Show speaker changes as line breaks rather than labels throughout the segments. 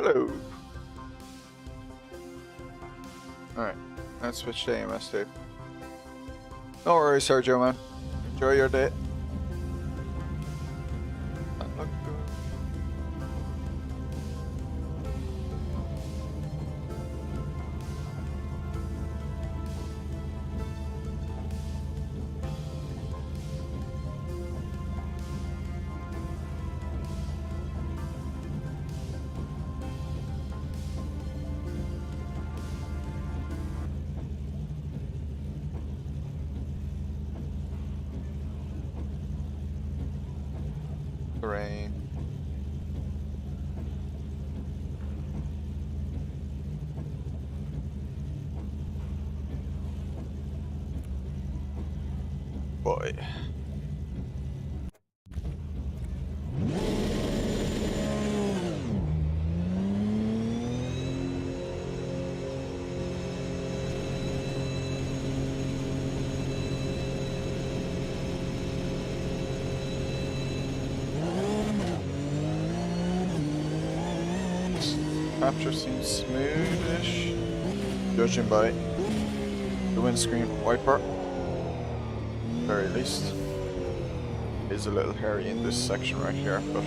Hello. Alright, let's switch to AMS too. No worries, Sergio, man. Enjoy your day. Rain. Boy. Capture seems smoothish, judging by the windscreen wiper. Very least, it is a little hairy in this section right here, but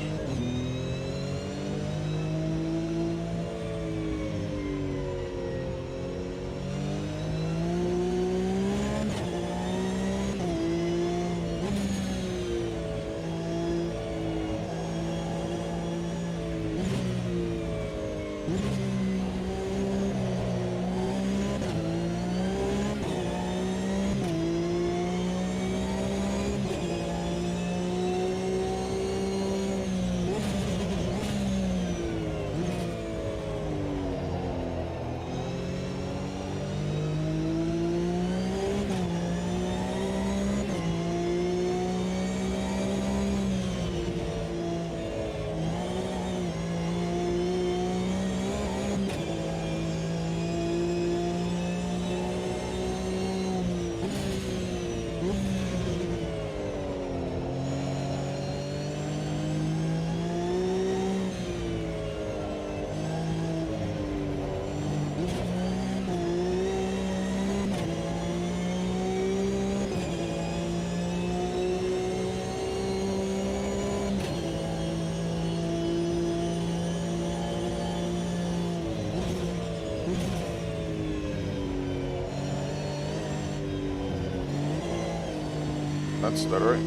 that's that right.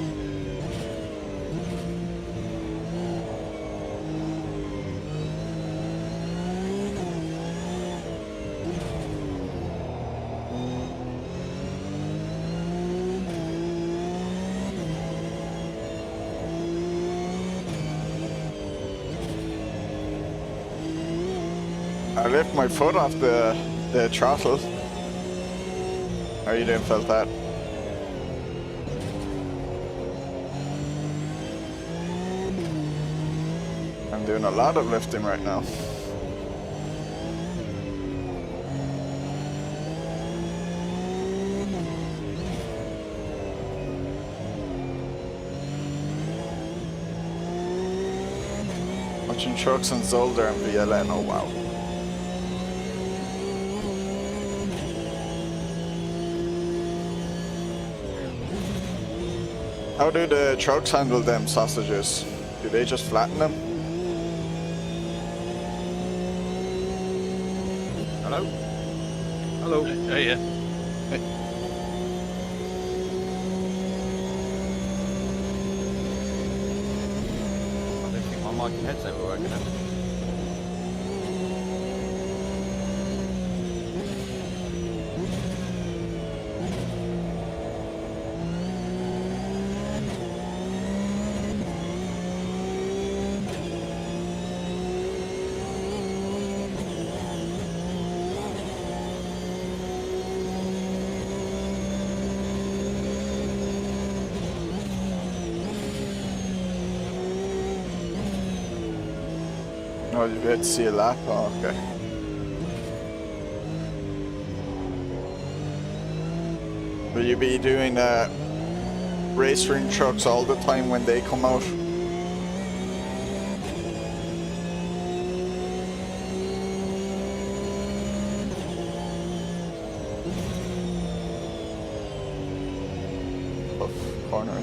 I lift my foot off the throttle. How you doing, felt that? I'm doing a lot of lifting right now. Watching trucks and Zolder and VLN, oh wow. How do the trucks handle them sausages? Do they just flatten them? Hello? Hello.
Hey, yeah.
Hey.
I don't think my mic and headset were working out.
Oh, you get to see a lap? Oh, okay. Will you be doing race ring trucks all the time when they come out?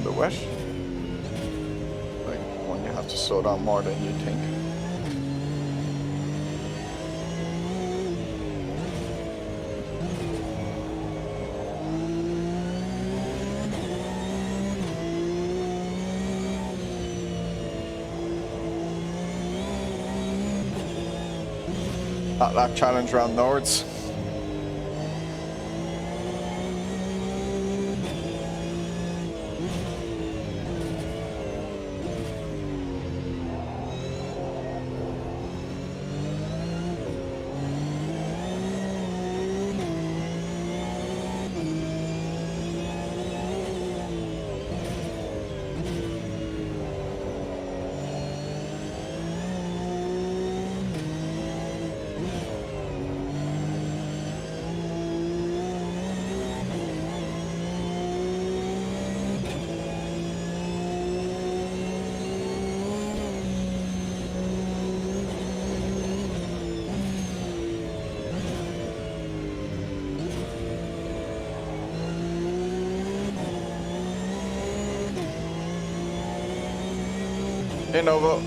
bit wet. Like when you have to slow down more than you think. That lap challenge round Nords. Hey Nova.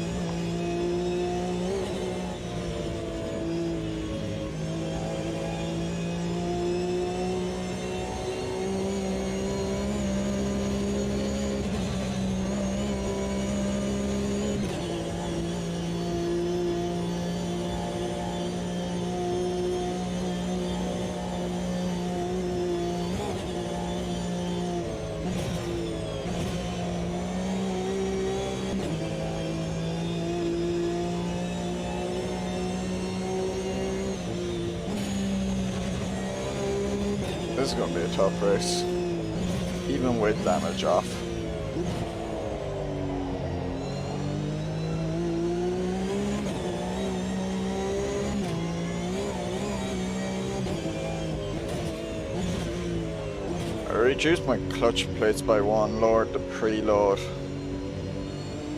This is going to be a tough race, even with damage off. I reduced my clutch plates by 1, lowered the preload,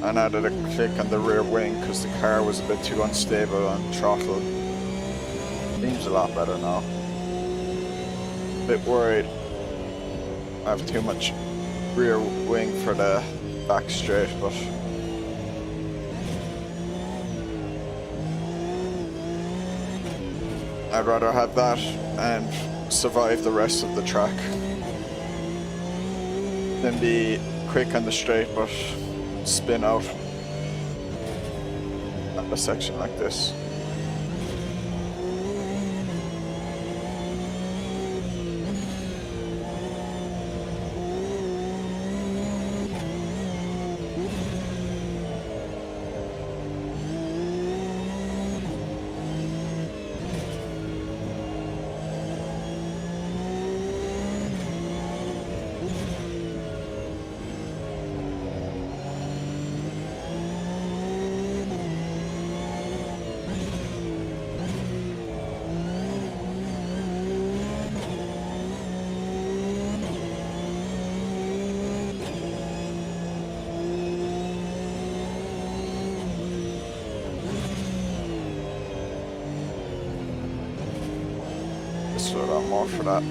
and added a click on the rear wing because the car was a bit too unstable on throttle. Seems a lot better now. Bit worried I have too much rear wing for the back straight, but I'd rather have that and survive the rest of the track than be quick on the straight but spin out at a section like this. Slow down more for that.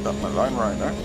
Got my line right now.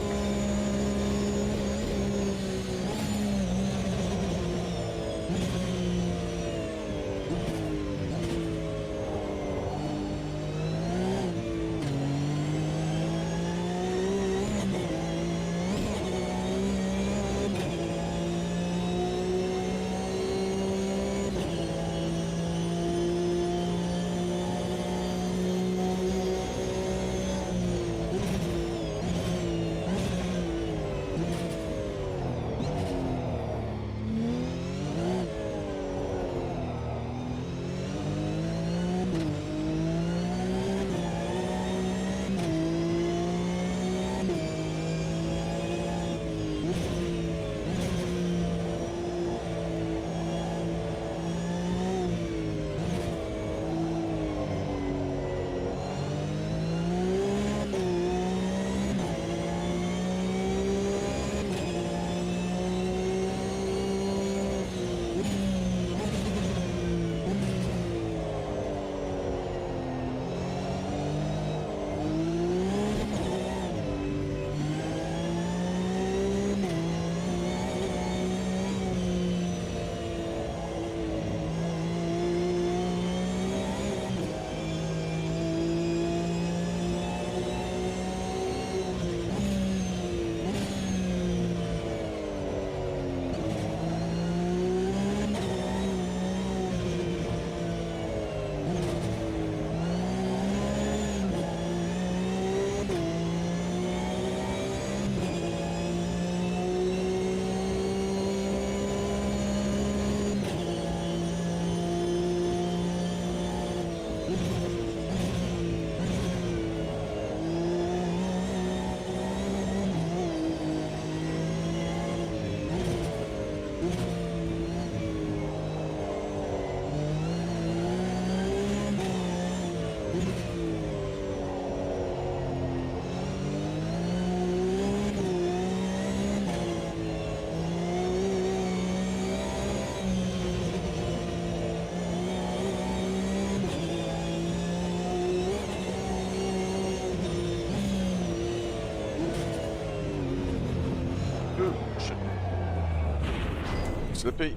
Slippy.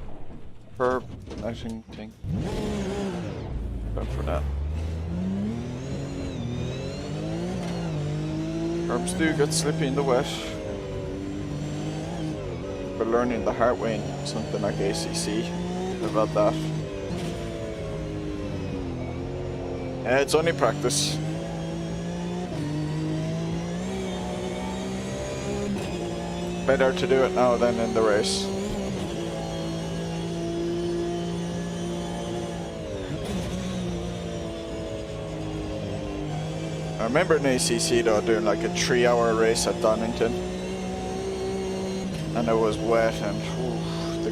Curb. Nothing. Go for that. Curbs do get slippy in the wet. We're learning the hard way in something like ACC about that. It's only practice. Better to do it now than in the race. I remember in ACC though doing like a 3-hour race at Donington, and it was wet and the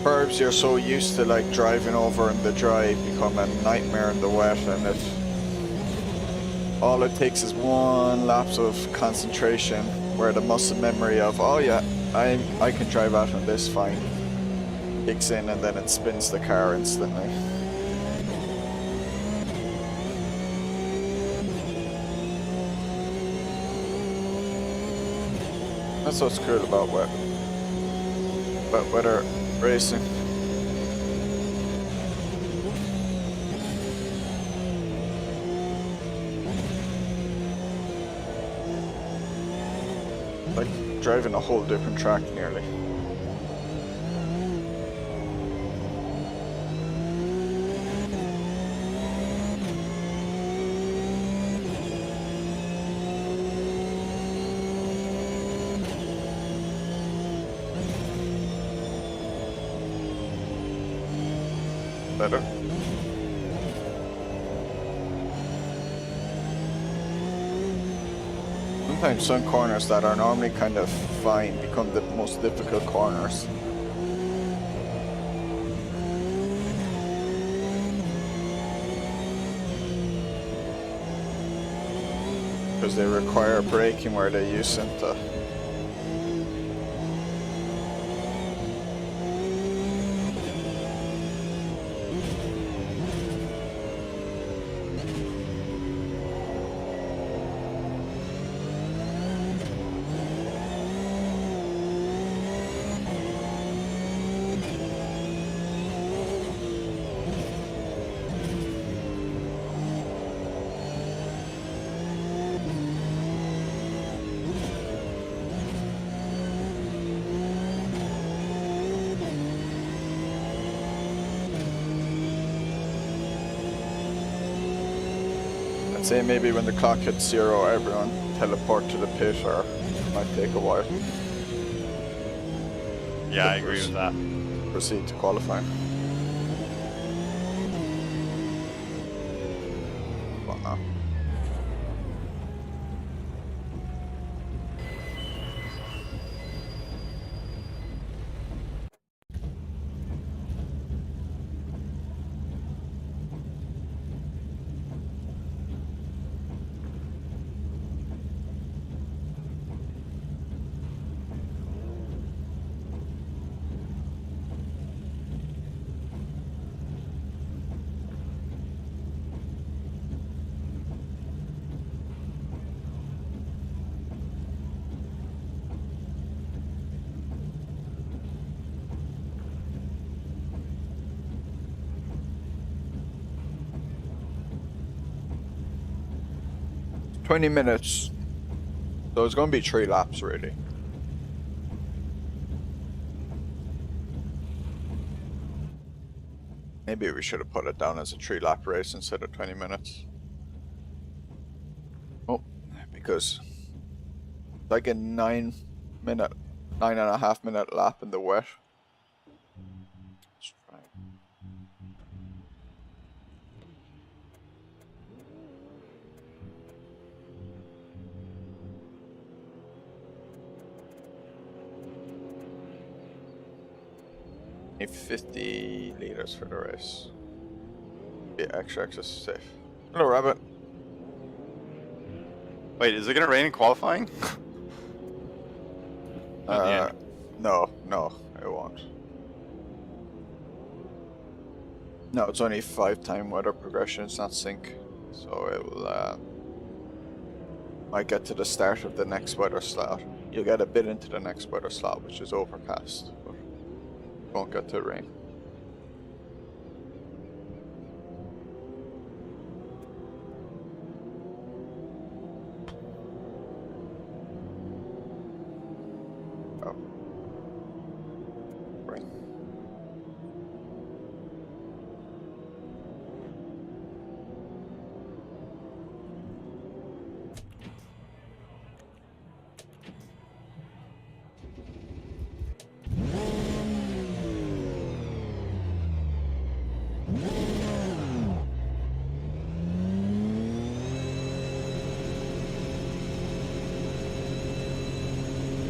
curbs, you're so used to like driving over in the dry become a nightmare in the wet, and all it takes is one lapse of concentration where the muscle memory of, oh yeah, I can drive out on this fine, kicks in, and then it spins the car instantly. That's what's cool about wet weather racing. Like driving a whole different track nearly. Better. Sometimes some corners that are normally kind of fine become the most difficult corners. Because they require braking where they used to. say maybe when the clock hits 0, everyone teleport to the pit, or it might take a while.
Yeah, I agree with that.
Proceed to qualifying. What now? $20. So it's going to be 3 laps, really. Maybe we should have put it down as a 3-lap race instead of 20 minutes. Oh, because it's like a 9.5 minute lap in the wet. Let's try. 50 liters for the race. Be extra safe. Hello, Rabbit.
Wait, is it gonna rain in qualifying?
No, it won't. No, it's only 5-time weather progression, it's not sync. So it will, might get to the start of the next weather slot. You'll get a bit into the next weather slot, which is overcast, but won't get to rain. Oh. Rain.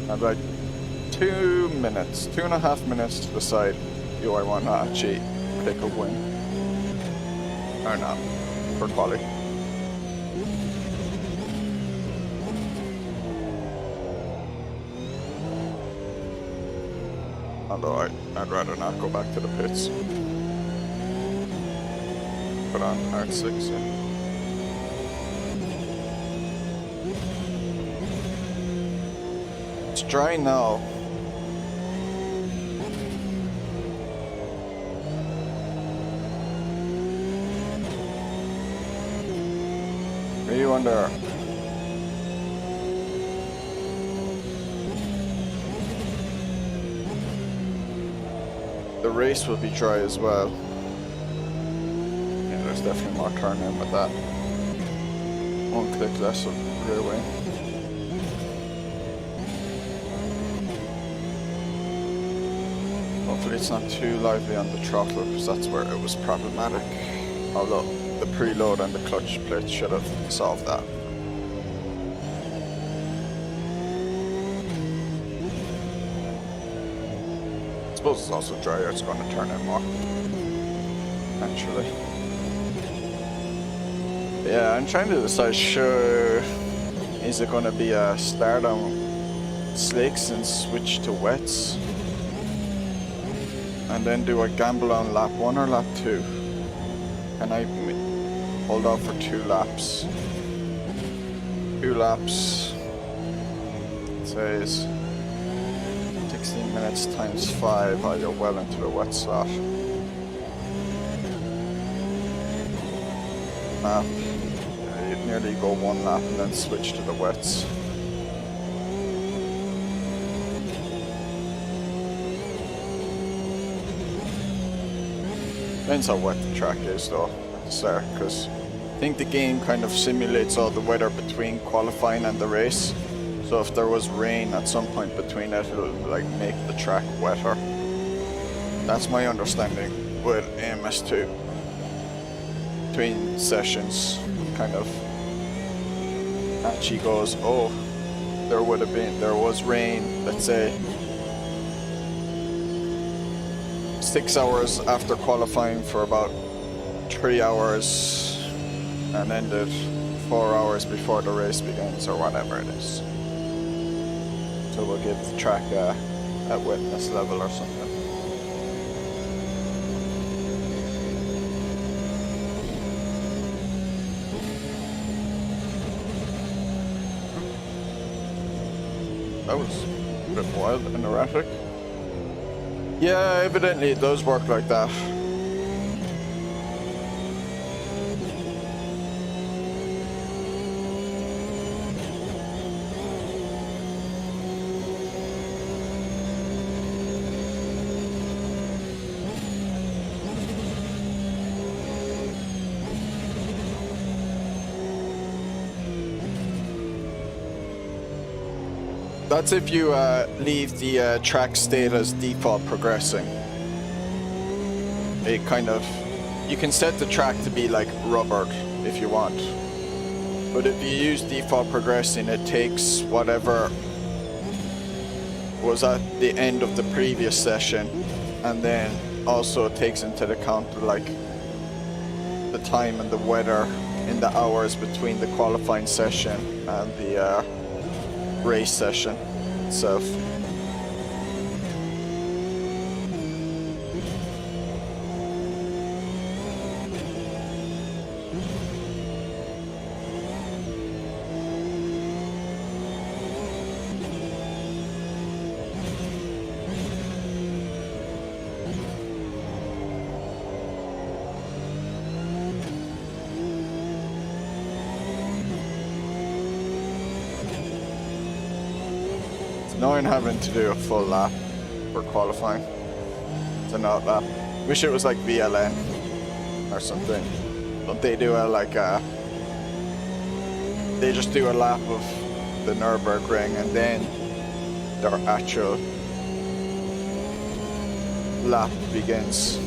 About 2 minutes, 2.5 minutes to decide do I want to actually pick a win or not for quali. Although I'd rather not go back to the pits. Put on R6, yeah. It's dry now. Really wonder. The race will be dry as well. Yeah, there's definitely more turn in with that. 1 click less of rear wing. Hopefully it's not too lively on the throttle, because that's where it was problematic. Although the preload and the clutch plate should have solved that. I suppose it's also drier, it's going to turn in more. Naturally. Yeah, I'm trying to decide, sure, is it going to be a start on slicks and switch to wets? And then do I gamble on lap 1 or lap 2? Can I hold off for 2 laps? 2 laps, it says 16 minutes times 5, I'll go well into the wet slot. Map, you'd nearly go 1 lap and then switch to the wets. Depends how wet the track is though at the start, because think the game kind of simulates all the weather between qualifying and the race. So if there was rain at some point between it, it'll like make the track wetter. That's my understanding with AMS2. Between sessions, kind of actually goes, oh, there was rain, let's say 6 hours after qualifying for about 3 hours and ended 4 hours before the race begins or whatever it is. So we'll give the track a wetness level or something. That was a bit wild and erratic. Yeah, evidently it does work like that. That's if you leave the track state as default progressing. It kind of, you can set the track to be like rubbered if you want. But if you use default progressing, it takes whatever was at the end of the previous session, and then also takes into account like the time and the weather in the hours between the qualifying session and the race session itself. Now I'm having to do a full lap for qualifying. It's an out lap. Wish it was like VLN or something. Don't they do a like a... They just do a lap of the Nürburgring and then their actual lap begins.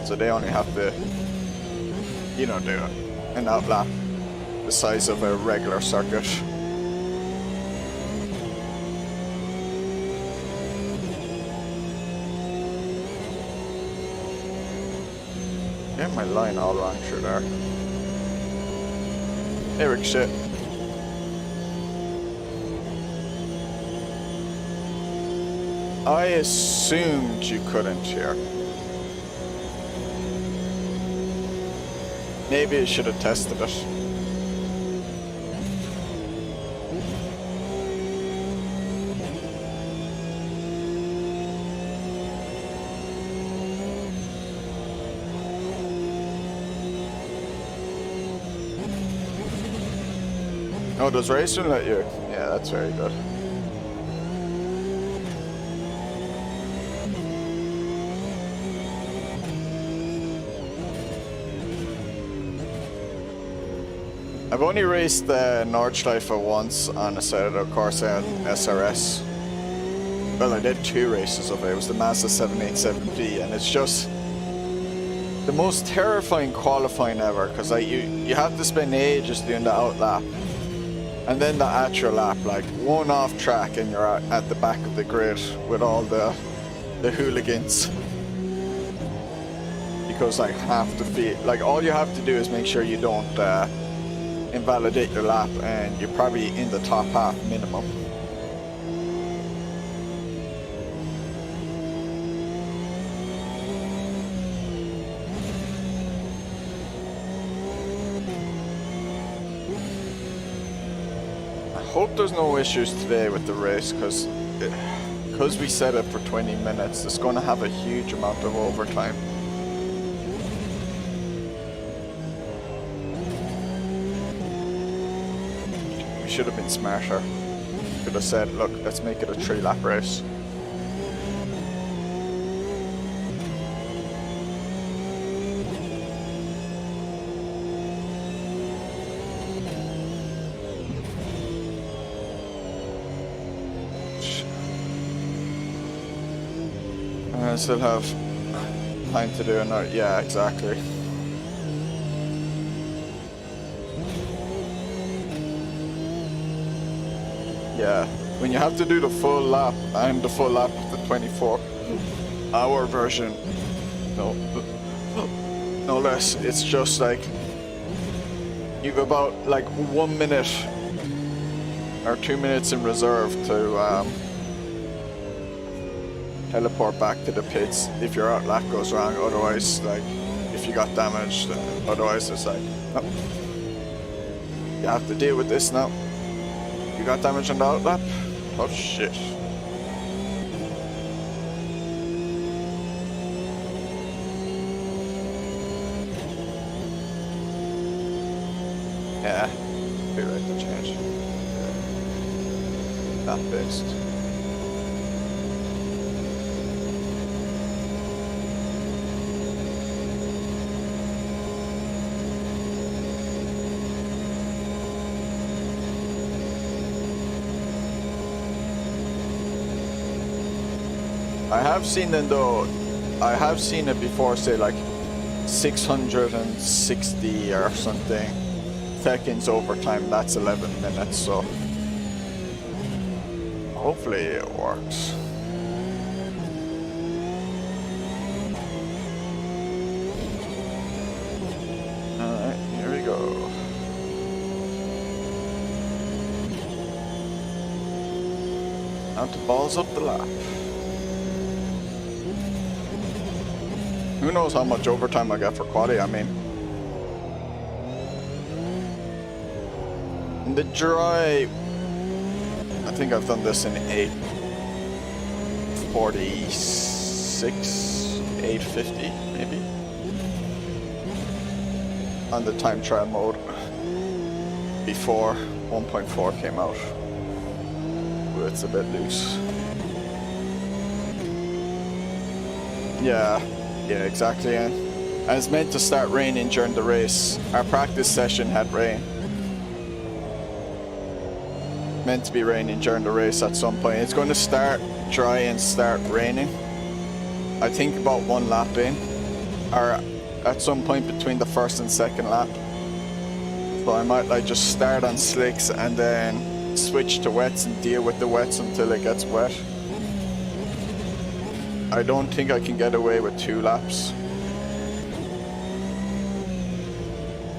So they only have to, you know, do an out lap the size of a regular circuit. Get my line all wrong through there. Eric shit. I assumed you couldn't here. Maybe I should have tested it. Oh, does racing let you? Yeah, that's very good. I've only raced the Nordschleife once on a set of the Corsair SRS. Well, I did 2 races of it. It was the Mazda 787B, and it's just the most terrifying qualifying ever, because like, you have to spend ages doing the out lap. And then the actual lap, like one off track and you're at the back of the grid with all the hooligans. Because like half the field, like all you have to do is make sure you don't invalidate your lap, and you're probably in the top half minimum. Hope there's no issues today with the race, because we set it for 20 minutes, it's going to have a huge amount of overtime. We should have been smarter. Could have said, look, let's make it a 3-lap race. I still have time to do another. Yeah, exactly. Yeah, when you have to do the full lap and the full lap of the 24-hour version, no less, it's just like you've about like 1 minute or 2 minutes in reserve to teleport back to the pits if your outlap goes wrong. Otherwise, like if you got damaged, otherwise it's like, no, you have to deal with this now. You got damage on the outlap? Oh shit. Yeah, be right to change. That fixed. I have seen them though, I have seen it before, say like 660 or something seconds overtime. That's 11 minutes, so hopefully it works. Alright, here we go. Now to balls up the lap. Who knows how much overtime I get for quali, I mean. In the dry, I think I've done this in 8:46, 8:50 maybe. On the time trial mode before 1.4 came out. Ooh, it's a bit loose. Yeah. Yeah, exactly. Yeah. And it's meant to start raining during the race. Our practice session had rain. Meant to be raining during the race at some point. It's going to start dry and start raining. I think about one lap in, or at some point between the first and second lap. So I might like just start on slicks and then switch to wets and deal with the wets until it gets wet. I don't think I can get away with 2 laps.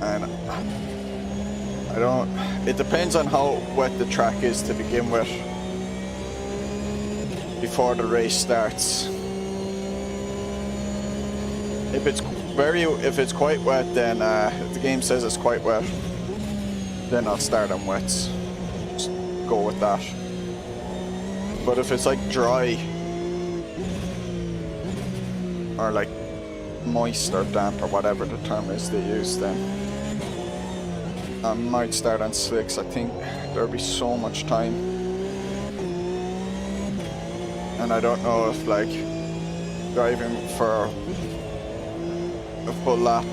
And I don't, it depends on how wet the track is to begin with before the race starts. If it's quite wet, then if the game says it's quite wet, then I'll start on wets. Just go with that. But if it's like dry, or like moist or damp or whatever the term is they use, then I might start on slicks. I think there'll be so much time, and I don't know if like driving for a full lap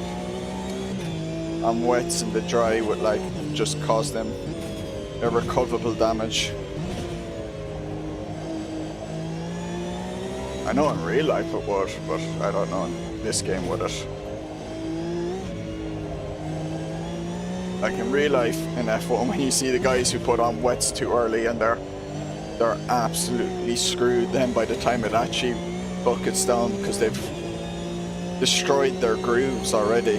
on wets in the dry would like just cause them irrecoverable damage. I know in real life it would, but I don't know in this game would it. Like in real life in F1, when you see the guys who put on wets too early and they're absolutely screwed then by the time it actually buckets down because they've destroyed their grooves already.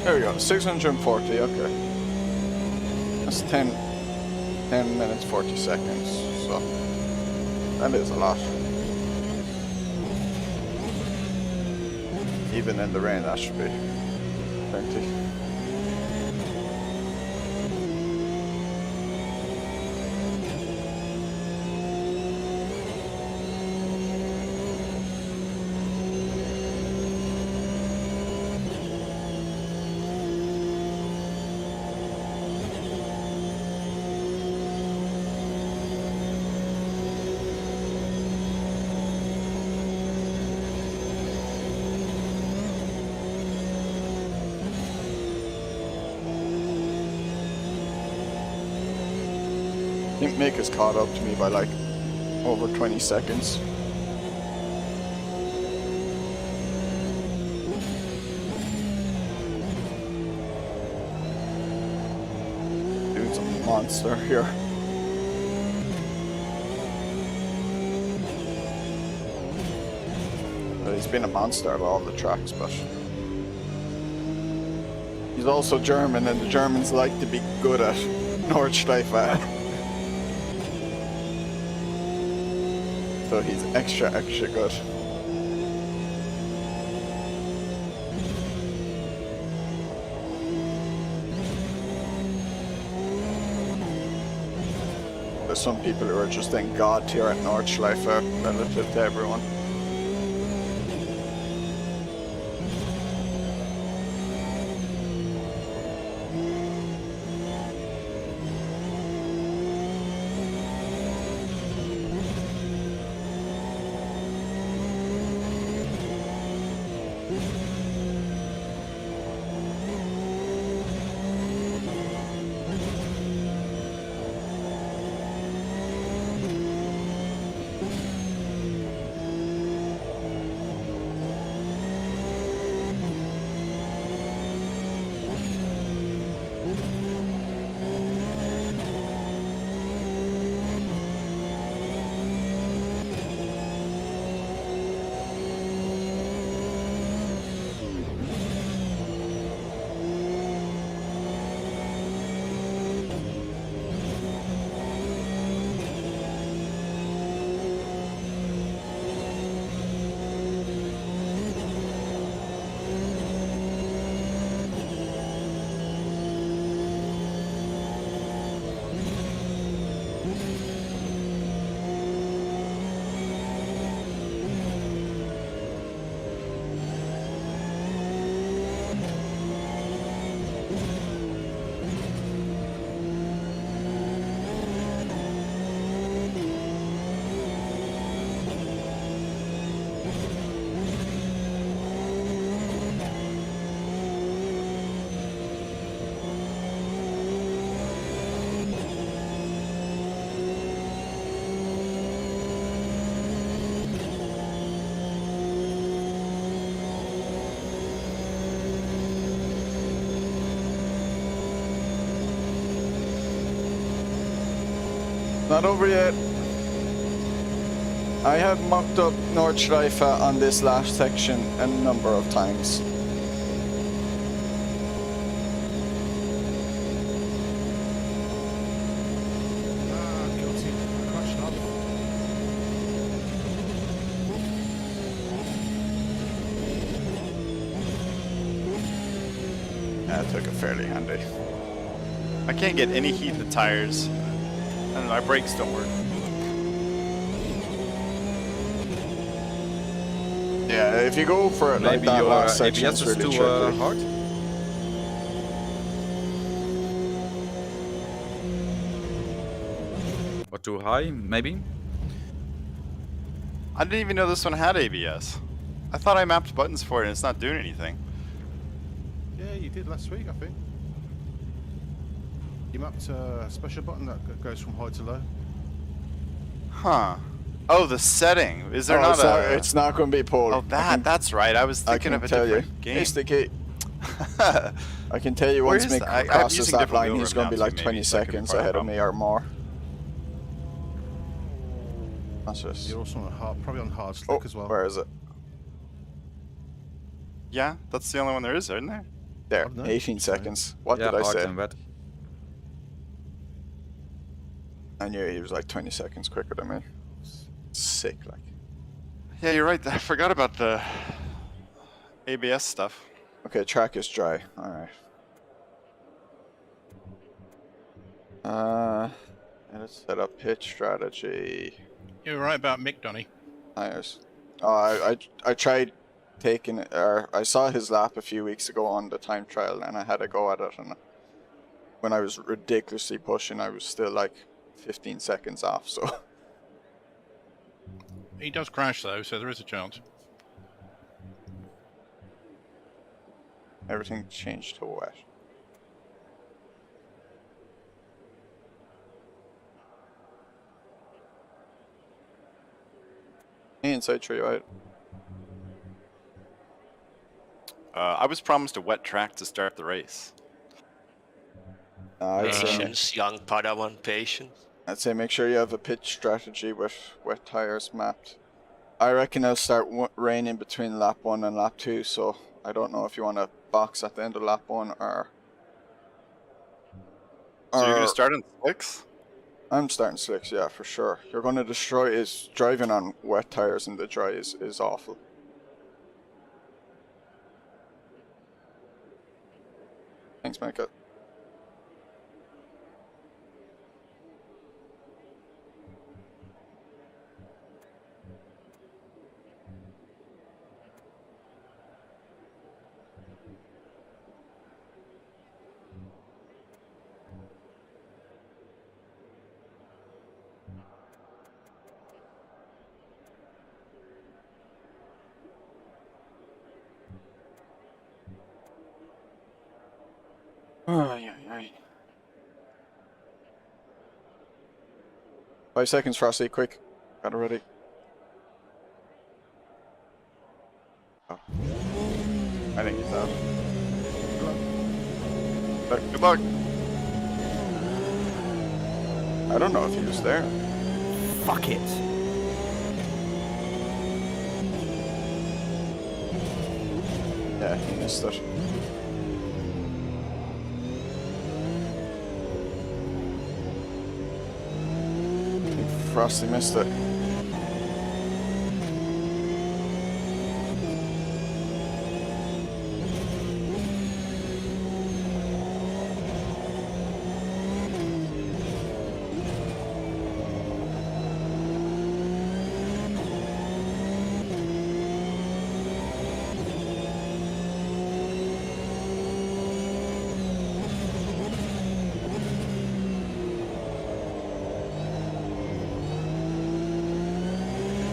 There we go, 640, okay. That's 10 minutes, 40 seconds, so that is a lot. Even in the rain, that should be plenty. I think Mick has caught up to me by like over 20 seconds. Dude's a monster here. Well, he's been a monster at all the tracks, but he's also German, and the Germans like to be good at Nordschleife. So he's extra good. There's some people who are just in God here at Nordschleife relative to everyone. Not over yet. I have mocked up Nordschleife on this last section a number of times.
Guilty. Crashed up.
That took it fairly handy.
I can't get any heat in the tires, and my brakes don't work.
Yeah, if you go for it like
Maybe
that
your
last section,
ABS
it's
is
really
too
tricky.
hard. Or too high, maybe?
I didn't even know this one had ABS. I thought I mapped buttons for it and it's not doing anything.
Yeah, you did last week, I think. You mapped a special button that goes from high to low.
Huh. Oh, the setting. Is there
Oh,
not
it's
a...
not, it's not going to be pulled.
Oh, that's right. I was
I
thinking
can
of a
tell you.
different game.
It's the key. I can tell you
Where
once
is
Mick
that? I'm
crosses
using
that
different
line,
wheel
he's
rim
going to be
now
like
too,
20
maybe, so that could be
seconds
part of
ahead
the
of me or more. That's
You're
just...
also on hard, probably on hard slick
Oh,
as well.
where is it?
Yeah, that's the only one there is, isn't there?
There,
I've no
18
sorry.
seconds. What
Yeah,
did I
hard
say?
and wet.
I knew he was like 20 seconds quicker than me. Sick, like.
Yeah, you're right. I forgot about the ABS stuff.
Okay, track is dry. Alright. Let's set up pitch strategy.
You were right about Mick, Donny.
Tires. I tried taking it, or I saw his lap a few weeks ago on the time trial and I had a go at it, and when I was ridiculously pushing I was still like 15 seconds off, so
He does crash though, so there is a chance.
everything changed to wet. Hey, inside tree, right?
I was promised a wet track to start the race.
Patience, young Padawan, patience.
I'd say make sure you have a pitch strategy with wet tires mapped. I reckon I'll start raining between lap 1 and lap 2, so I don't know if you want to box at the end of lap 1 or...
So you're going to start in slicks?
I'm starting slicks, yeah, for sure. You're going to destroy his driving on wet tires in the dry is awful. Thanks, Micah. Ay, ay, ay. 5 seconds, Frosty, quick. Got it ready. Oh. I think he's out.
Good luck.
I don't know if he was there.
Fuck it.
Yeah, he missed it. Frosty missed it.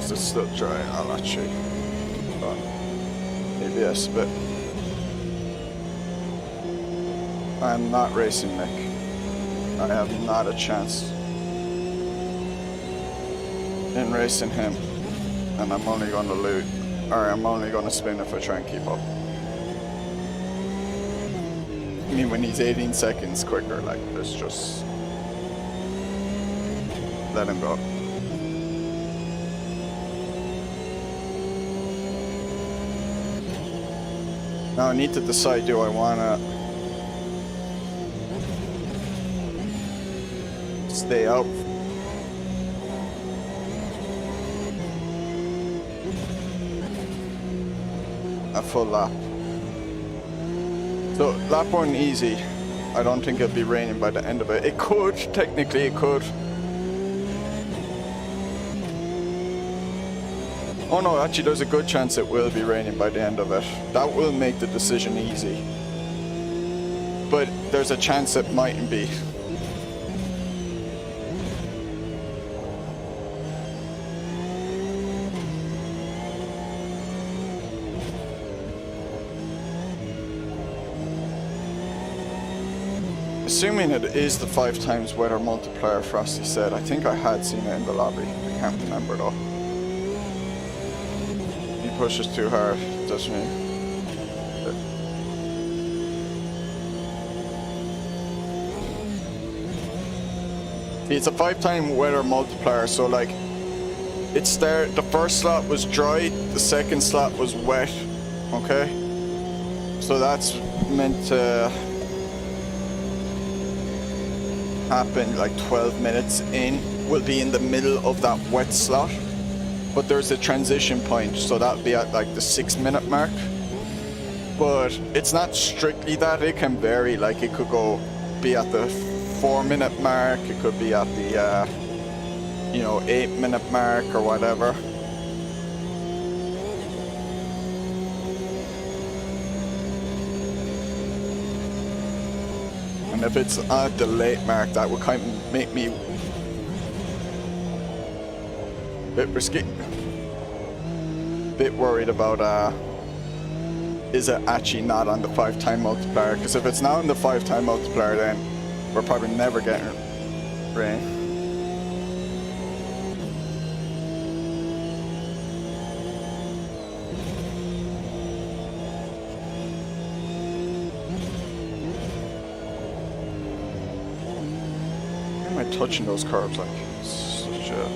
It's still dry, I'll actually on ABS a bit. I'm not racing Mick. I have not a chance in racing him, and I'm only going to lose, or I'm only going to spin if I try and keep up. I mean, when he's 18 seconds quicker, like, there's just... let him go. Now I need to decide, do I want to stay out a full lap? So lap 1 easy. I don't think it'll be raining by the end of it. It could, technically it could. Oh no, actually there's a good chance it will be raining by the end of it. That will make the decision easy. But there's a chance it mightn't be. Assuming it is the 5 times weather multiplier Frosty said, I think I had seen it in the lobby. I can't remember though. He pushes too hard, doesn't he? It's a 5-time weather multiplier, so like it's there. The first slot was dry, the second slot was wet, okay? So that's meant to happen like 12 minutes in. We'll be in the middle of that wet slot, but there's a transition point, so that'll be at like the 6-minute mark. But it's not strictly that, it can vary. Like it could be at the 4-minute mark, it could be at the 8-minute mark or whatever. And if it's at the late mark, that would kind of make me a bit risky. Bit worried about is it actually not on the 5-time multiplier? Because if it's not on the 5-time multiplier, then we're probably never getting rain. Why am I touching those curbs like such a...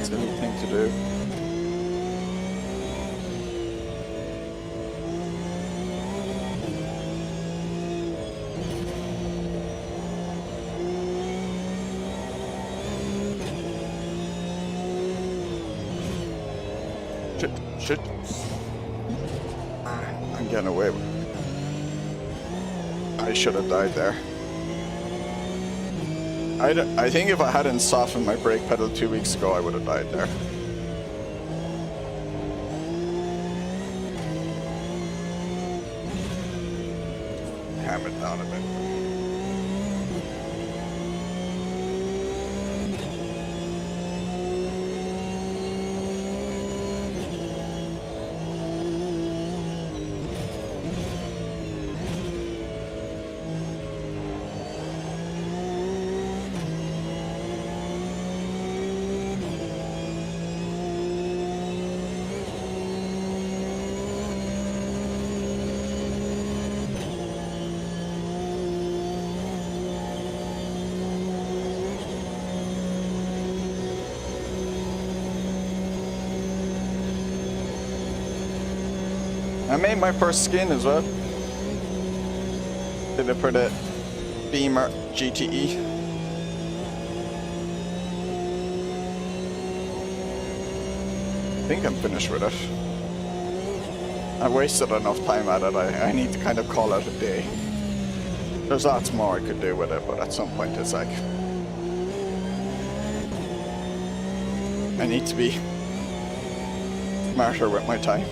silly thing to do. Shit. I'm getting away with it. I should have died there. I think if I hadn't softened my brake pedal 2 weeks ago, I would have died there. Hammer it down a bit. I made my first skin as well. Did it for the Beamer GTE. I think I'm finished with it. I wasted enough time at it. I need to kind of call it a day. There's lots more I could do with it, but at some point it's like I need to be smarter with my time.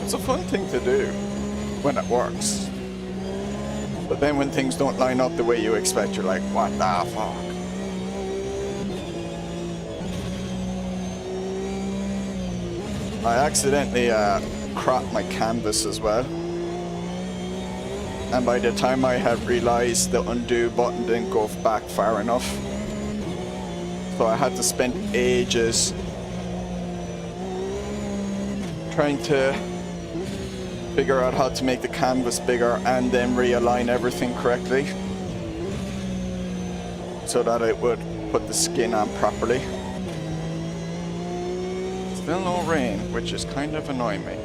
It's a fun thing to do when it works. But then when things don't line up the way you expect, you're like, what the fuck? I accidentally cropped my canvas as well. And by the time I had realized the undo button didn't go back far enough. So I had to spend ages trying to figure out how to make the canvas bigger and then realign everything correctly so that it would put the skin on properly. Still no rain, which is kind of annoying me.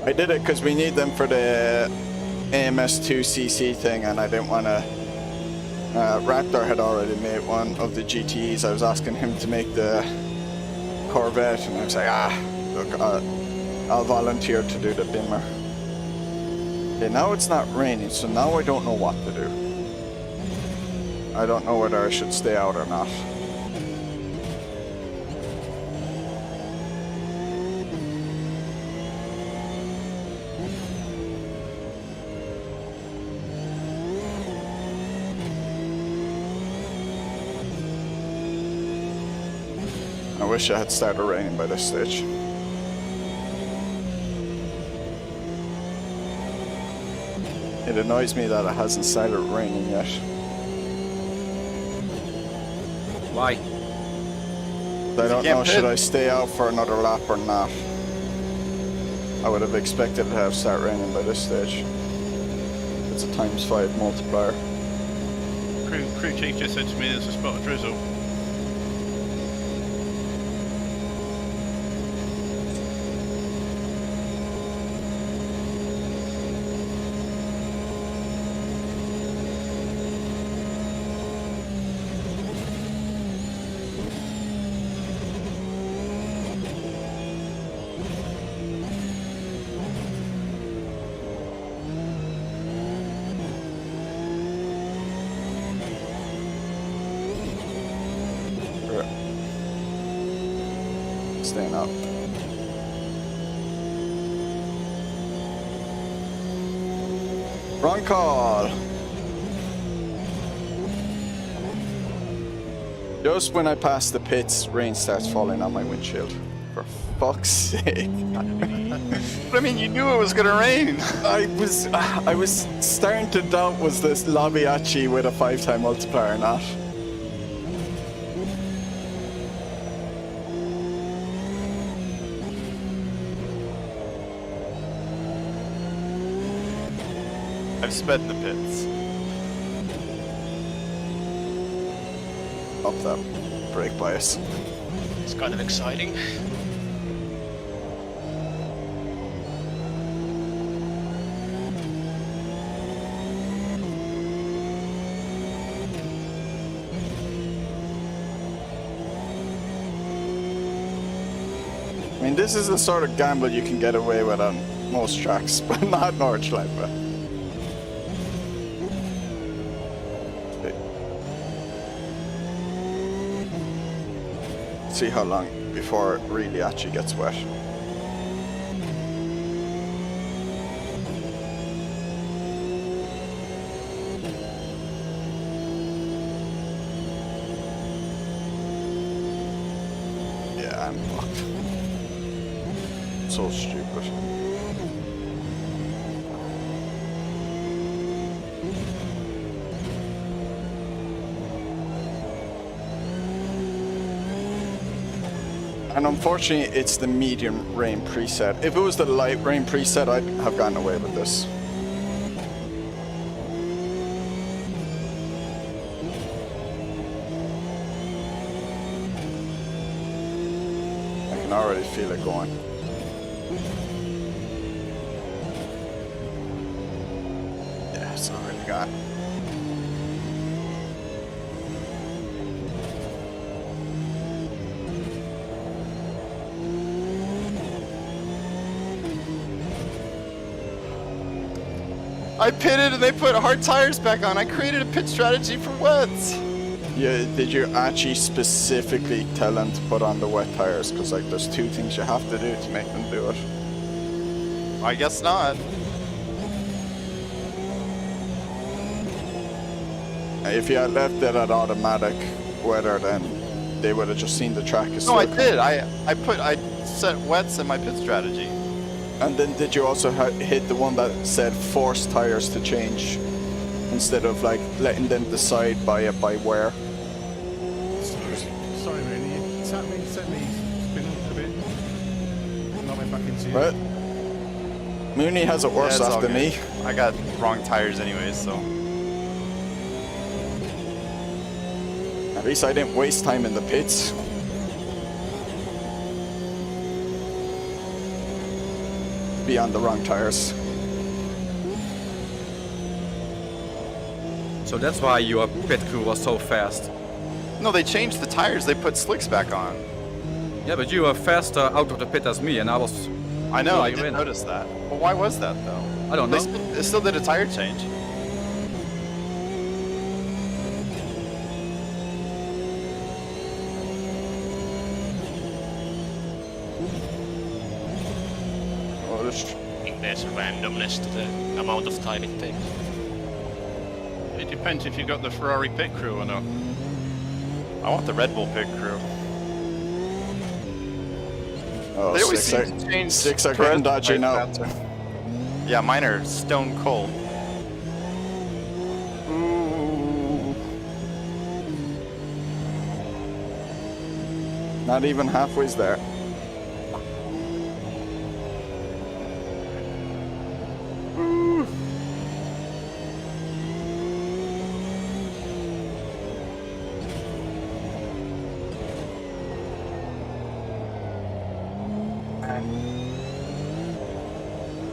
I did it because we need them for the AMS2 CC thing, and I didn't want to. Raptor had already made one of the GTEs. I was asking him to make the Corvette, and I was like, look, I'll volunteer to do the Beamer. Okay, now it's not raining, so now I don't know what to do. I don't know whether I should stay out or not. wish it had started raining by this stage. It annoys me that it hasn't started raining yet.
Why?
I don't
can't
know,
pit.
should I stay out for another lap or not? I would have expected it to have started raining by this stage. It's a ×5 multiplier.
Crew chief just said to me there's a spot of drizzle.
Staying up. Wrong call. Just when I pass the pits, rain starts falling on my windshield. For fuck's sake.
But I mean, you knew it was gonna rain.
I was starting to doubt, was this Labiachi with a 5-time multiplier or not?
I've sped in the pits.
Up that brake bias.
It's kind of exciting.
I mean, this is the sort of gamble you can get away with on most tracks, but not Nordschleife. See how long before it really actually gets wet. Yeah, I'm fucked. So stupid. And unfortunately, it's the medium rain preset. If it was the light rain preset, I'd have gotten away with this. I can already feel it going. Yeah, it's already gone.
I pitted and they put hard tires back on. I created a pit strategy for wets.
Yeah, did you actually specifically tell them to put on the wet tires? Because like, there's two things you have to do to make them do it.
I guess not.
If you had left it at automatic weather, then they would have just seen the track is
No, I
still
did. I set wets in my pit strategy.
And then did you also hit the one that said force tires to change instead of like letting them decide by wear?
Sorry, Mooney. You tapped me, set me spinning a bit. And I went back into you.
Right? Mooney has it worse
it's all
after
good.
me.
I got wrong tires anyways, so.
At least I didn't waste time in the pits. Be on the wrong tires.
So that's why your pit crew was so fast.
No, they changed the tires. They put slicks back on.
Yeah, but you were faster out of the pit as me, and I was.
I know, I
You
did
win.
notice that. But why was that though?
I don't know.
They still did a tire change.
Oh, this
I think there's a randomness to the amount of time it takes.
It depends if you got the Ferrari pit crew or not.
I want the Red Bull pit crew.
Oh,
They always
six
seem to change.
six are getting dodgy now.
Yeah, mine are stone cold.
Ooh. Not even halfway's there. Ooh.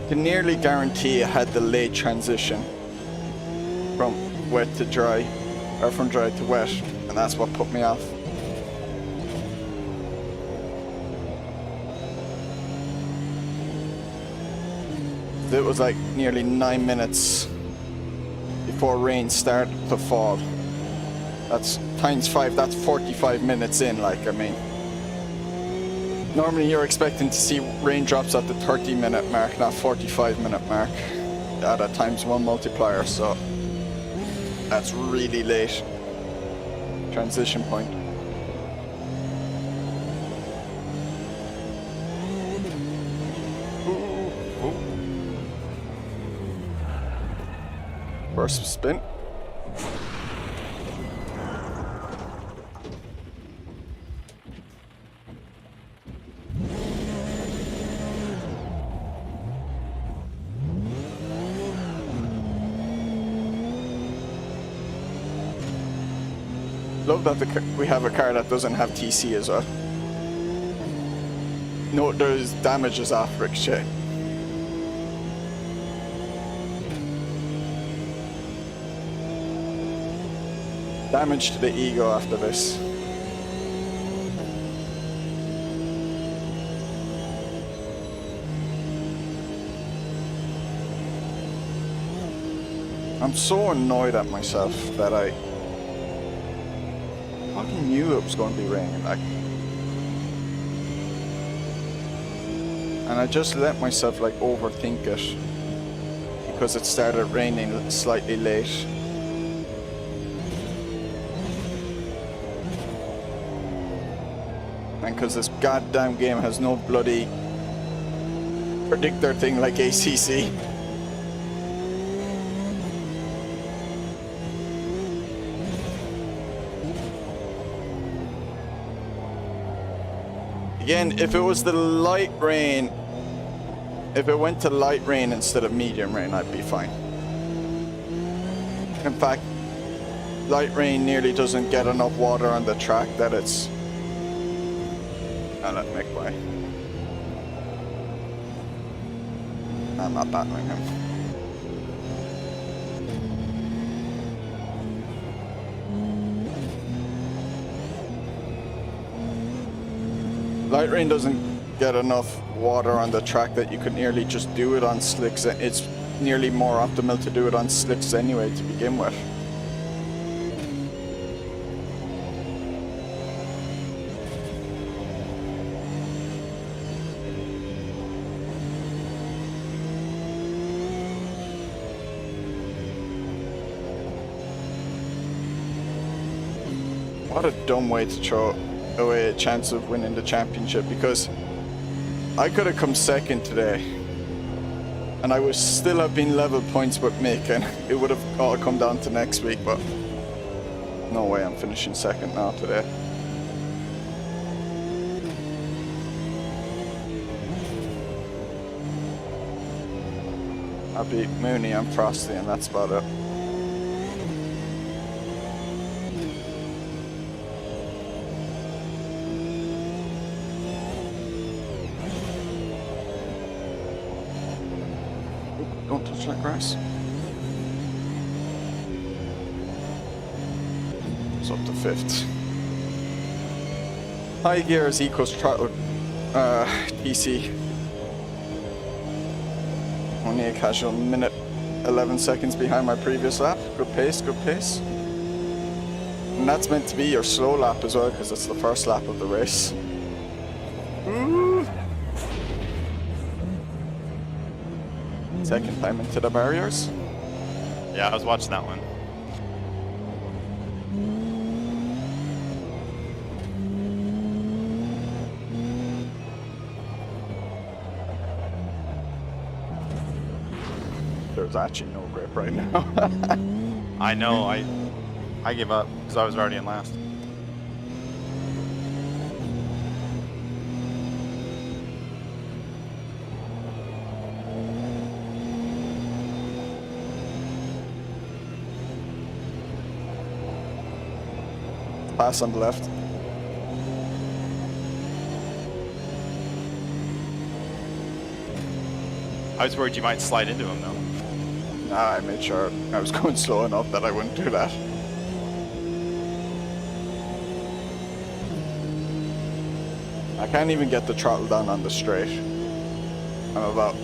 Can nearly guarantee I had the late transition from wet to dry, or from dry to wet, and that's what put me off. It was like nearly 9 minutes before rain started to fall. That's times 5, that's 45 minutes in, like, I mean. Normally you're expecting to see raindrops at the 30-minute mark, not 45-minute mark at a ×1 multiplier, so that's really late transition point. First spin. Love that we have a car that doesn't have TC as well. No, there's damages off ricochet. Damage to the ego after this. I'm so annoyed at myself that I fucking knew it was going to be raining, like, and I just let myself like overthink it because it started raining slightly late. And because this goddamn game has no bloody predictor thing like ACC. Again, if it was the light rain, if it went to light rain instead of medium rain, I'd be fine. In fact, light rain nearly doesn't get enough water on the track that it's... I'll let Mick by. I'm not battling him. Light rain doesn't get enough water on the track that you could nearly just do it on slicks. It's nearly more optimal to do it on slicks anyway to begin with. What a dumb way to throw away a chance of winning the championship, because I could have come second today and I would still have been level points with Mick and it would have all come down to next week, but no way I'm finishing second now today. I beat Mooney and Frosty and that's about it. Don't touch that grass. It's up to 5th. High gears equals throttle TC. Only a casual minute 11 seconds behind my previous lap. Good pace, good pace. And that's meant to be your slow lap as well, because it's the first lap of the race. Ooh. Second time into the barriers.
Yeah, I was watching that one.
There's actually no grip right now.
I know, I gave up because I was already in last.
Pass on the left.
I was worried you might slide into him though.
Nah, I made sure I was going slow enough that I wouldn't do that. I can't even get the throttle down on the straight. I'm about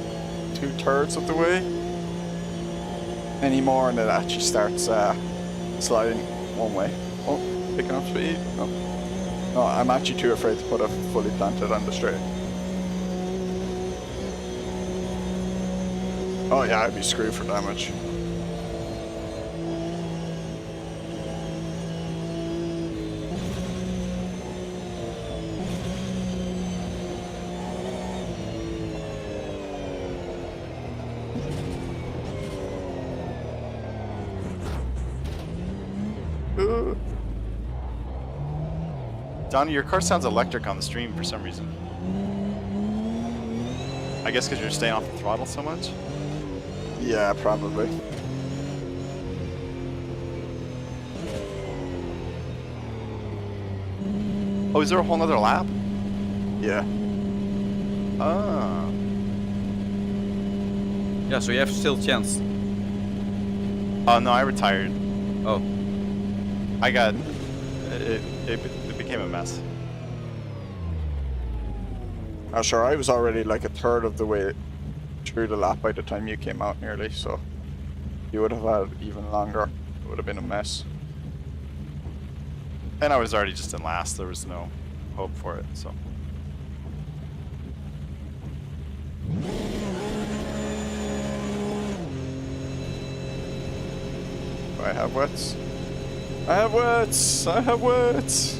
2/3 of the way anymore, and it actually starts sliding one way. Oh, picking up speed. No, I'm actually too afraid to put it fully planted on the straight. Oh yeah, I'd be screwed for damage.
Donnie, your car sounds electric on the stream for some reason. I guess because you're staying off the throttle so much?
Yeah, probably.
Oh, is there a whole nother lap?
Yeah.
Ah.
Yeah, so you have still chance.
Oh no, I retired.
Oh.
I got... It became a mess.
Oh, sure, I was already like 1/3 of the way through the lap by the time you came out nearly, so you would have had even longer. It would have been a mess.
And I was already just in last. There was no hope for it, so...
I have wets. I have wets. I have wets.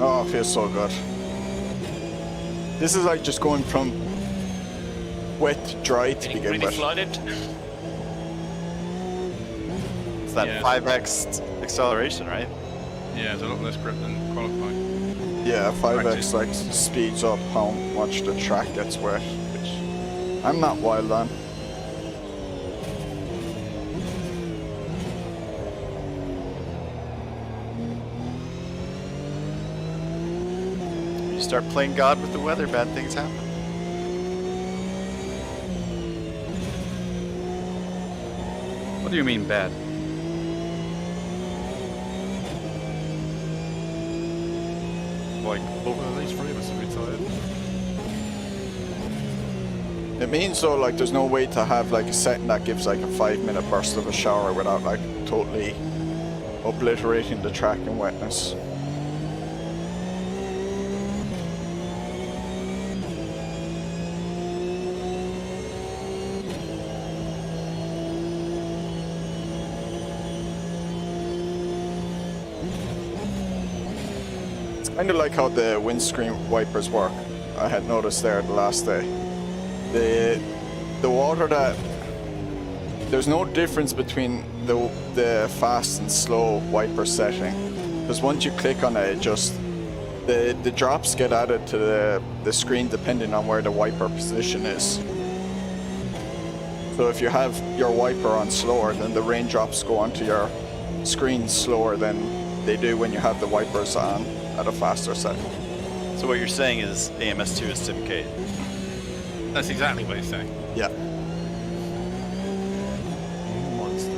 Oh, it feels so good. This is like just going from wet to dry to begin
Pretty
with.
flooded.
It's that
Yeah.
5x acceleration, right?
Yeah, there's a lot less grip than qualifying.
Yeah, 5x
Practice.
like speeds up how much the track gets wet, which I'm not wild on.
You start playing God with the weather, bad things happen.
What do you mean bad?
Like,
Well, at least 3 of us are retired.
It means though, like, there's no way to have like a setting that gives like a 5-minute burst of a shower without like totally obliterating the track in wetness. It's kind of like how the windscreen wipers work. I had noticed there the last day. The water that there's no difference between the fast and slow wiper setting, because once you click on it, just the drops get added to the screen depending on where the wiper position is. So if you have your wiper on slower, then the raindrops go onto your screen slower than they do when you have the wipers on at a faster setting.
so what you're saying is AMS2 is SimK.
That's exactly what he's saying.
Yeah.
Monster.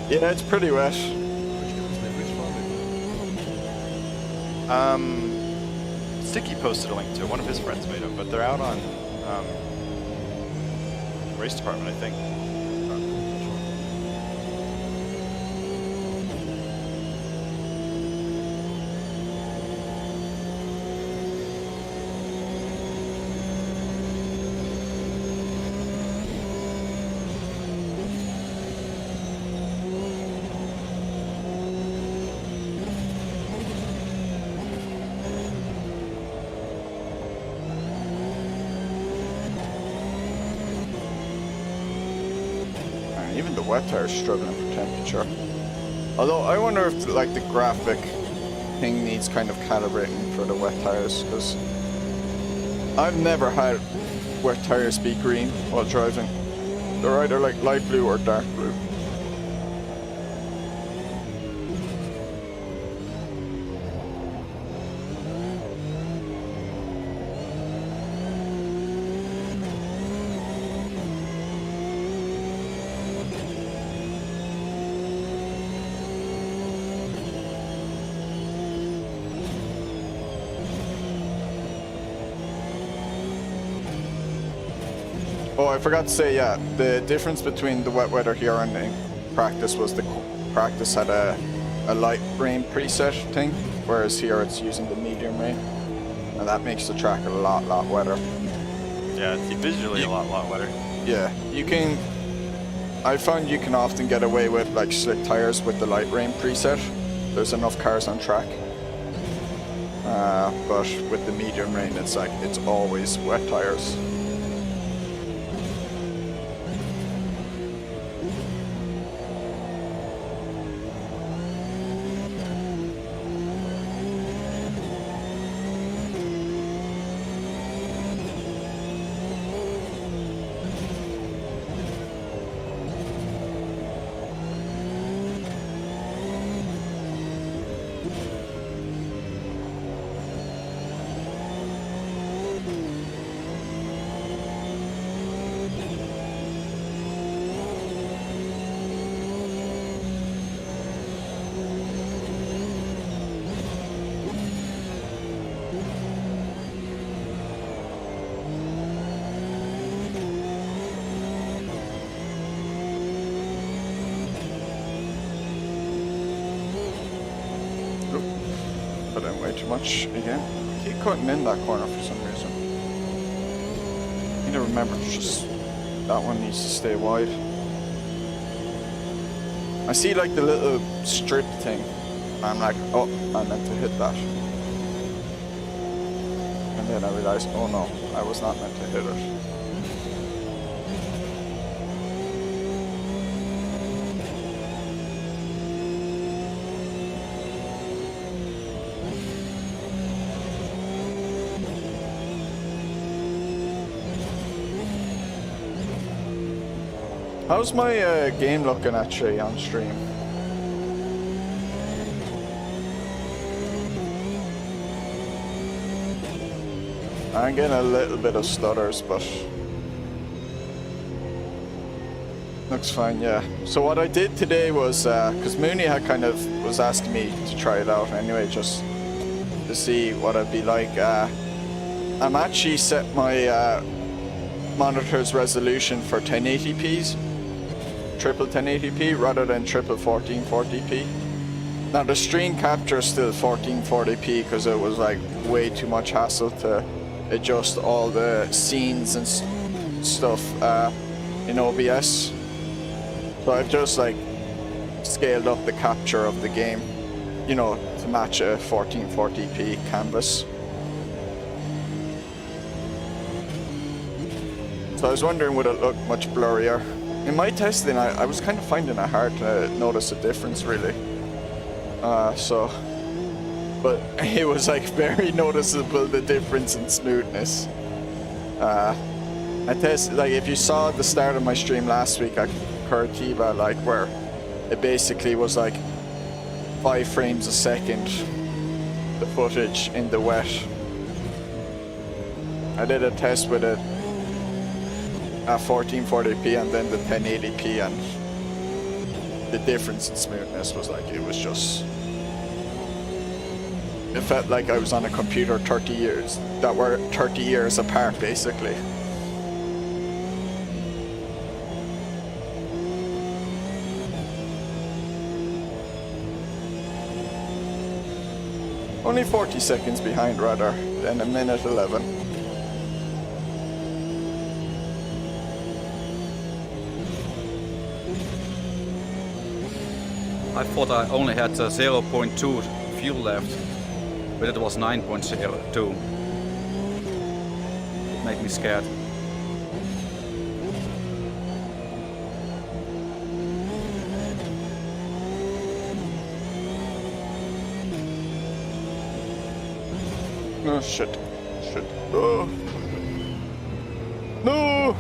Yeah, it's pretty wet.
Which farming?
Sticky posted a link to it. One of his friends made them, but they're out on race department, I think.
Even the wet tires struggling for temperature. Although I wonder if like the graphic thing needs kind of calibrating for the wet tires, because I've never had wet tires be green while driving. They're either like light blue or dark blue. Oh, I forgot to say, yeah, the difference between the wet weather here and in practice was the practice had a light rain preset thing, whereas here it's using the medium rain, and that makes the track a lot wetter.
Yeah, it's visually a lot wetter.
Yeah, you can. I found you can often get away with like slick tires with the light rain preset. There's enough cars on track. But with the medium rain, it's like it's always wet tires. Put in way too much again. Keep cutting in that corner for some reason. You need to remember, just that one needs to stay wide. I see like the little strip thing. I'm like, oh, I meant to hit that. And then I realized, oh no, I was not meant to hit it. How's my game looking actually on stream? I'm getting a little bit of stutters, but looks fine, yeah. So what I did today was, because Moonie had kind of was asking me to try it out anyway, just to see what it'd be like. I'm actually set my monitor's resolution for 1080p's. Triple 1080p rather than triple 1440p. Now the screen capture is still 1440p because it was like way too much hassle to adjust all the scenes and stuff in OBS. So I've just like scaled up the capture of the game, you know, to match a 1440p canvas. So I was wondering, would it look much blurrier? In my testing, I was kind of finding it hard to notice a difference, really. But it was like very noticeable, the difference in smoothness. I tested, like if you saw at the start of my stream last week at Curitiba, like where it basically was like 5 frames a second, the footage in the wet. I did a test with it at 1440p and then the 1080p, and the difference in smoothness was like, it It felt like I was on a computer 30 years, that were 30 years apart, basically. Only 40 seconds behind rather than a minute 11.
I thought I only had 0.2 fuel left, but it was 9.02. It made me scared.
Oh shit. Shit. Oh. No!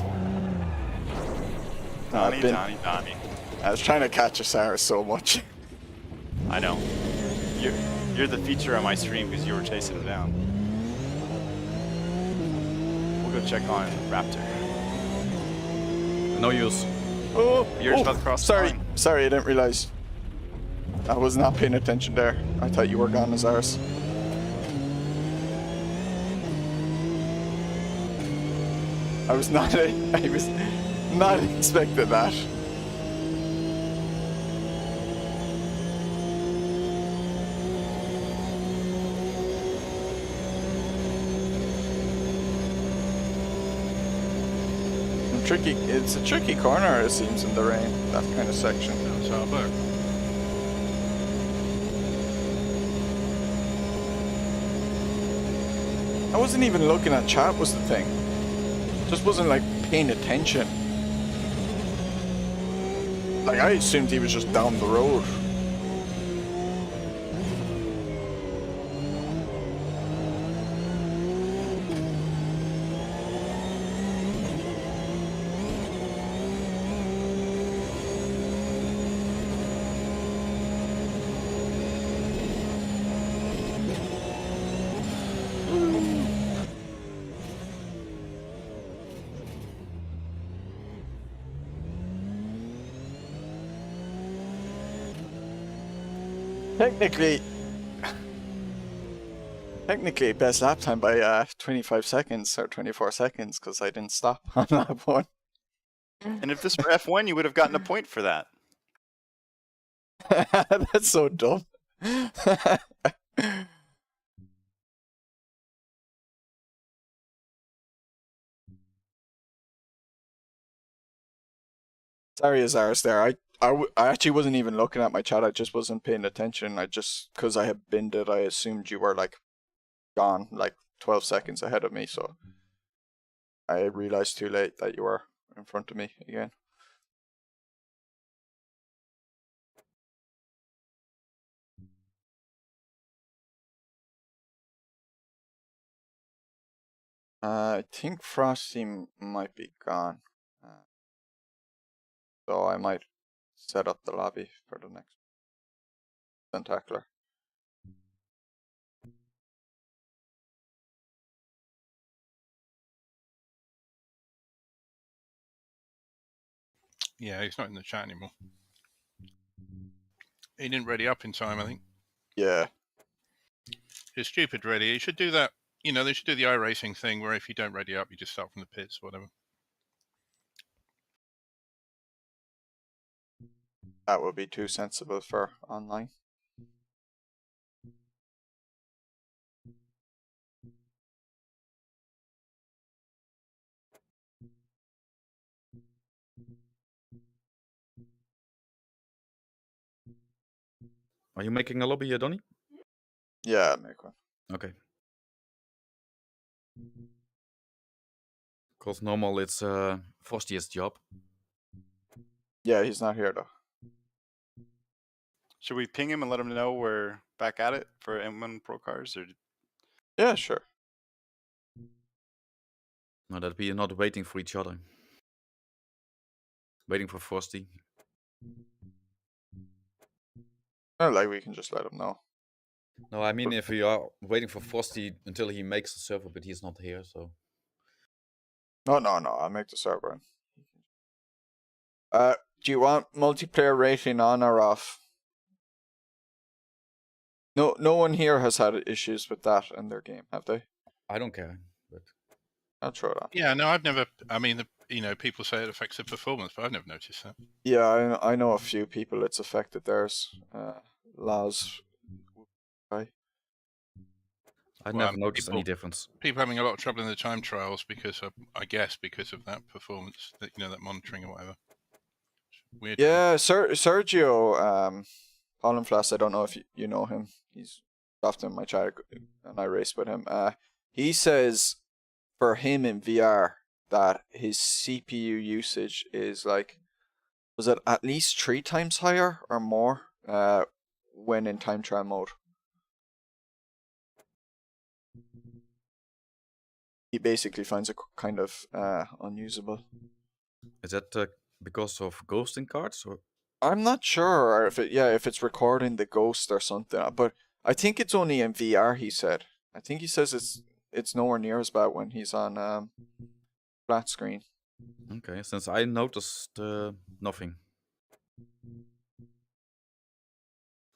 Donnie.
I was trying to catch a Sarah so much.
I know. You're the feature on my stream because you were chasing him down. We'll go check on Raptor.
No use.
Oh!
Yours about to cross the
sorry.
line.
Sorry, I didn't realize. I was not paying attention there. I thought you were gone as ours. I was not expecting that. It's a tricky corner, it seems, in the rain, that kind of section.
That's our boat.
I wasn't even looking at chat was the thing. Just wasn't like paying attention. Like I assumed he was just down the road. Technically, best lap time by 25 seconds or 24 seconds because I didn't stop on lap 1.
And if this were F1, you would have gotten a point for that.
That's so dumb. Sorry, Azaris there. I actually wasn't even looking at my chat. I just wasn't paying attention. I just, because I had binned it, I assumed you were like gone, like 12 seconds ahead of me. So I realized too late that you were in front of me again. I think Frosty might be gone. So I might set up the lobby for the next Sendacular.
Yeah, he's not in the chat anymore. He didn't ready up in time, I think.
Yeah.
It's stupid, really. He should do that. You know, they should do the iRacing thing where if you don't ready up, you just start from the pits or whatever.
That would be too sensible for online.
Are you making a lobby here, Donnie?
Yeah, I'll make one.
Okay. Because normal it's Frosty's job.
Yeah, he's not here though.
Should we ping him and let him know we're back at it for M1 Procars? Or
Yeah, sure.
No, that we are not waiting for each other. Waiting for Frosty.
No, like we can just let him know.
No, I mean if we are waiting for Frosty until he makes the server, but he's not here, so.
No, I'll make the server. Do you want multiplayer rating on or off? No one here has had issues with that in their game, have they?
I don't care, but
I'll throw it on.
Yeah, no, I've never. I mean, people say it affects the performance, but I've never noticed that.
Yeah, I know a few people it's affected theirs. Laz. Right.
I
Well,
never noticed any difference.
People having a lot of trouble in the time trials because of, I guess, because of that performance, that that monitoring or whatever. Weird.
Yeah, Sergio, Hollandflass, I don't know if you know him. He's often in my chat and I race with him. He says for him in VR that his CPU usage is like, was it at least 3 times higher or more when in time trial mode? He basically finds it kind of unusable.
Is that because of ghosting cards or?
I'm not sure if it's recording the ghost or something, but I think it's only in VR. He said. I think he says it's nowhere near as bad when he's on flat screen.
Okay, since I noticed nothing.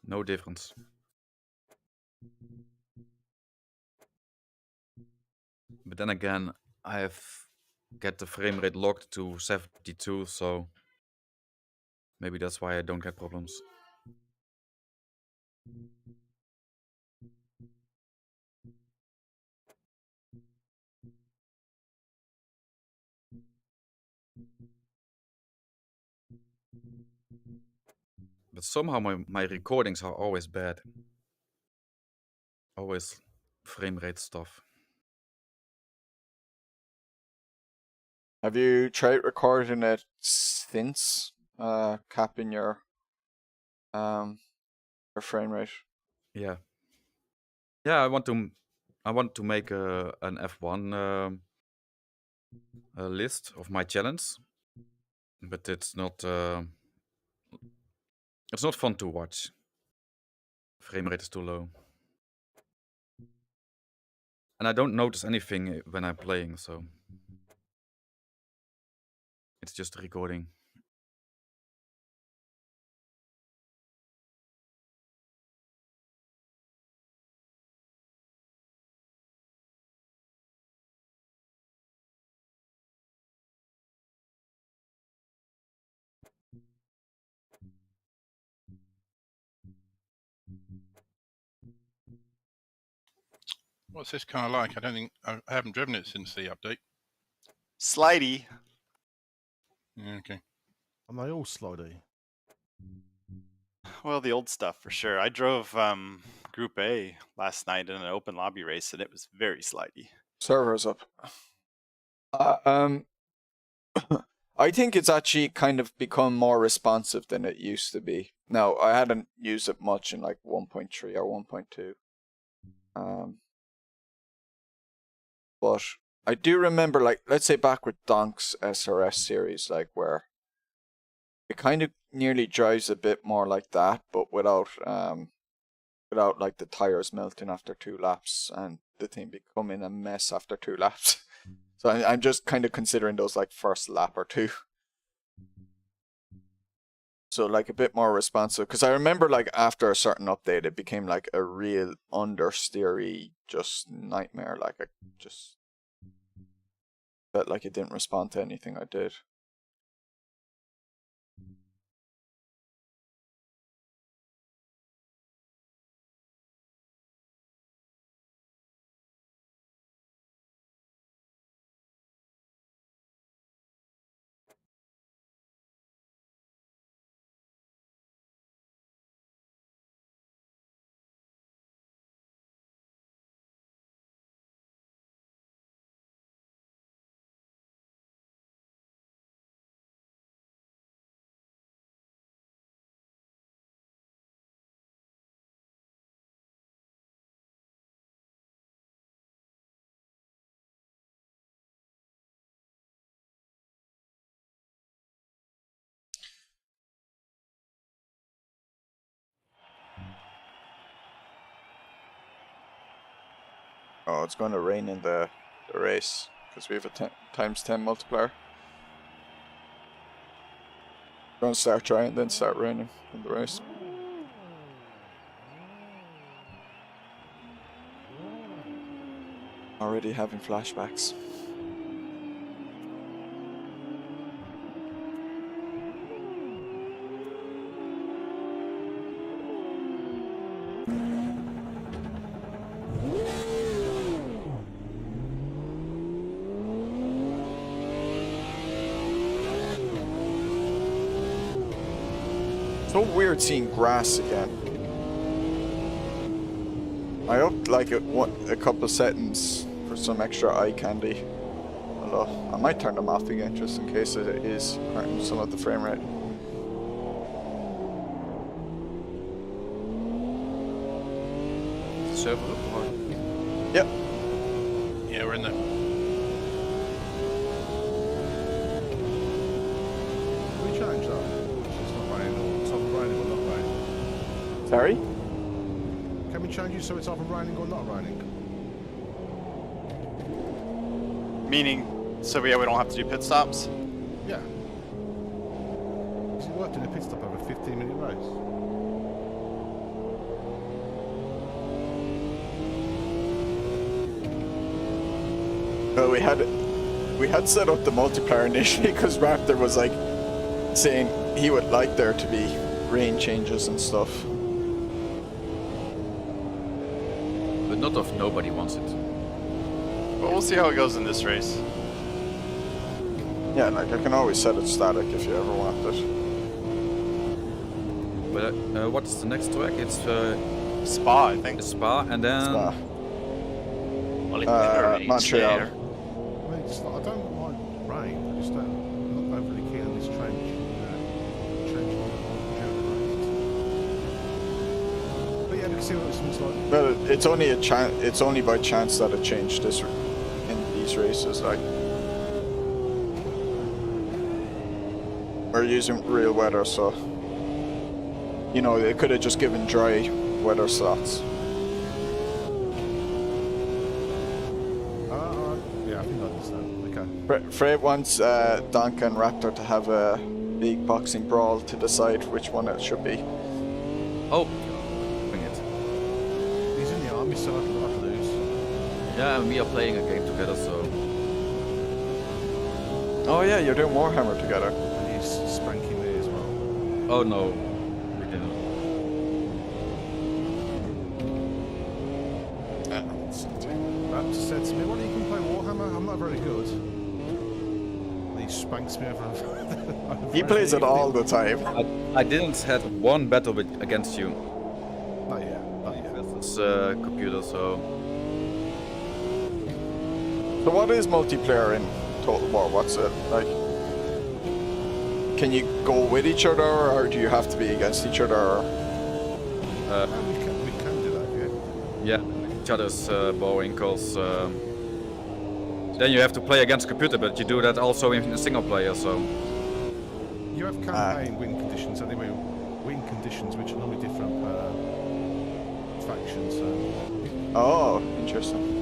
No difference. But then again, I have get the frame rate locked to 72, so maybe that's why I don't get problems. But somehow my recordings are always bad. Always frame rate stuff.
Have you tried recording it since capping your frame rate?
Yeah. Yeah, I want to make an F1 a list of my challenge, but it's not fun to watch. Frame rate is too low. And I don't notice anything when I'm playing, so it's just a recording.
What's this car like? I haven't driven it since the update.
Slidey.
Yeah, okay.
Are they all slidey?
Well, the old stuff for sure. I drove Group A last night in an open lobby race, and it was very slidey.
Server's up. I think it's actually kind of become more responsive than it used to be. Now, I hadn't used it much in like 1.3 or 1.2. But I do remember, like, let's say back with Donk's SRS series, like, where it kind of nearly drives a bit more like that, but without like the tires melting after 2 laps and the thing becoming a mess after 2 laps. So I'm just kind of considering those like first lap or 2. So like a bit more responsive, because I remember like after a certain update, it became like a real understeery just nightmare. Like I just felt like it didn't respond to anything I did. Oh, it's going to rain in the race because we have a ×10 multiplier. Going to start dry and then start raining in the race. Already having flashbacks. So weird seeing grass again. I upped like a couple settings for some extra eye candy. Although I might turn them off again just in case it is hurting some of the frame rate.
Server or?
Yep.
Yeah, we're in there.
Can we change that? It's not raining or it's either raining or not raining.
Sorry?
Can we change it so it's either raining or not raining?
Meaning, so we don't have to do pit stops?
Yeah. Because it worked in a pit stop over a 15-minute race.
Well, we had set up the multiplayer initially because Raptor was like saying he would like there to be rain changes and stuff.
But not if nobody wants it.
But we'll see how it goes in this race.
Yeah, like I can always set it static if you ever want it.
But what's the next track? It's
Spa, I think.
Spa, and then
Spa.
Well, it's
Montreal.
there.
I mean, it's not, I don't mind rain. I just don't. I'm not overly keen on this trench. Trench on during the race. But yeah, we can see what it looks like.
Well, it's only a chance. It's only by chance that it changed this in these races. Like we're using real weather, so you know it could have just given dry weather slots.
Yeah, I think I understand. Okay.
Fred wants Donka and Raptor to have a big boxing brawl to decide which one it should be.
oh, bring it.
He's in the army, so I can lose.
Yeah, and we are playing a game together, so
Oh yeah, you're doing Warhammer together.
And he's spanking me as well.
oh no, we didn't.
Raptor said to me, "Well, you can play Warhammer. I'm not very good." And he spanks me over.
He plays it all the time.
I didn't had one battle against you.
Not yet. Not yet.
This computer, so
So what is multiplayer in Total War? What's it like? Can you go with each other, or do you have to be against each other? Or?
We can do that. Yeah.
yeah, each other's boring calls. Then you have to play against computer, but you do that also in a single player, so
You have campaign win conditions anyway. Win conditions which are normally different per faction. So.
Oh, interesting.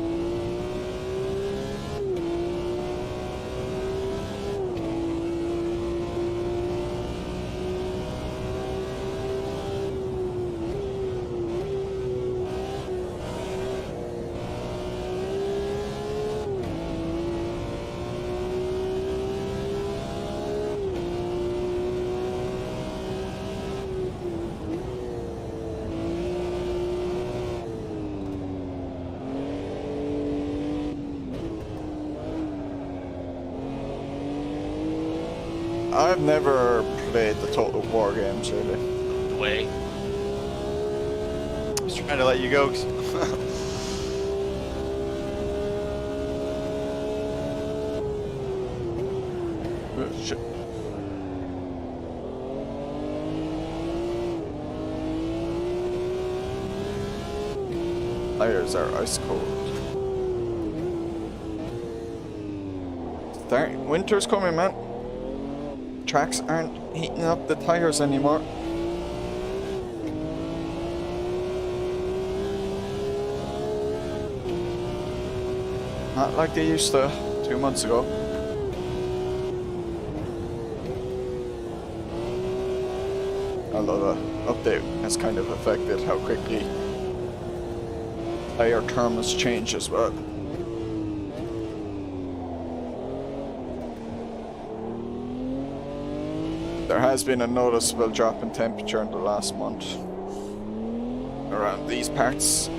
I've never played the Total War games, really.
The way.
I was trying to let you go.
Shit. Tires are ice cold. Winter's coming, man. Tracks aren't heating up the tires anymore. Not like they used to 2 months ago. Although the update has kind of affected how quickly tire thermals change as well. There has been a noticeable drop in temperature in the last month around these parts.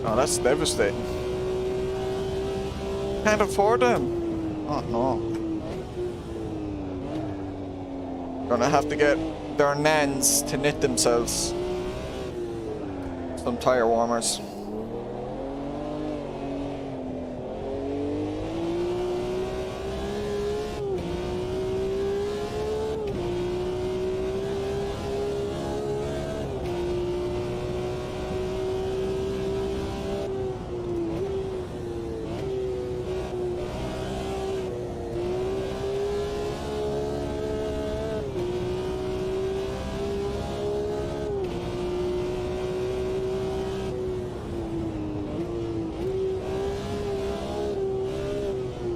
Oh, that's devastating. Can't afford them. Oh no. Gonna have to get their nans to knit themselves some tire warmers.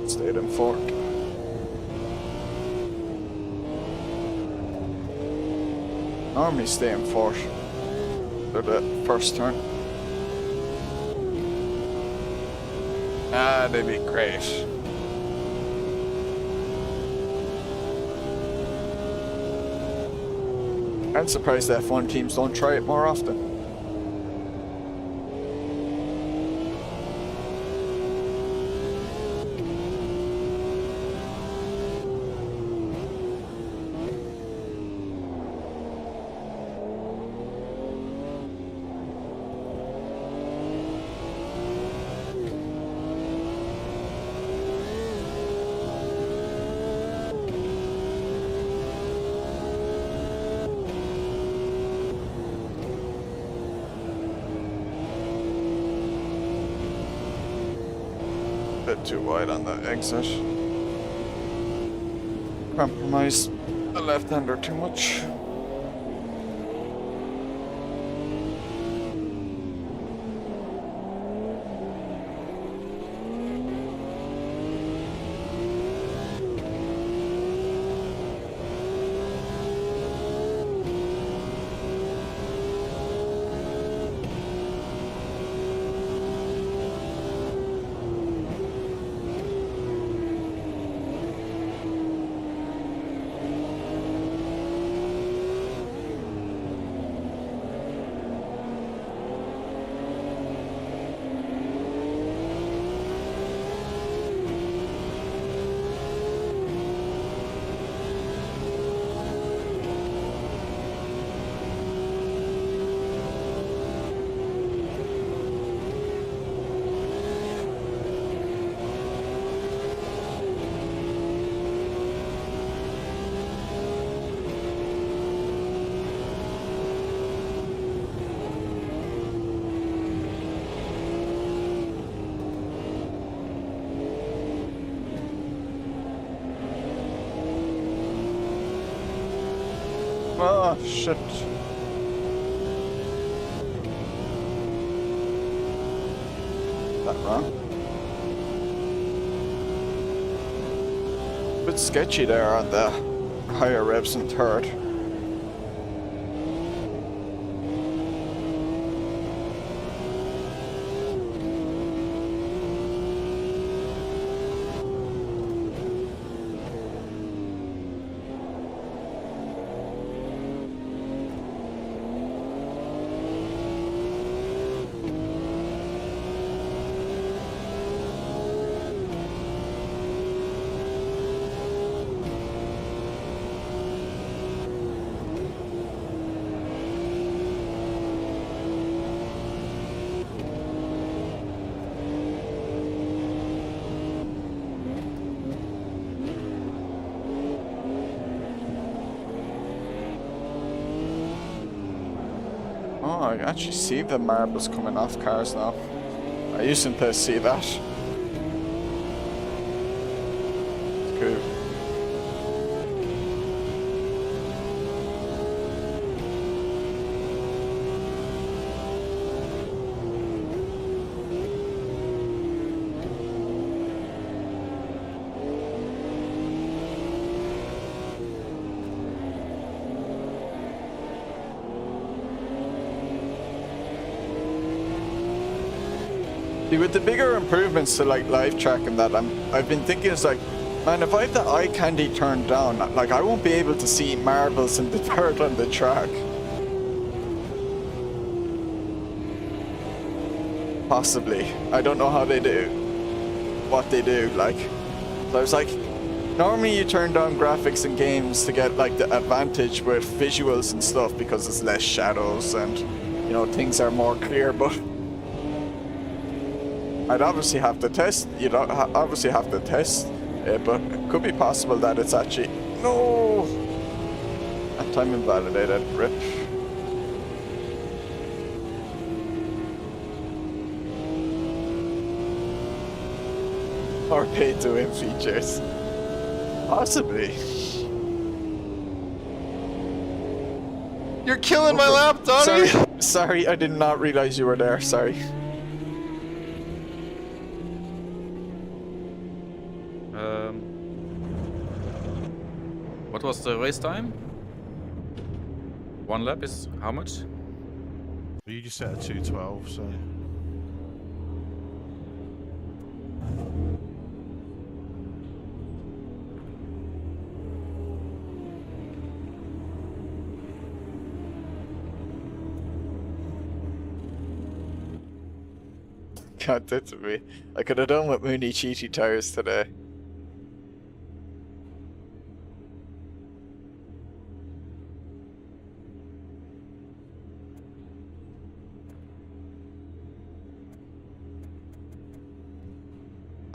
Stayed in fourth. Normally stay in fourth for the first turn. Ah, they'd be great. I'm surprised F1 teams don't try it more often. Bit too wide on the exit. Compromise the left-hander too much. Oh, shit. That wrong? Bit sketchy there on the higher revs in third. Oh, I actually see the marbles coming off cars now. I used to see that. Cool. See, with the bigger improvements to like live track and that, I've been thinking it's like, man, if I have the eye candy turned down, like I won't be able to see marbles in the dirt on the track. Possibly. I don't know how they do what they do, like. So I was like, normally you turn down graphics in games to get like the advantage with visuals and stuff because it's less shadows and, you know, things are more clear, but I'd obviously have to test, you know, obviously have to test it, but it could be possible that it's actually, no! And time invalidated, rip. Or pay to win features. Possibly.
You're killing my lap, Donnie!
Sorry, I did not realize you were there, sorry.
What was the race time? 1 lap is how much?
You just set a 2:12, so.
God, that's me. I could have done with MoonieGT tires today.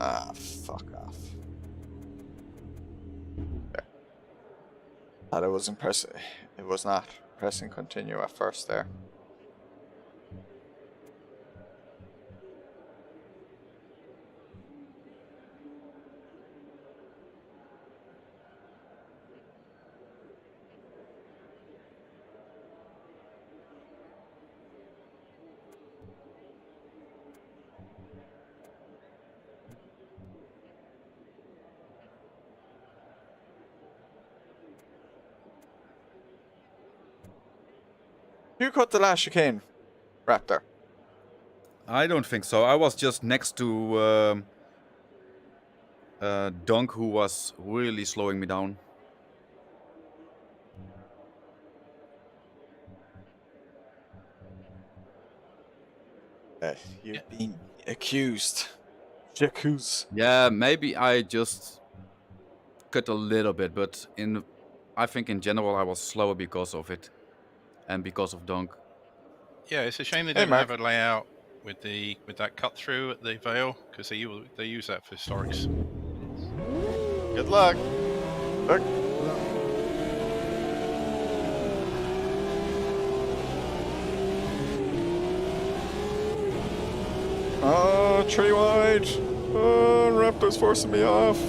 Ah, fuck off. There. Thought it wasn't pressing. It was not pressing continue at first there. You cut the last chicane, Raptor.
I don't think so. I was just next to Dunk, who was really slowing me down.
You've been accused. J'accuse.
Yeah, maybe I just cut a little bit, but I think in general I was slower because of it. And because of Dunk.
Yeah, it's a shame they
Hey,
don't
Mark.
have a layout with that cut through at the Vale, because they use that for historics.
Good luck.
Look. Oh, tree wide. Oh, Raptor's forcing me off.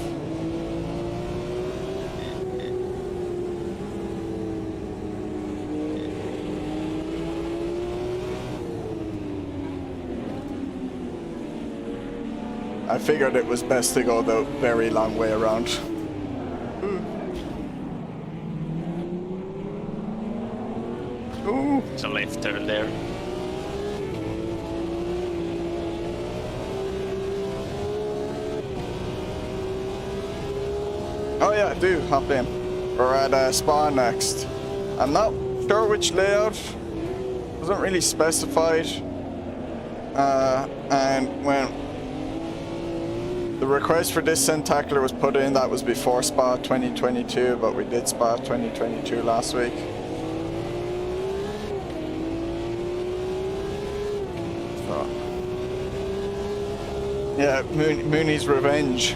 I figured it was best to go the very long way around. Ooh.
It's a left turn there.
Oh yeah, do hop in. We're at Spa next. I'm not sure which layout. Wasn't really specified. And when the request for this Sendacular was put in, that was before Spa 2022, but we did Spa 2022 last week. So, yeah, Mooney's revenge.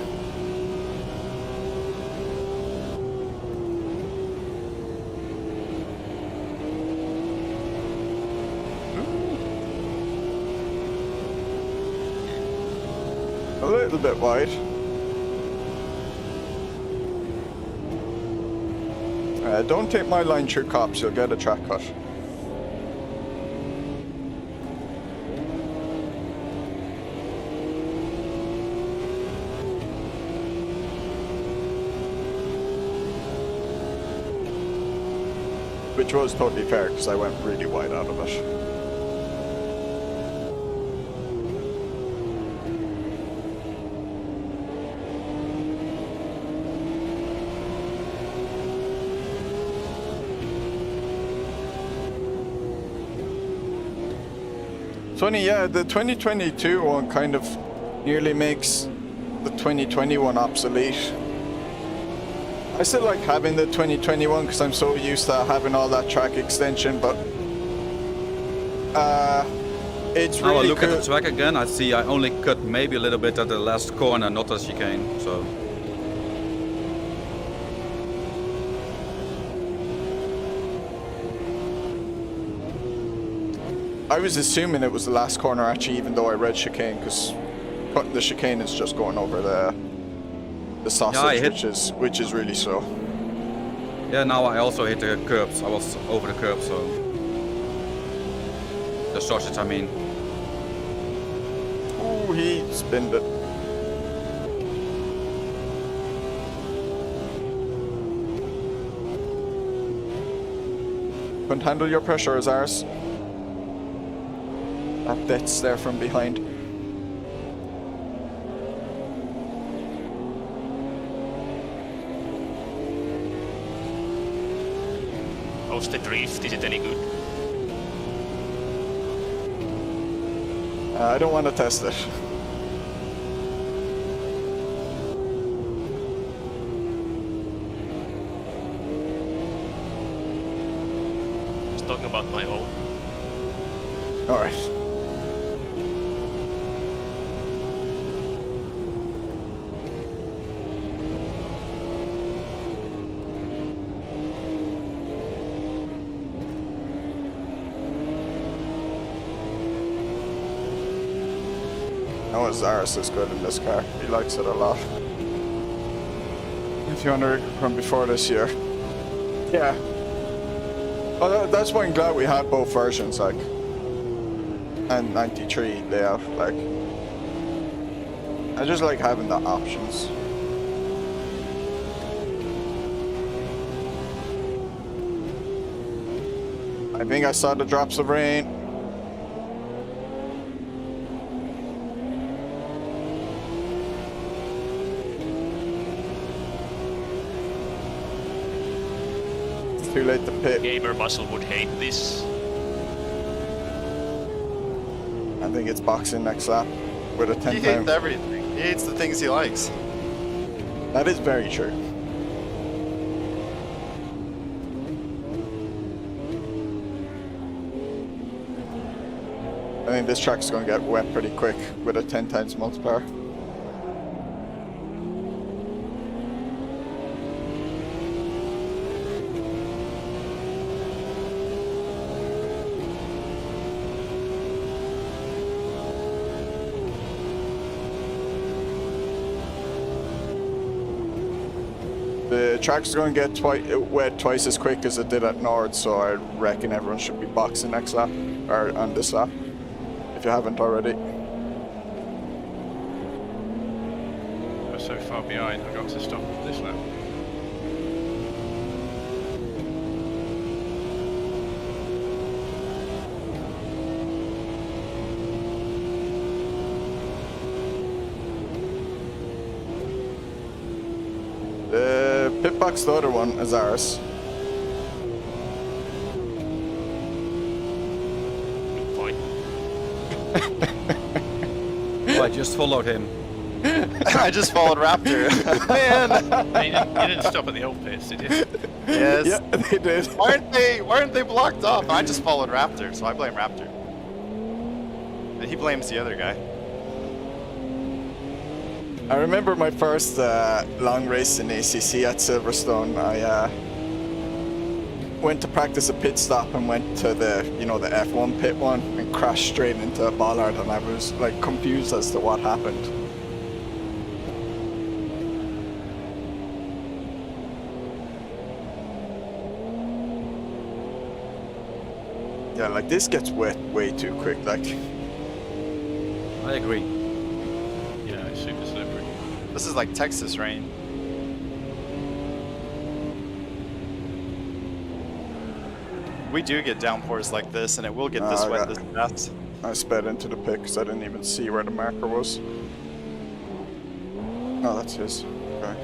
A little bit wide. Don't take my line through cops, you'll get a track cut. Which was totally fair because I went really wide out of it. Funny, yeah, the 2022 one kind of nearly makes the 2021 obsolete. I still like having the 2021 because I'm so used to having all that track extension, but it's
Now I
really
look
cool.
at the track again, I see I only cut maybe a little bit at the last corner, not the chicane, so...
I was assuming it was the last corner actually, even though I read chicane, because cutting the chicane is just going over the sausage, which is really slow.
Yeah, now I also hit the curbs. I was over the curb, so... The sausage, I mean.
Ooh, he spinned it. Couldn't handle your pressure, as ours. That bit's there from behind.
How's the drift? Is it any good?
I don't want to test it.
Just talking about my own.
Alright. No, Zaris is good in this car. He likes it a lot. If you wonder from before this year. Yeah. Oh, that's why I'm glad we had both versions, like. And 93 layout, like. I just like having the options. I think I saw the drops of rain. Too late to pit.
Gamer muscle would hate this.
I think it's boxing next lap with a 10
He
time.
hates everything. He hates the things he likes.
That is very true. I think this track's going to get wet pretty quick with a 10 times multiplier. The track's going to get wet twice as quick as it did at Nord, so I reckon everyone should be boxing next lap, or on this lap, if you haven't already.
We're so far behind, I got to stop this lap.
The pit box, the other one, is ours.
Good point.
Oh, I just followed him.
I just followed Raptor. Man.
You didn't stop at the old pits, did you?
Yes.
Yeah, they did.
Why aren't they blocked off? I just followed Raptor, so I blame Raptor. And he blames the other guy.
I remember my first long race in ACC at Silverstone. I went to practice a pit stop and went to the, you know, the F1 pit one and crashed straight into a bollard, and I was like confused as to what happened. Yeah, like this gets wet way too quick, like.
I agree.
Yeah, it's super slippery.
This is like Texas rain. We do get downpours like this, and it will get this wet this fast.
I sped into the pit because I didn't even see where the marker was. No, that's his. Okay.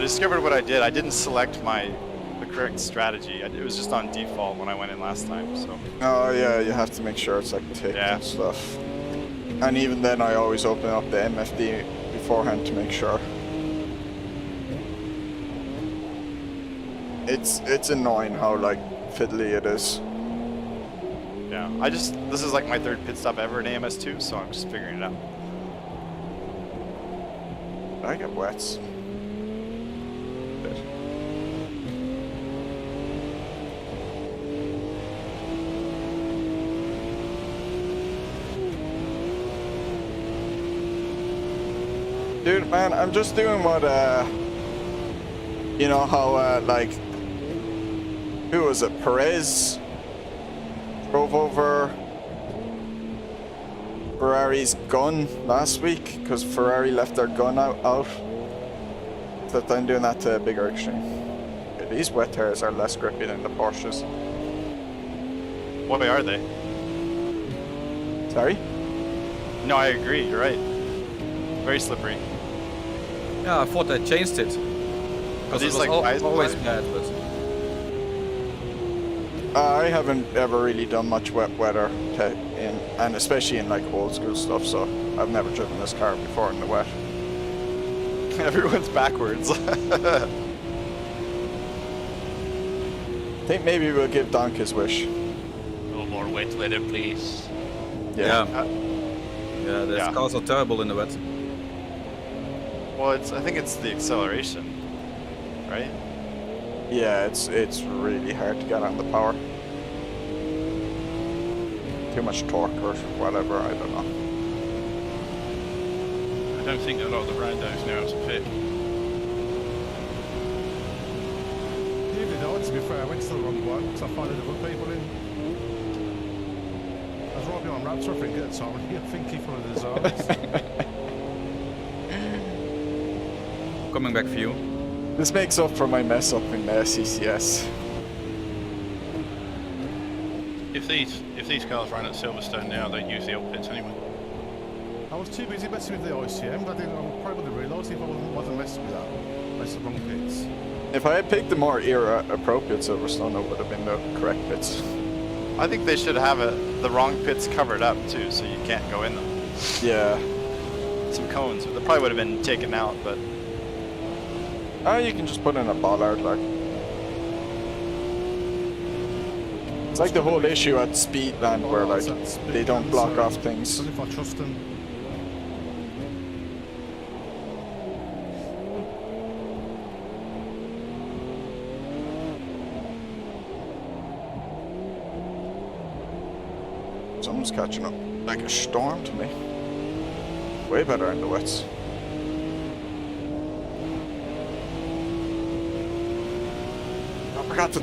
discovered what I did. I didn't select the correct strategy. It was just on default when I went in last time. So.
Oh yeah, you have to make sure it's like ticked and stuff. And even then, I always open up the MFD beforehand to make sure. It's annoying how like fiddly it is.
Yeah, this is like my 3rd pit stop ever in AMS2, so I'm just figuring it out.
I get wets. Dude, man, I'm just doing what, you know how, like, who was it, Perez drove over Ferrari's gun last week because Ferrari left their gun out. Except I'm doing that to a bigger extreme. Okay, these wet tires are less grippy than the Porsches.
What way are they?
Sorry?
No, I agree. You're right. Very slippery.
Yeah, I thought they changed it. Because
these
it was
like
always bad, but...
I haven't ever really done much wet weather and especially in like old school stuff, so I've never driven this car before in the wet.
Everyone's backwards.
I think maybe we'll give Donk his wish.
No more wet weather, please.
Yeah, the cars are terrible in the wet.
Well, I think it's the acceleration, right?
Yeah, it's really hard to get on the power. Too much torque or whatever, I don't know.
I don't think a lot of the randos know how to pit.
Even though, to be fair, I went to the wrong one because I followed other people in. I was right behind Raptor, I think, at the time. I think he followed the zones.
Coming back for you.
This makes up for my mess up in CCS.
If these cars ran at Silverstone now, they'd use the old pits anyway.
I was too busy messing with the ICM, but I probably would have realised if I wasn't messing with that. That's the wrong pits.
If I had picked the more era-appropriate Silverstone, it would have been the correct pits.
I think they should have the wrong pits covered up too, so you can't go in them.
Yeah.
Some cones. They probably would have been taken out, but...
You can just put in a bollard, like. It's like the whole issue at Speedland where, like, they don't block off things.
If I trust them.
Someone's catching up like a storm to me. Way better in the wets. I forgot to...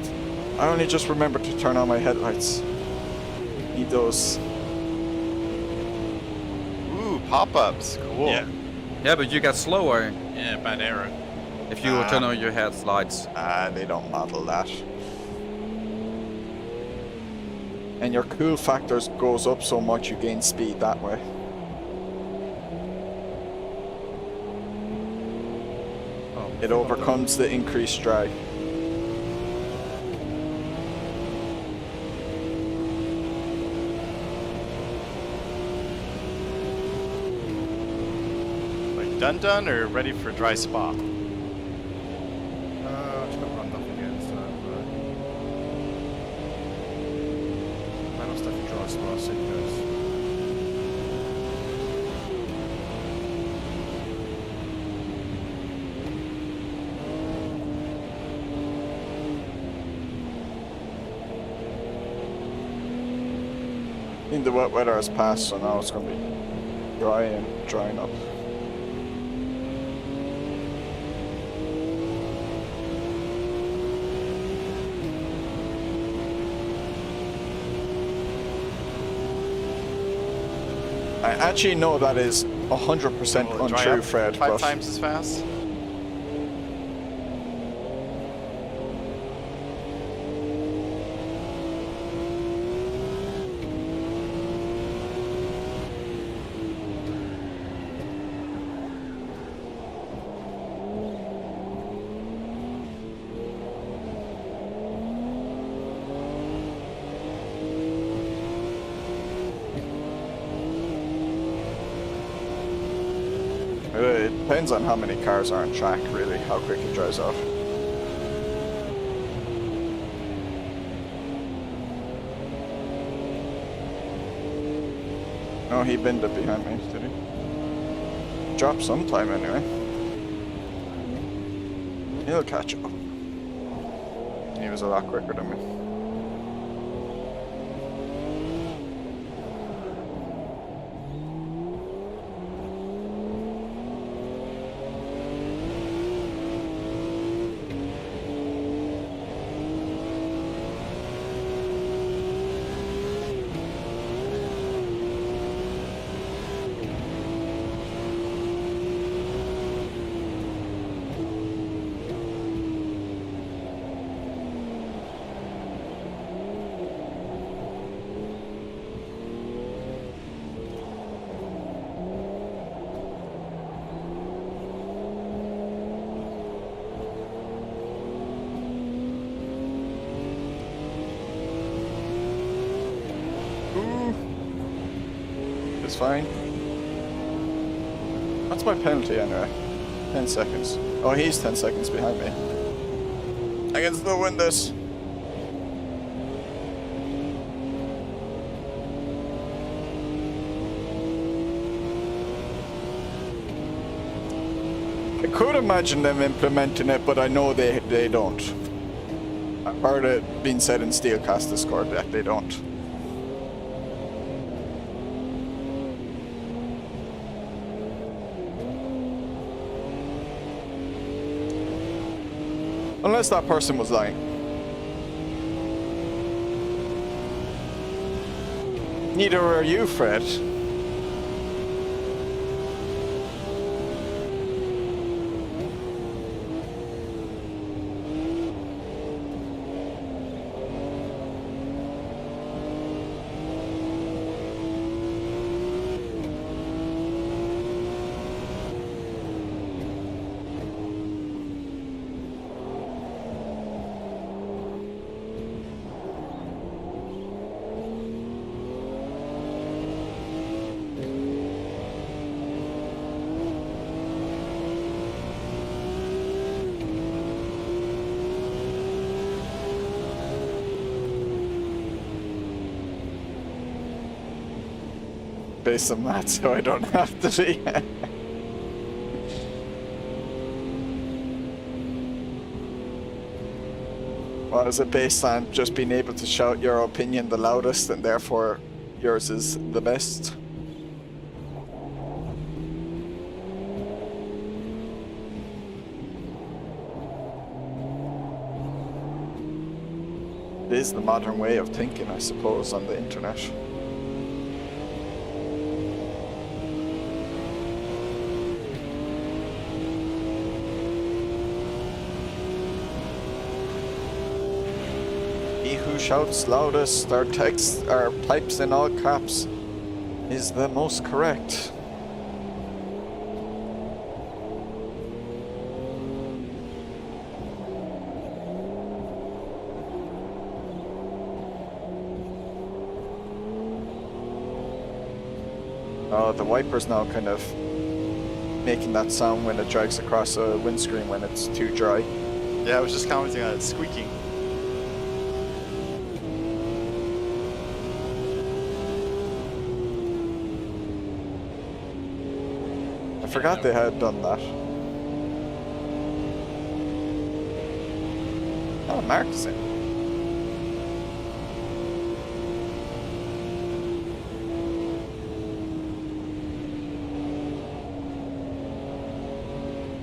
I only just remembered to turn on my headlights. Need those.
Ooh, pop-ups. Cool.
Yeah.
Yeah, but you get slower
Yeah, bad arrow.
if you turn on your headlights.
They don't model that. And your cool factors goes up so much you gain speed that way. It overcomes the increased drag.
Done or ready for dry spa?
I just got run off again, so I must have to dry spot signals.
I think the wet weather has passed, so now it's going to be dry and drying up. I actually know that is 100%
Will it dry
untrue,
up
Fred.
5
but
times as fast?
It depends on how many cars are on track, really, how quick it drives off. No, he binned it behind me, did he? Dropped some time anyway. He'll catch up. He was a lot quicker than me. It's fine. That's my penalty anyway. 10 seconds. Oh, he's 10 seconds behind me. I can still win this. I could imagine them implementing it, but I know they don't. I've heard it being said in Steelcast Discord that they don't. Unless that person was lying. Neither are you, Fred. Based on that, so I don't have to be. Well, is it based on just being able to shout your opinion the loudest and therefore yours is the best? It is the modern way of thinking, I suppose, on the internet. Shouts loudest, our text, our types in all caps is the most correct. Oh, the wiper's now kind of making that sound when it drives across a windscreen when it's too dry.
Yeah, I was just commenting on it squeaking.
I forgot they had done that. Oh, Mark's in.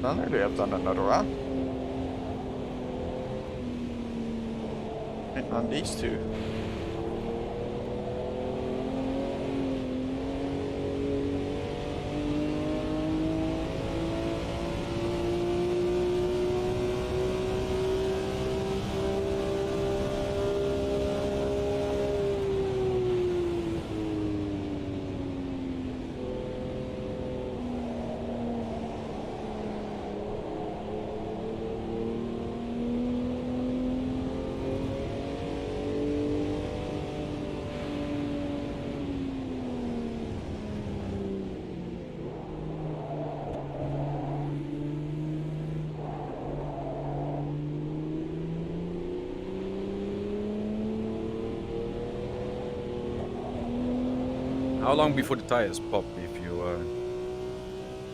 No, nearly have done another one. Waiting on these two.
How long before the tires pop if you are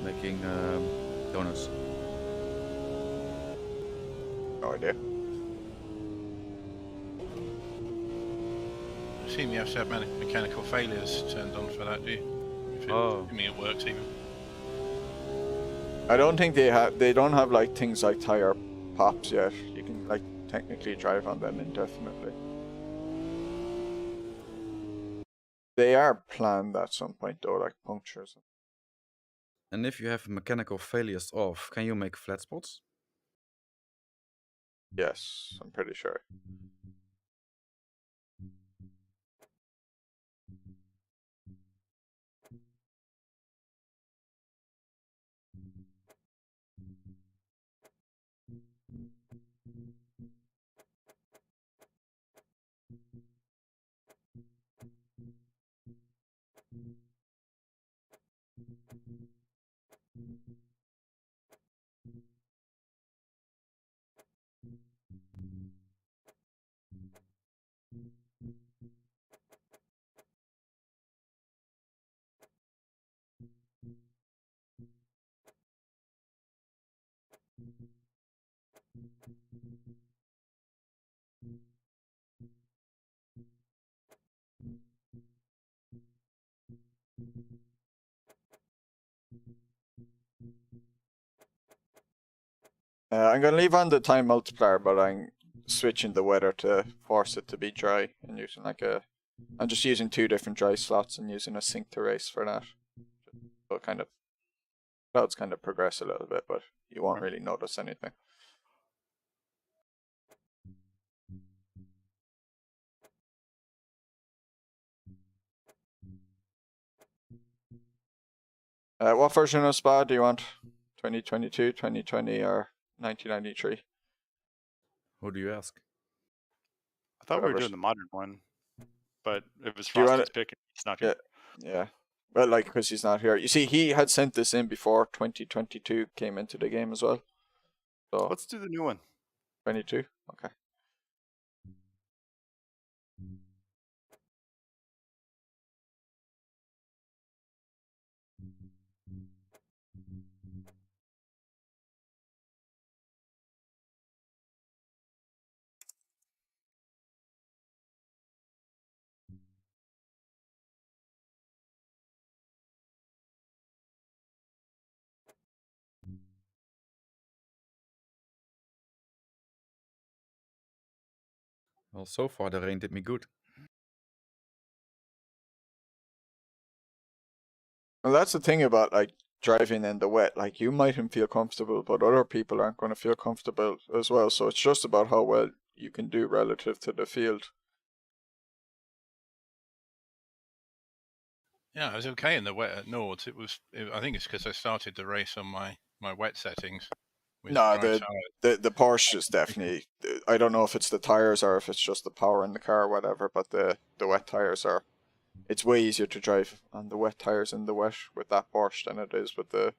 making donuts?
No idea.
I assume you have to have mechanical failures turned on for that, do you? If it,
Oh.
I mean, it works even.
I don't think they don't have like things like tire pops yet. You can like technically drive on them indefinitely. They are planned at some point though, like punctures.
And if you have mechanical failures off, can you make flat spots?
Yes, I'm pretty sure. I'm gonna leave on the time multiplier, but I'm switching the weather to force it to be dry and using like I'm just using 2 different dry slots and using a sync to race for that. So it clouds kind of progress a little bit, but you won't really notice anything. What version of Spa do you want? 2022, 2020, or 1993?
Who do you ask?
I thought we were
Whatever.
doing the modern one, but it was
Do you want
Frosty's pick. He's not here.
Yeah. Well, like, because he's not here. You see, he had sent this in before 2022 came into the game as well. So
Let's do the new one.
22? Okay.
Well, so far the rain did me good.
Well, that's the thing about like driving in the wet. Like, you mightn't feel comfortable, but other people aren't going to feel comfortable as well. So it's just about how well you can do relative to the field.
Yeah, I was okay in the wet at Nords. I think it's because I started the race on my wet settings. With
No,
dry tires.
the Porsche is definitely. I don't know if it's the tires or if it's just the power in the car or whatever, but the wet tires are. It's way easier to drive on the wet tires in the wet with that Porsche than it is with the.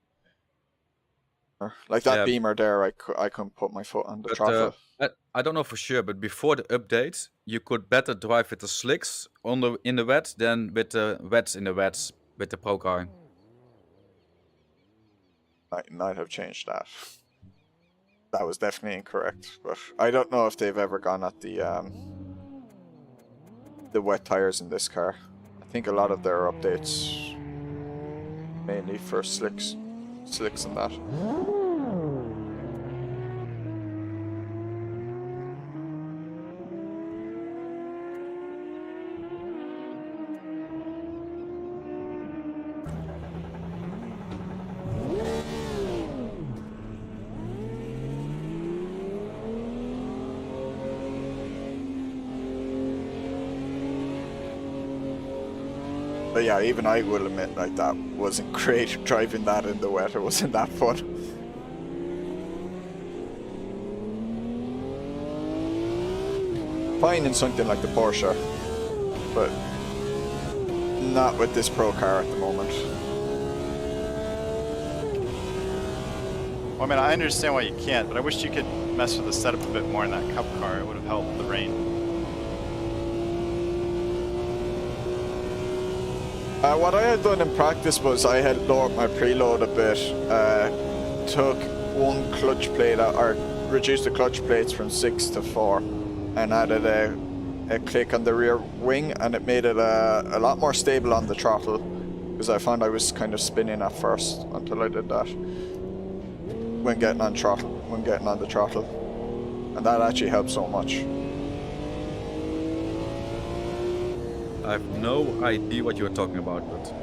Like that
Yeah.
Beamer there, I couldn't put my foot on the
But
throttle.
I don't know for sure, but before the update, you could better drive with the slicks in the wet than with the wets in the wets with the Procar.
I might have changed that. That was definitely incorrect, but I don't know if they've ever gone at the wet tires in this car. I think a lot of their updates mainly for slicks and that. But yeah, even I will admit, like, that wasn't great driving that in the wet. It wasn't that fun. Fine in something like the Porsche, but not with this Procar at the moment.
Well, I mean, I understand why you can't, but I wish you could mess with the setup a bit more in that Cup car. It would have helped the rain.
What I had done in practice was I had lowered my preload a bit, took one clutch plate out, or reduced the clutch plates from 6 to 4, and added a click on the rear wing, and it made it a lot more stable on the throttle, because I found I was kind of spinning at first until I did that when getting on the throttle, and that actually helped so much.
I have no idea what you are talking about, but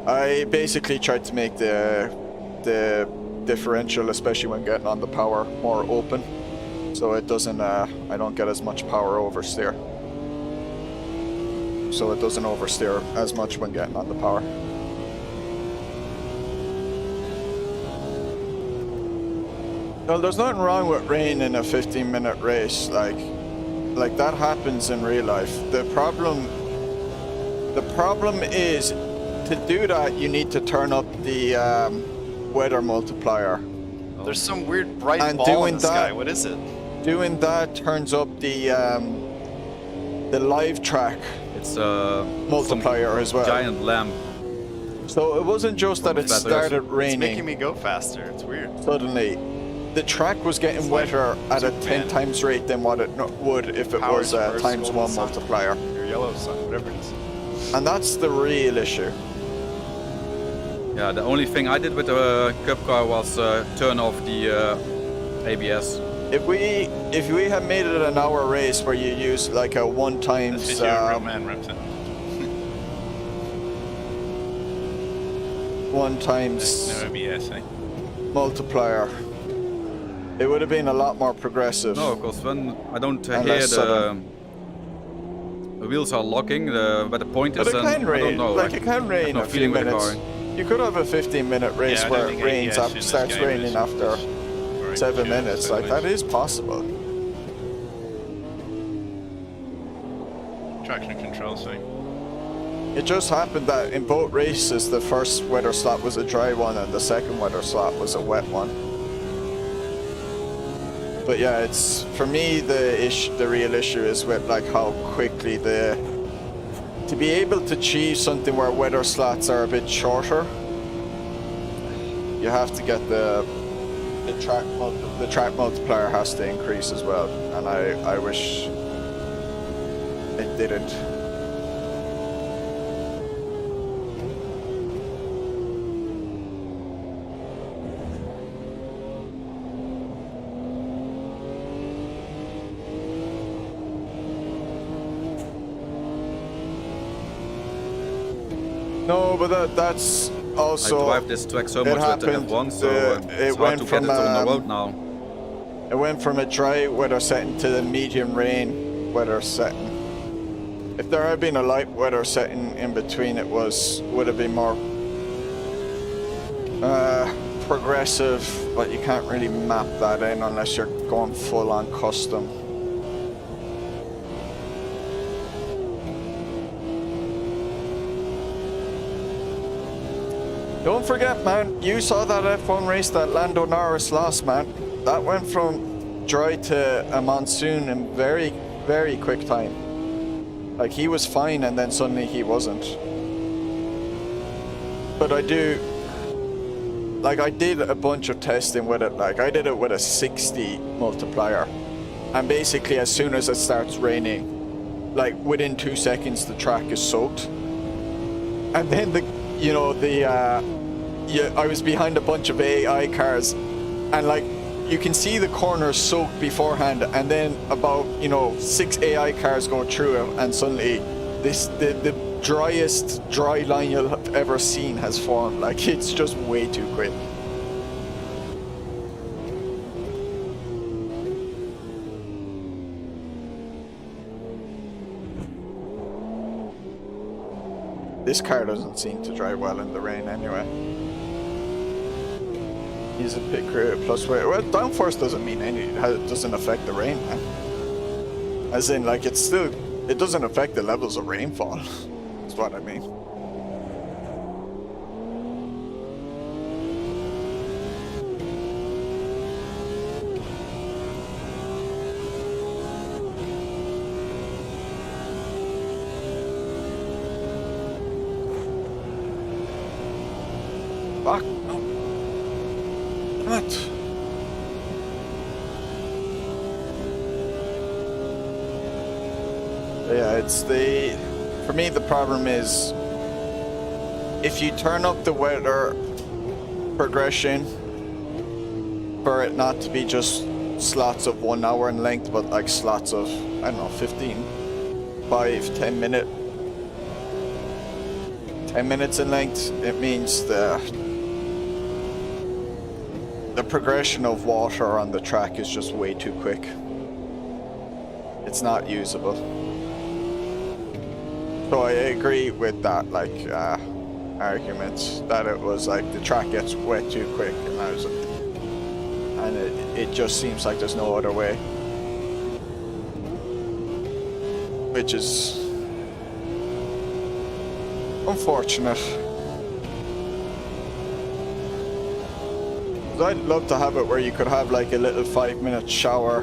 I basically tried to make the differential, especially when getting on the power, more open, so it doesn't I don't get as much power oversteer, so it doesn't oversteer as much when getting on the power. Well, there's nothing wrong with rain in a 15-minute race, like that happens in real life. The problem is, to do that you need to turn up the weather multiplier.
There's some weird bright
And
ball
doing
in the sky.
that-
What is it?
Doing that turns up the live track
it's
multiplier as well.
giant lamp.
So it wasn't just that it
Bathurst.
started
It's
raining
making me go faster. It's weird.
suddenly. The track was getting
It's like
wetter at a
210.
10 times rate than what it would if it
Power
was a
reverse
times
golden
1
sun.
multiplier.
Your yellow sun, whatever it is.
And that's the real issue.
Yeah, the only thing I did with the Cup car was turn off the ABS.
If we had made it an hour race where you use like a 1
That's
times
just your real man, Raptor.
1 times
No OBS, eh?
multiplier, it would have been a lot more progressive.
No, because when I don't
And
hear
less
the
sudden.
wheels are locking, where the point
But
is,
it
and
can
I don't
rain,
know.
like it can rain
no
a few
feeling with the
minutes.
car.
You could have a 15-minute race
Yeah, I
where
don't
it
think
rains
ABS
up,
in this
starts
game
raining
is
after
very
7
mature,
minutes.
so
Like that
it's
is possible.
Traction control thing.
It just happened that in both races, the first weather slot was a dry one and the second weather slot was a wet one. But yeah, it's for me the real issue is with like how quickly to be able to achieve something where weather slots are a bit shorter, you have to get the track multiplier has to increase as well, and I wish it didn't. No, but that's also.
I drive this track so
it
much with the
happened,
F1, so
it
it's hard
went
to get
from,
it on the road now.
It went from a dry weather setting to the medium rain weather setting. If there had been a light weather setting in between, it would have been more progressive, but you can't really map that in unless you're going full on custom. Don't forget, man, you saw that F1 race that Lando Norris lost, man. That went from dry to a monsoon in very, very quick time. Like, he was fine and then suddenly he wasn't. But I did a bunch of testing with it. Like, I did it with a 60 multiplier. And basically, as soon as it starts raining, like, within 2 seconds, the track is soaked. And then I was behind a bunch of AI cars, and like you can see the corners soaked beforehand, and then about 6 AI cars go through it, and suddenly the driest dry line you'll have ever seen has formed. Like, it's just way too quick. This car doesn't seem to drive well in the rain anyway. He's a pit crew plus weight. Well, downforce doesn't mean it doesn't affect the rain, man. As in, like, it doesn't affect the levels of rainfall. That's what I mean. Fuck. No. Damn it. Yeah, it's the... For me, the problem is if you turn up the weather progression for it not to be just slots of 1 hour in length, but like slots of, I don't know, 15, 5, 10 minute. 10 minutes in length, it means the progression of water on the track is just way too quick. It's not usable. So I agree with that, like, argument that it was like the track gets wet too quick, and it just seems like there's no other way, which is unfortunate. I'd love to have it where you could have like a little 5-minute shower,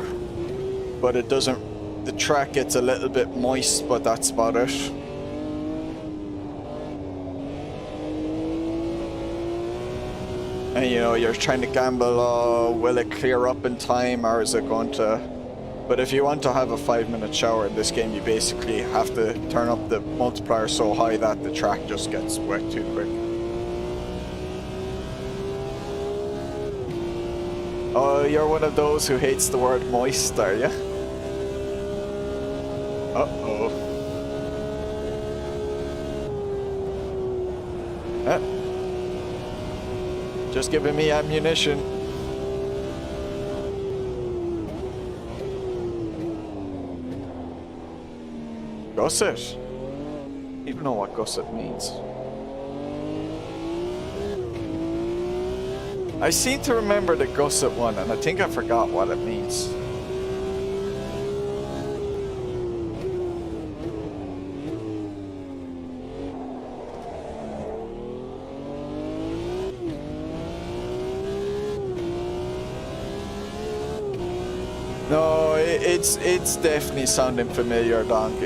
but it doesn't. The track gets a little bit moist, but that's about it. And you know, you're trying to gamble, oh, will it clear up in time or is it going to... But if you want to have a 5-minute shower in this game, you basically have to turn up the multiplier so high that the track just gets wet too quick. Oh, you're one of those who hates the word moist, are you? Uh-oh. Just giving me ammunition. Gusset? I don't even know what gusset means. I seem to remember the gusset one, and I think I forgot what it means. No, it's definitely sounding familiar, Donk.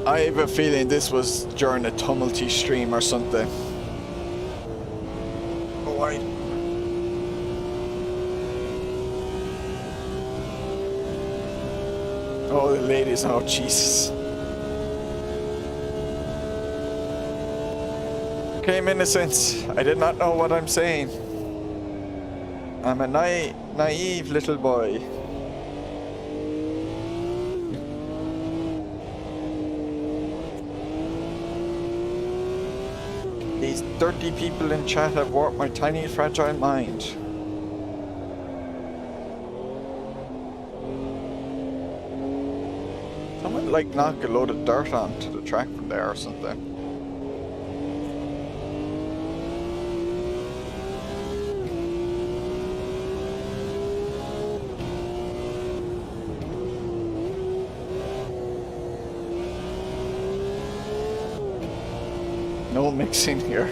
I have a feeling this was during a tumulty stream or something. Oh, wait. Oh, the ladies, oh Jesus. Okay, innocent. I did not know what I'm saying. I'm a naive little boy. These dirty people in chat have warped my tiny fragile mind. Someone like knock a load of dirt onto the track from there or something. No mixing here.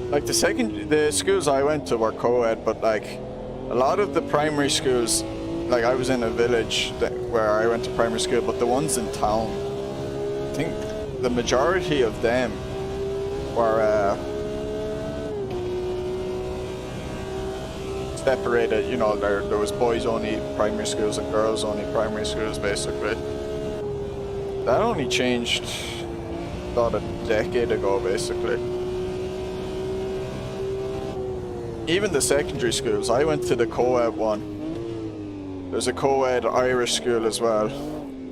Like the schools I went to were co-ed, but like a lot of the primary schools, like I was in a village where I went to primary school, but the ones in town, I think the majority of them were separated. You know, there was boys only primary schools and girls only primary schools, basically. That only changed about a decade ago, basically. Even the secondary schools, I went to the co-ed one. There's a co-ed Irish school as well,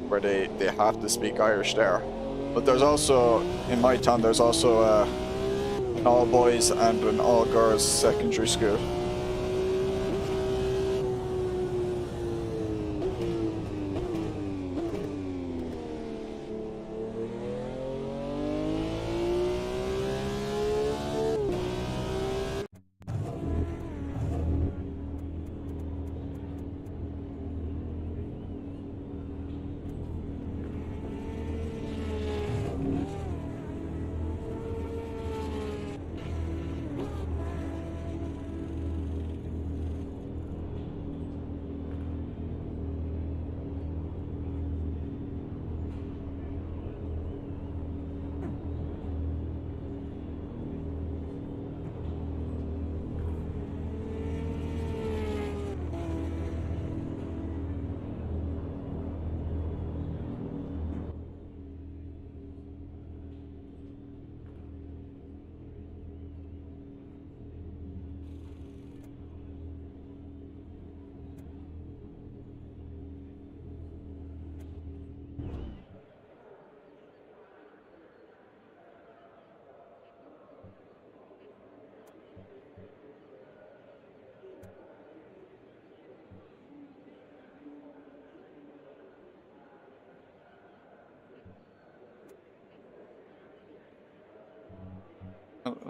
where they have to speak Irish there. But there's also, in my town, there's also an all boys and an all girls secondary school.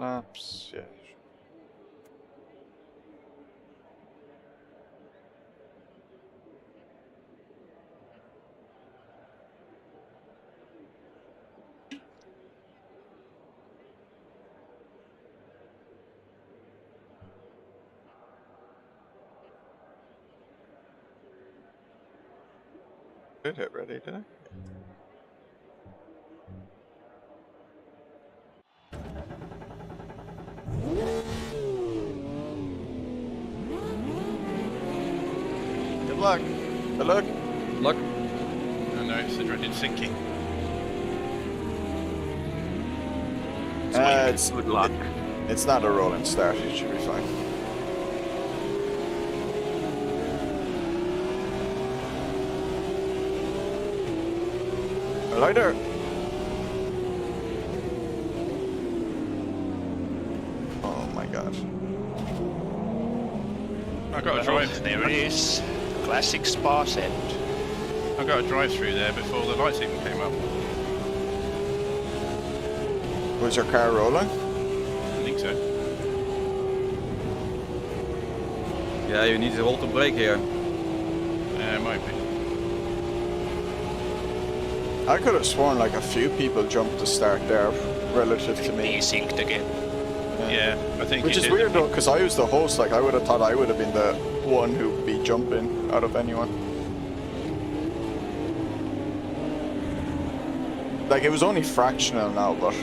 laps? Yeah. Did hit ready, did I? Good luck. Good luck.
Luck.
I know it's the dreaded sinking.
It's
Good luck.
It's not a rolling start. It should be fine. Hello there. Oh my god.
I got a drive.
There it is. Classic spa set.
I got a drive through there before the lights even came up.
Was your car rolling?
I think so.
Yeah, you need to hold the brake here.
Yeah, it might be.
I could have sworn like a few people jumped to start there relative to me.
Desynced again.
Yeah, I think.
Which
it
is
did.
weird though, because I was the host. Like I would have thought I would have been the one who'd be jumping out of anyone. Like it was only fractional now, but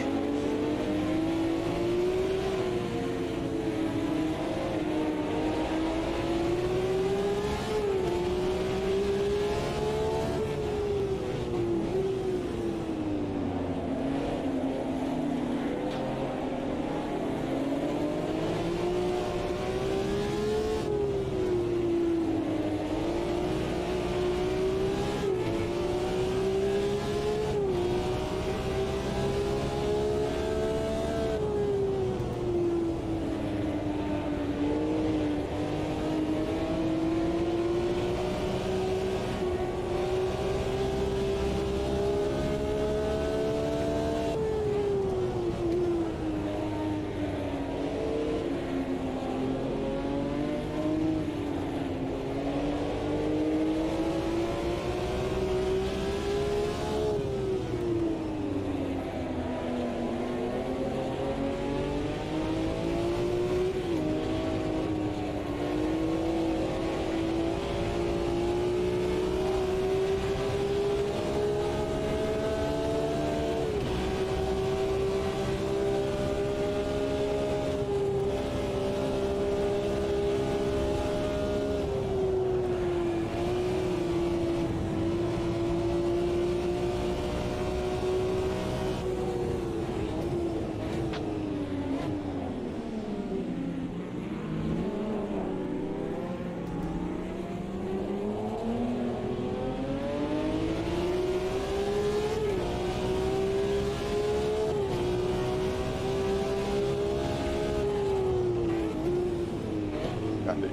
Andy.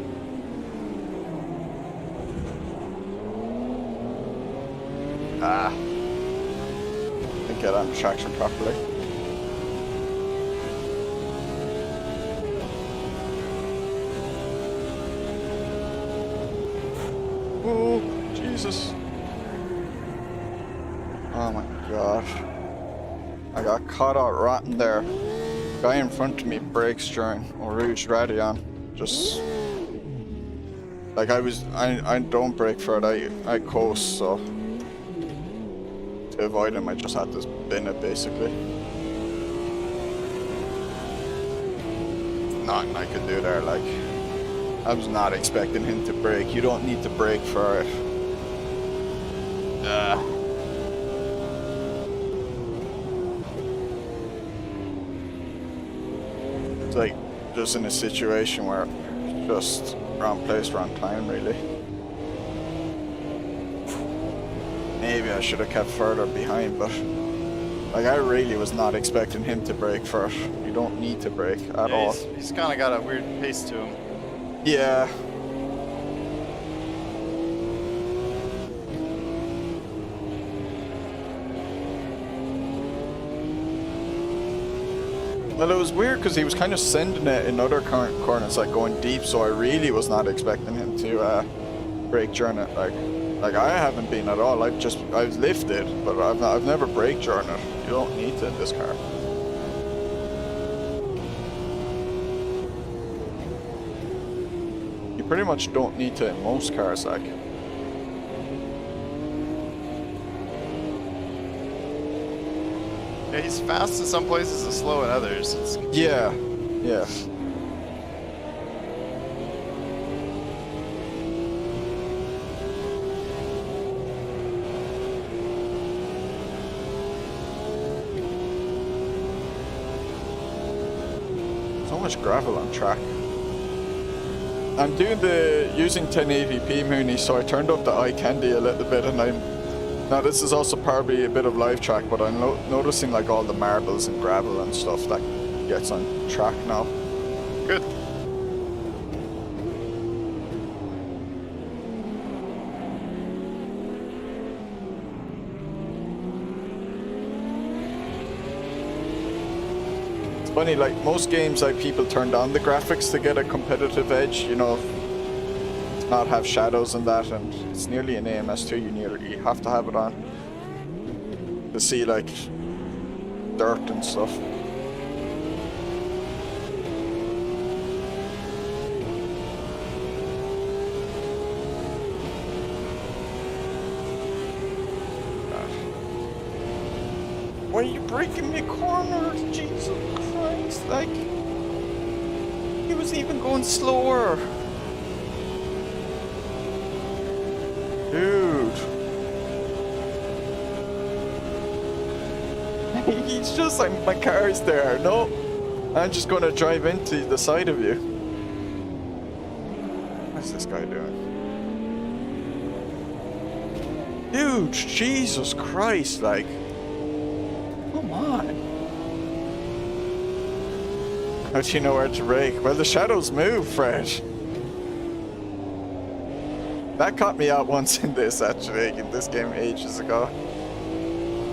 Ah. Didn't get on traction properly. Oh, Jesus. Oh my god. I got caught out rotten there. Guy in front of me brakes during Rouge Radion. Just like I don't brake for it, I coast, so to avoid him I just had to bin it basically. Nothing I could do there, like I was not expecting him to brake. You don't need to brake for it. It's like just in a situation where just wrong place, wrong time, really. Maybe I should have kept further behind, but like I really was not expecting him to brake first. You don't need to brake at all.
He's kind of got a weird pace to him.
Yeah. Well, it was weird because he was kind of sending it in other corners, like going deep. So I really was not expecting him to brake journey it. Like I haven't been at all. I've lifted, but I've never brake journeyed it. You don't need to in this car. You pretty much don't need to in most cars, like.
Yeah, he's fast in some places and slow in others. It's
Yeah, yeah. So much gravel on track. I'm doing using 1080p Mooney, so I turned up the eye candy a little bit, and now this is also probably a bit of live track, but I'm noticing like all the marbles and gravel and stuff that gets on track now.
good.
It's funny, like most games, like people turned on the graphics to get a competitive edge, you know, to not have shadows and that, and it's nearly an AMS2, you have to have it on to see like dirt and stuff. Why are you breaking me corners? Jesus Christ, like, he was even going slower. Dude. He's just like, my car's there. No, I'm just gonna drive into the side of you. What's this guy doing? Dude, Jesus Christ, like, come on. How do you know where to brake? Well, the shadows move, Fred. That caught me out once in this, actually, in this game ages ago.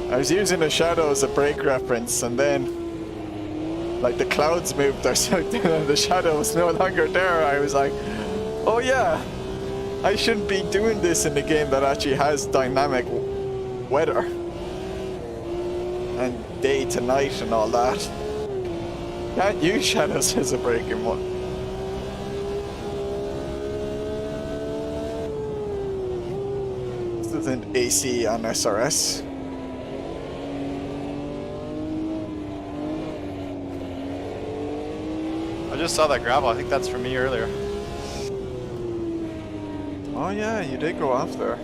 I was using a shadow as a brake reference, and then, like, the clouds moved or something, and the shadow was no longer there. I was like, oh yeah, I shouldn't be doing this in a game that actually has dynamic weather. And day to night and all that. Can't use shadows as a braking one. This isn't AC on SRS.
I just saw that gravel. I think that's from me earlier.
Oh yeah, you did go off there.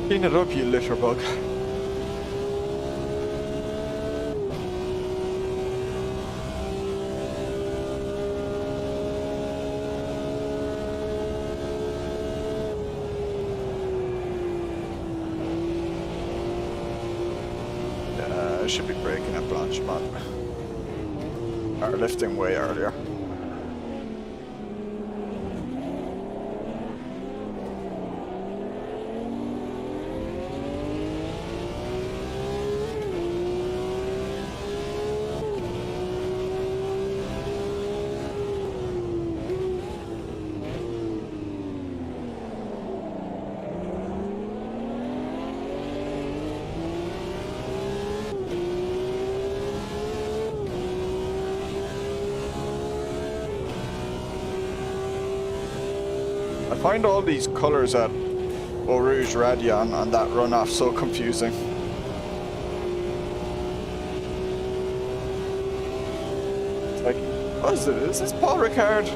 Clean it up, you litter bug. I should be braking at Blanchemont. Or lifting way earlier. I find all these colours at Eau Rouge Radion on that runoff so confusing. It's like, what is it? Is this Paul Ricard?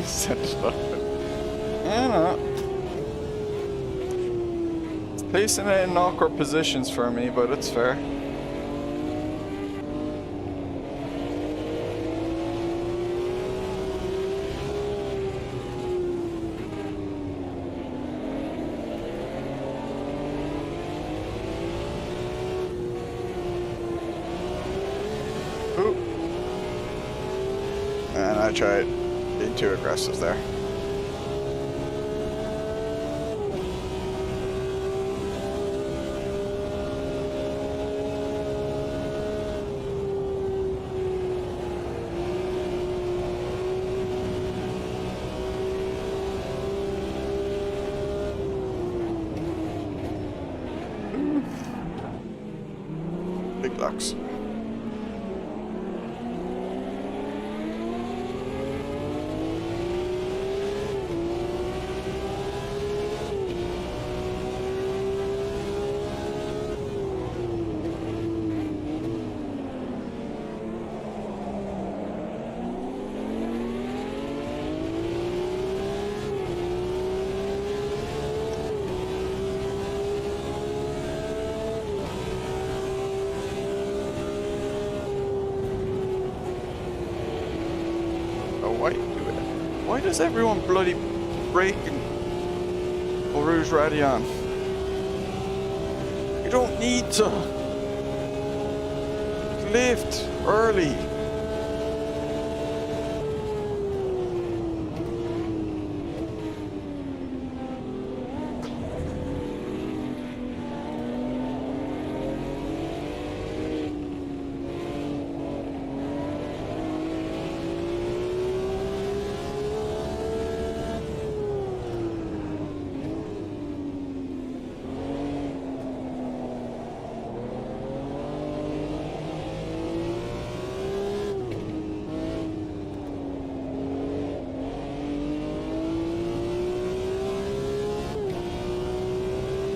set it up. I know. It's placing it in awkward positions for me, but it's fair. Ooh. And I tried being too aggressive there. Big locks. Why does everyone bloody brake and Rouge Radion? You don't need to lift early.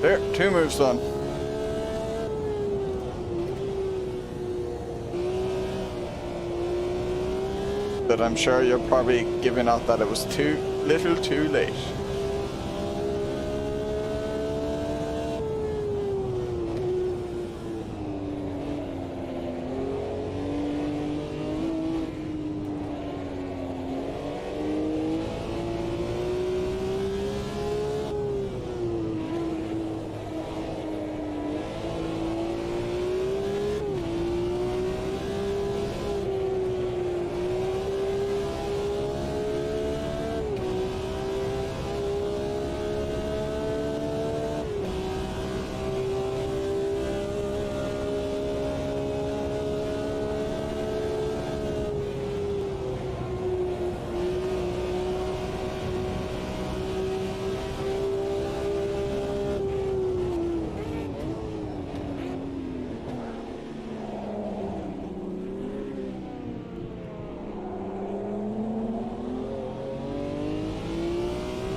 There, 2 moves done. But I'm sure you're probably giving out that it was too little too late.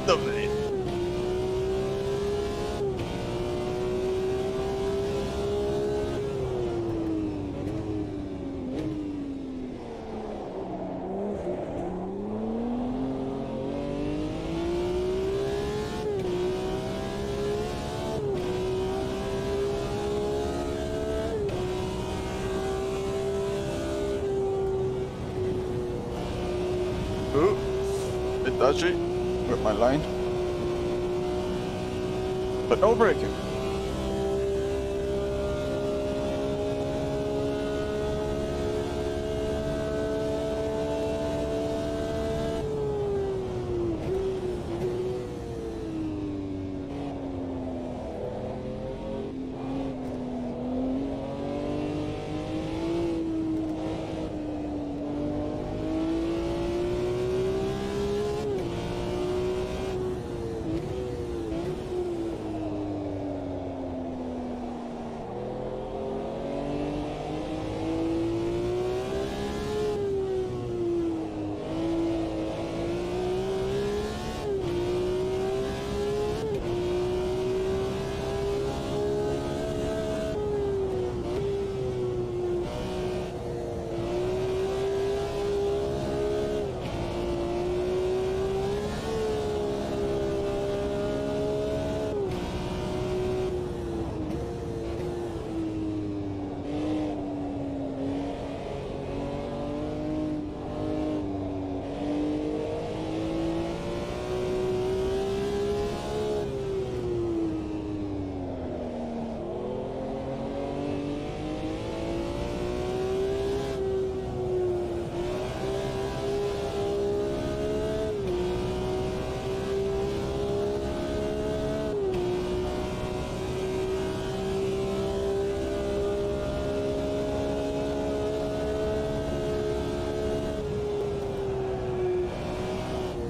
Lovely. Ooh, bit dodgy with my line, but no braking.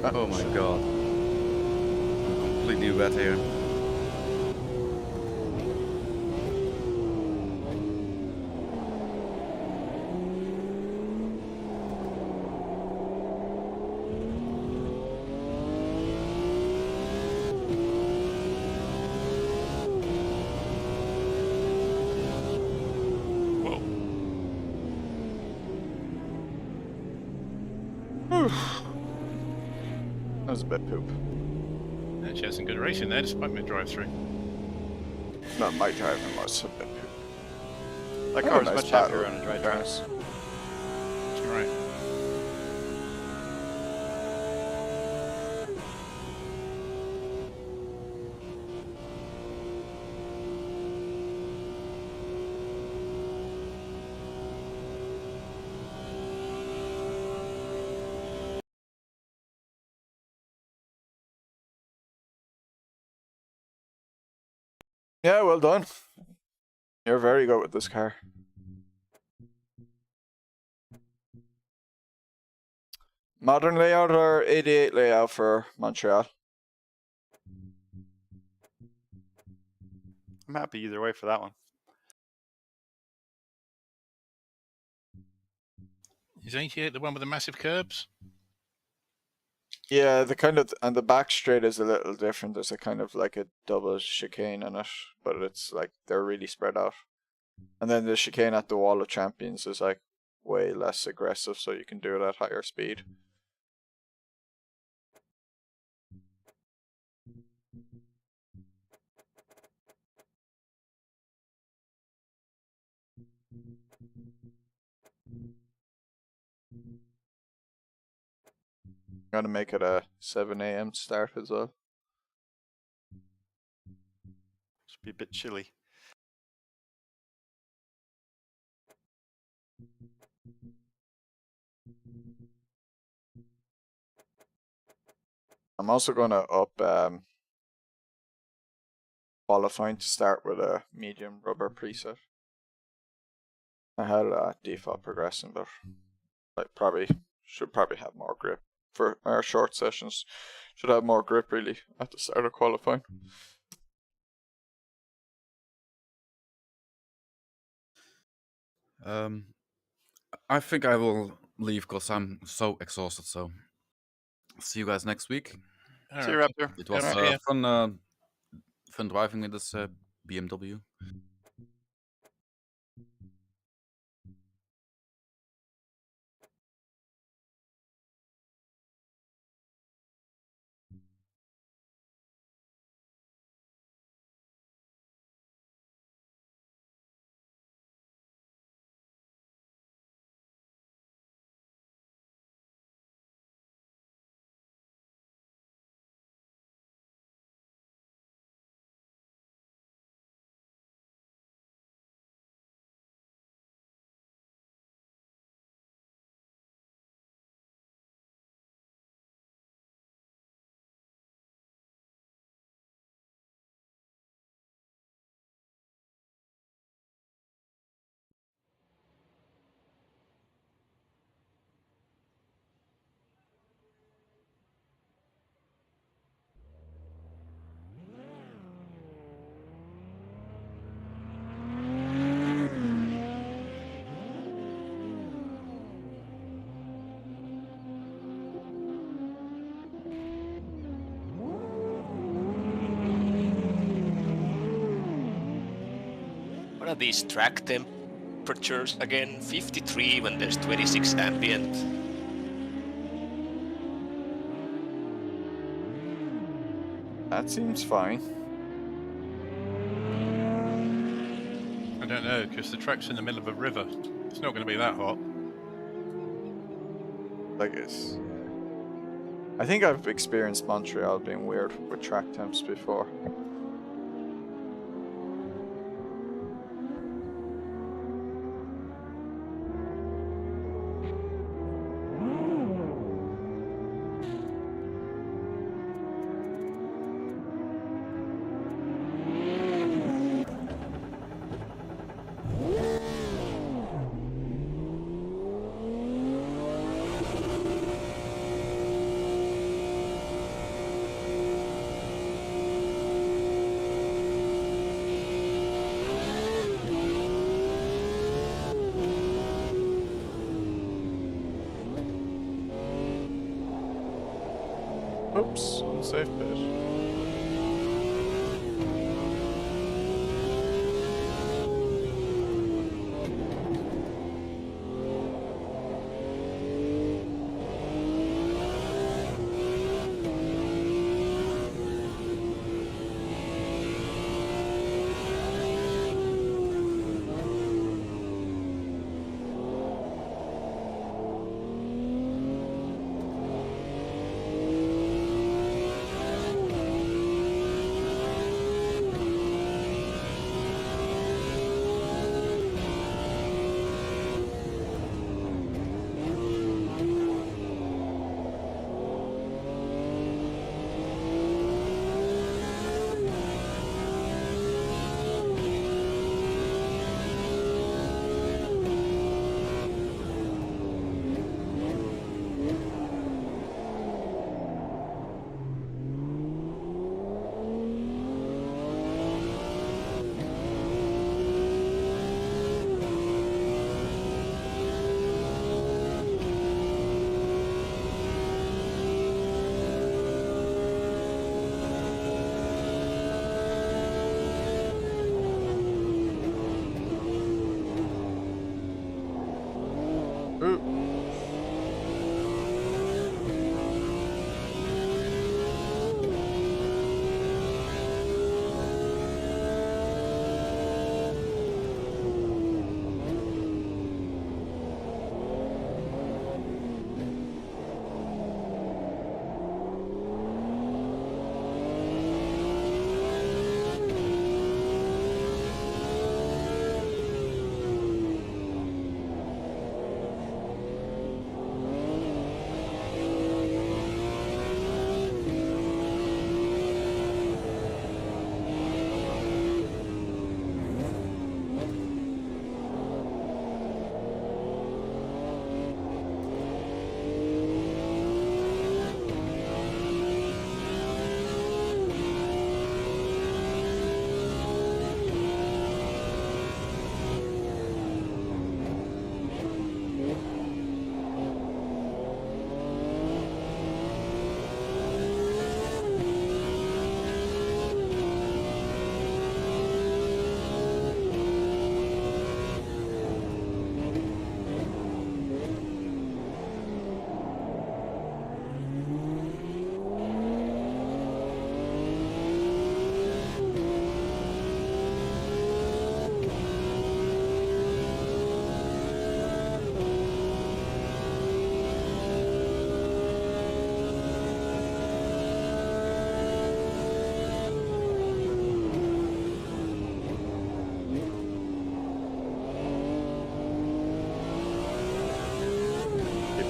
Oh my god. I'm completely wet here.
Whoa.
That was a bit poop.
Actually had some good racing there, despite my drive-through.
Not my driving was a bit poop.
That
Oh,
car was
nice
much happier
battle,
on a dry
in
track.
fairness.
That's right.
Yeah, well done. You're very good with this car. Modern layout or 88 layout for Montreal?
I'm happy either way for that one.
Is 88 the one with the massive curbs?
Yeah, the kind of and the back straight is a little different. There's a kind of like a double chicane in it, but it's like they're really spread out. And then the chicane at the Wall of Champions is like way less aggressive, so you can do it at higher speed. Gonna make it a 7 a.m. start as well.
Should be a bit chilly.
I'm also gonna up qualifying to start with a medium rubber preset. I had default progressing, but I should probably have more grip for our short sessions. Should have more grip really at the start of qualifying.
I think I will leave because I'm so exhausted. So, see you guys next week.
See you, Raptor.
It was
Alright, yeah.
fun driving with this BMW.
What are these track temperatures again? 53 when there's 26 ambient.
That seems fine.
I don't know, because the track's in the middle of a river. It's not going to be that hot.
Like it's. I think I've experienced Montreal being weird with track temps before. Oops, unsafe pit. Ooh.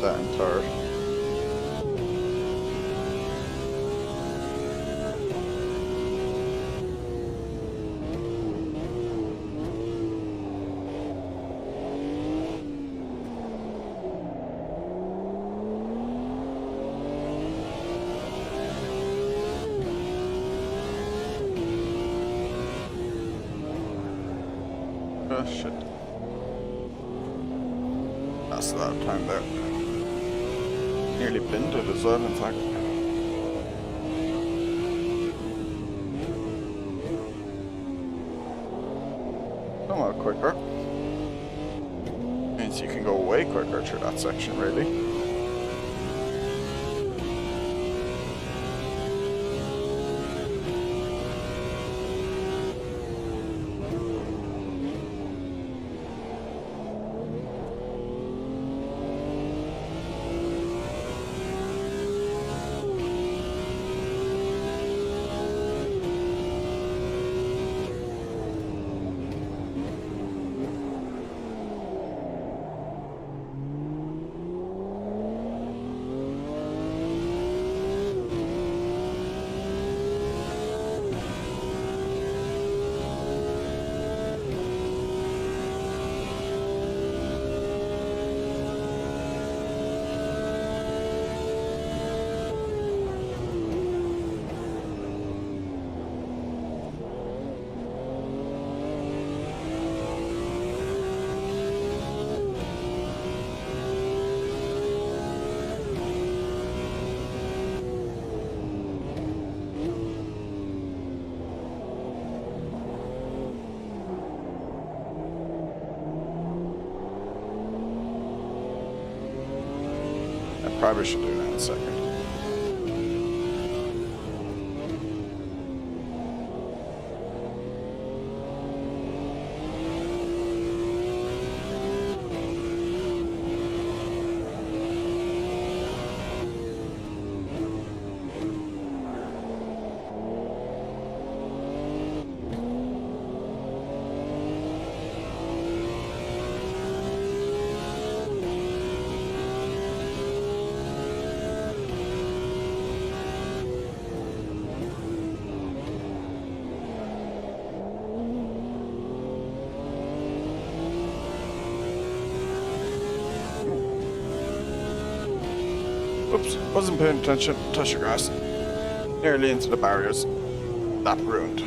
That in third. Oh shit. That's a lot of time there. Nearly binned it as well, in fact. Somewhat quicker. Means you can go way quicker through that section, really. Probably should do that in a second. Oops, wasn't paying attention. Touch the grass. Nearly into the barriers. That ruined.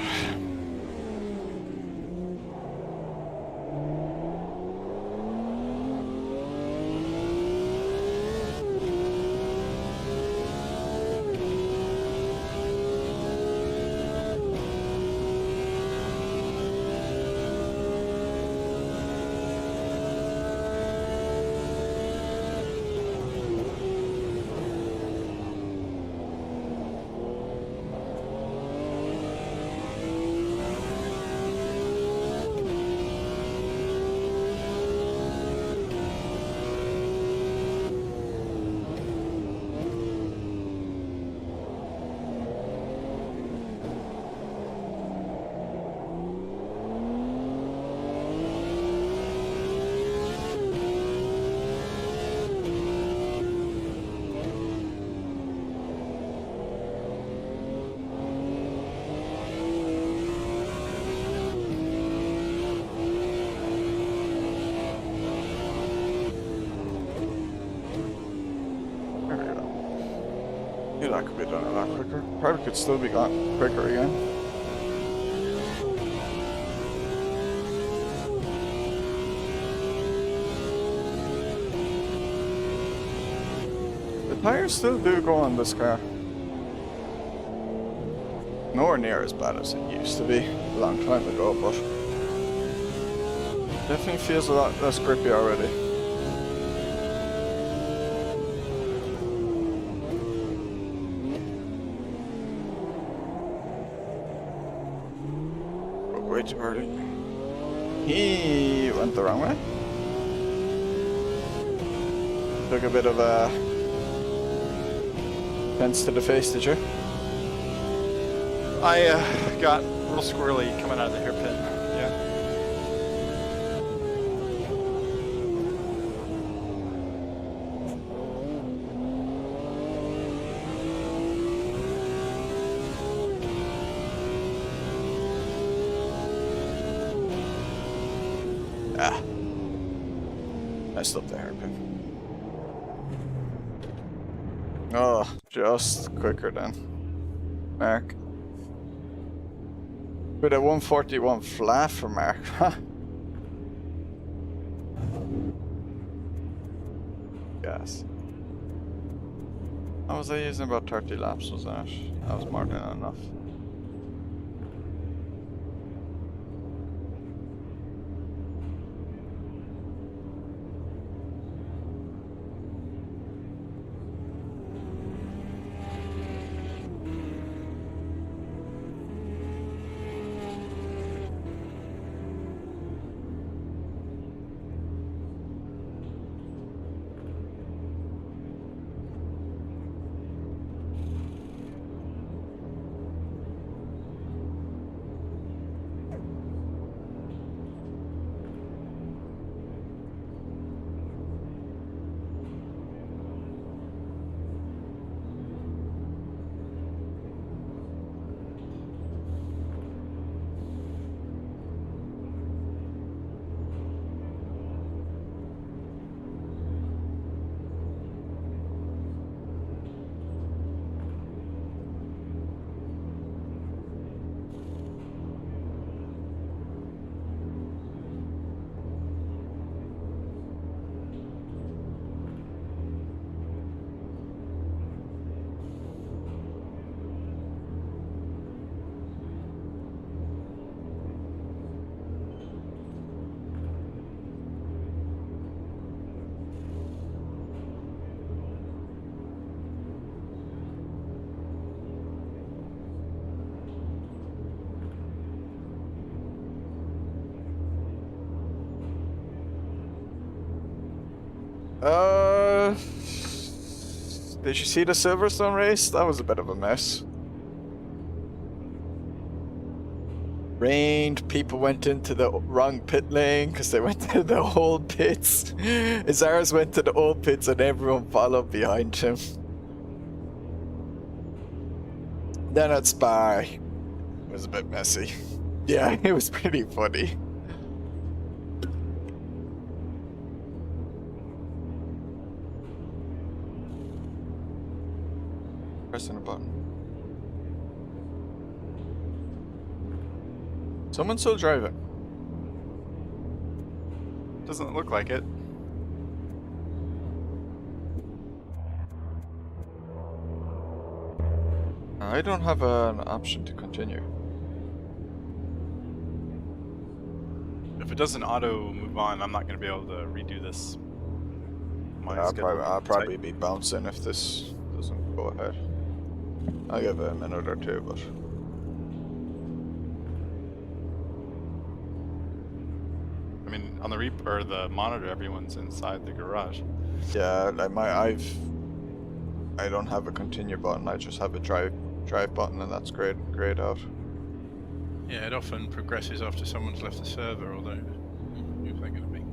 Yeah, that could be done a lot quicker. Probably could still be gone quicker again. The tires still do go on this car. Nowhere near as bad as it used to be a long time ago, but definitely feels a lot less grippy already. Way too early. He went the wrong way. Took a bit of a fence to the face, did you?
I got real squirrely coming out of the hairpin. Yeah.
Ah. Messed up the hairpin. Oh, just quicker than Mark. With a 141 flat for Mark, huh? Yes. I was using about 30 laps, was that? That was more than enough. Did you see the Silverstone race? That was a bit of a mess. Rained, people went into the wrong pit lane because they went to the old pits. Azars went to the old pits and everyone followed behind him. Then at Spa, it was a bit messy. Yeah, it was pretty funny. Pressing a button. Someone's still driving.
Doesn't look like it.
I don't have an option to continue.
If it doesn't auto move on, I'm not going to be able to redo this. My schedule
I'll
is
probably
tight.
be bouncing if this doesn't go ahead. I'll give it a minute or two, but
I mean, on the or the monitor, everyone's inside the garage.
yeah, like I don't have a continue button. I just have a drive button, and that's grayed out.
Yeah, it often progresses after someone's left the server, although if they're going to be.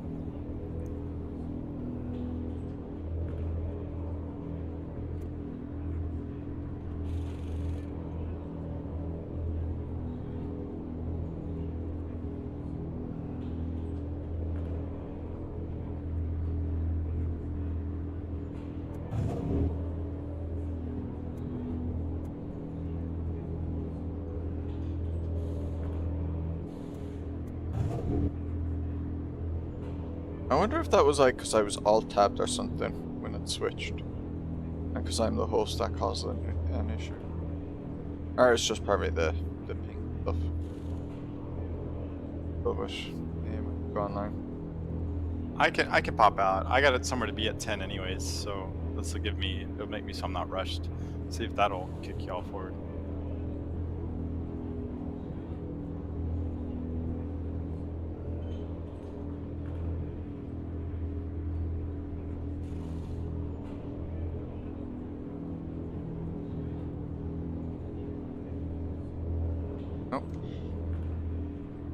I wonder if that was like because I was alt tabbed or something when it switched, and because I'm the host that caused an issue. Or it's just probably the ping stuff. Rubbish. Go online.
I can pop out. I got it somewhere to be at 10 anyways, so this will it'll make me so I'm not rushed. See if that'll kick y'all forward.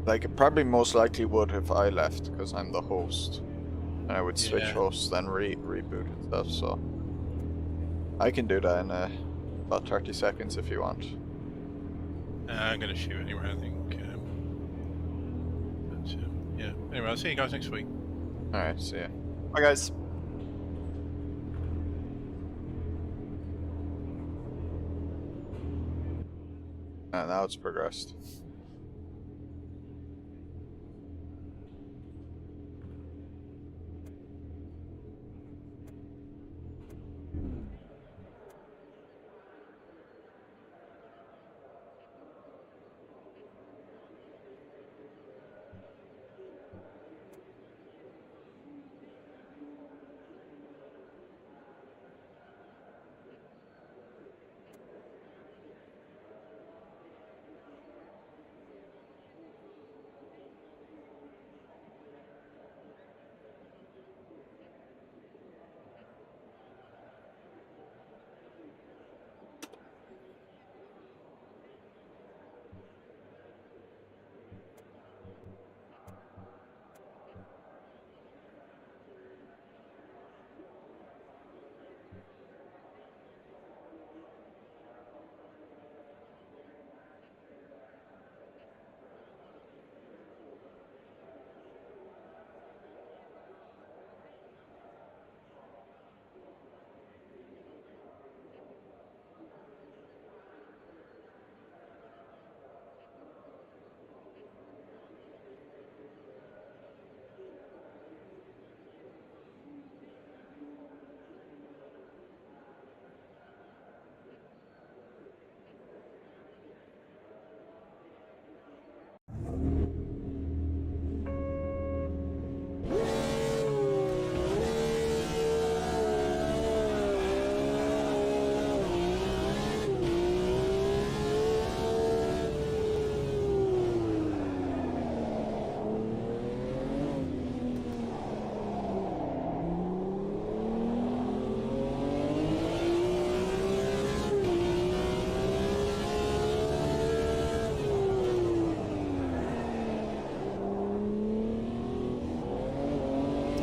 Like, it probably most likely would if I left, because I'm the host. And I would switch
Yeah.
hosts, then reboot and stuff, so... I can do that in about 30 seconds if you want.
I'm going to shoot anyway, I think. But, yeah. Anyway, I'll see you guys next week.
Alright, see ya.
Bye, guys.
Now it's progressed.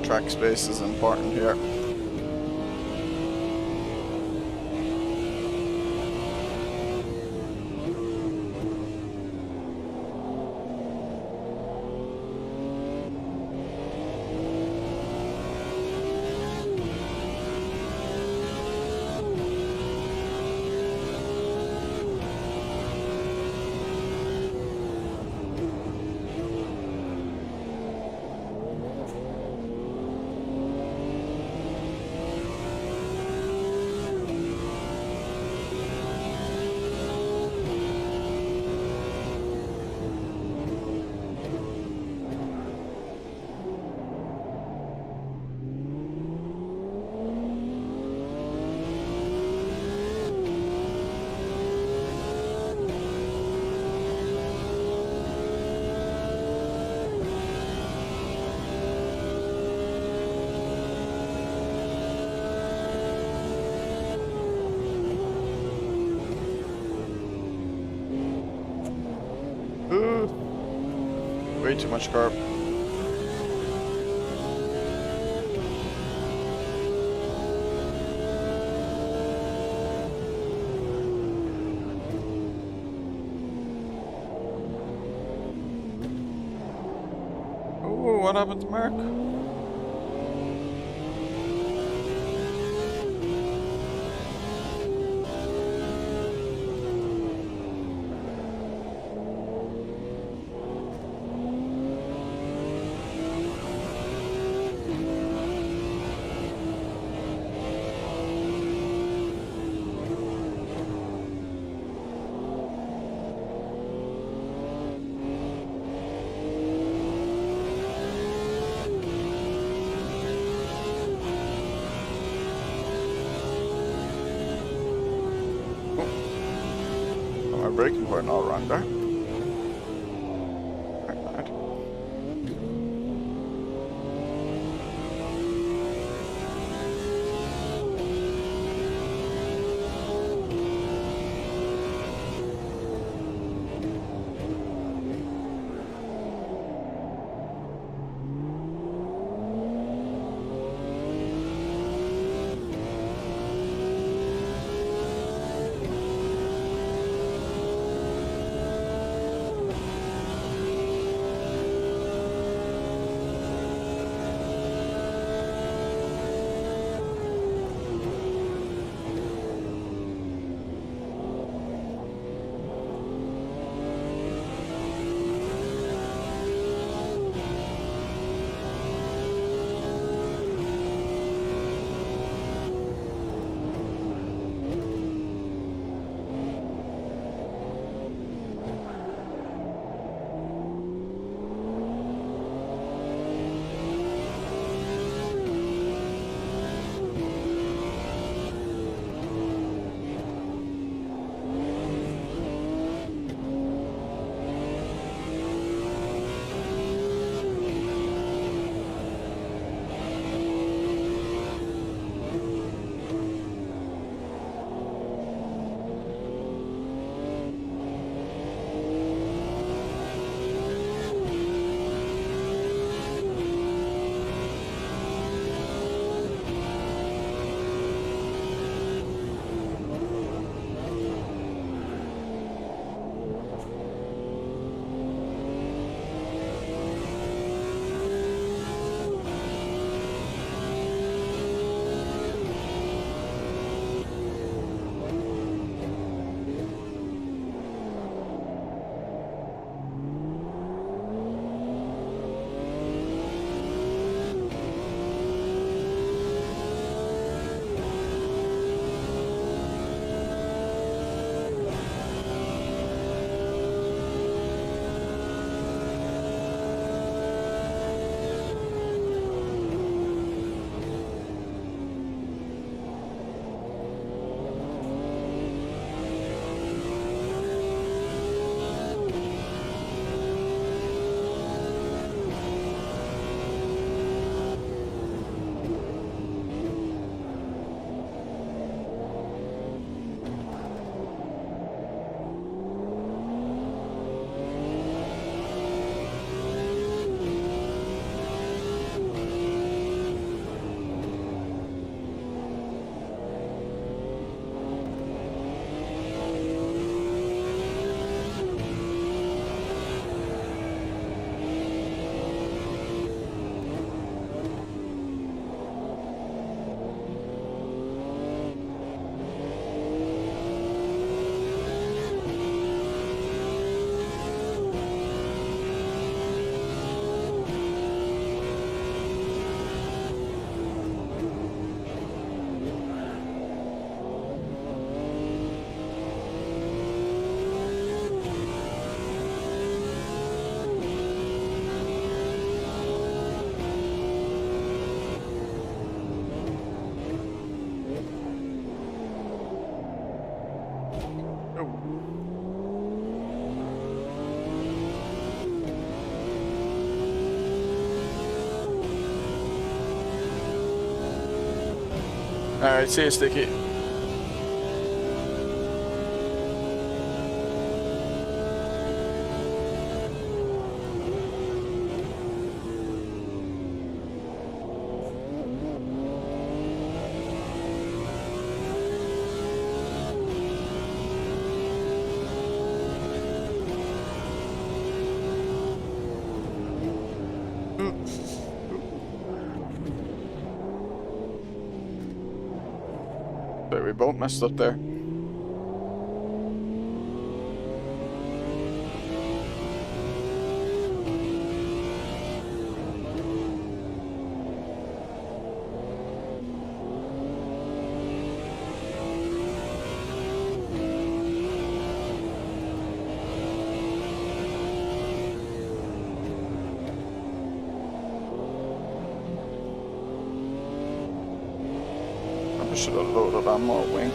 track space is important here. Way too much carb. Oh, what happened to Mark? Braking point all wrong there. Right. Alright, see you, Sticky. But we both messed up there. I should have loaded on more wing.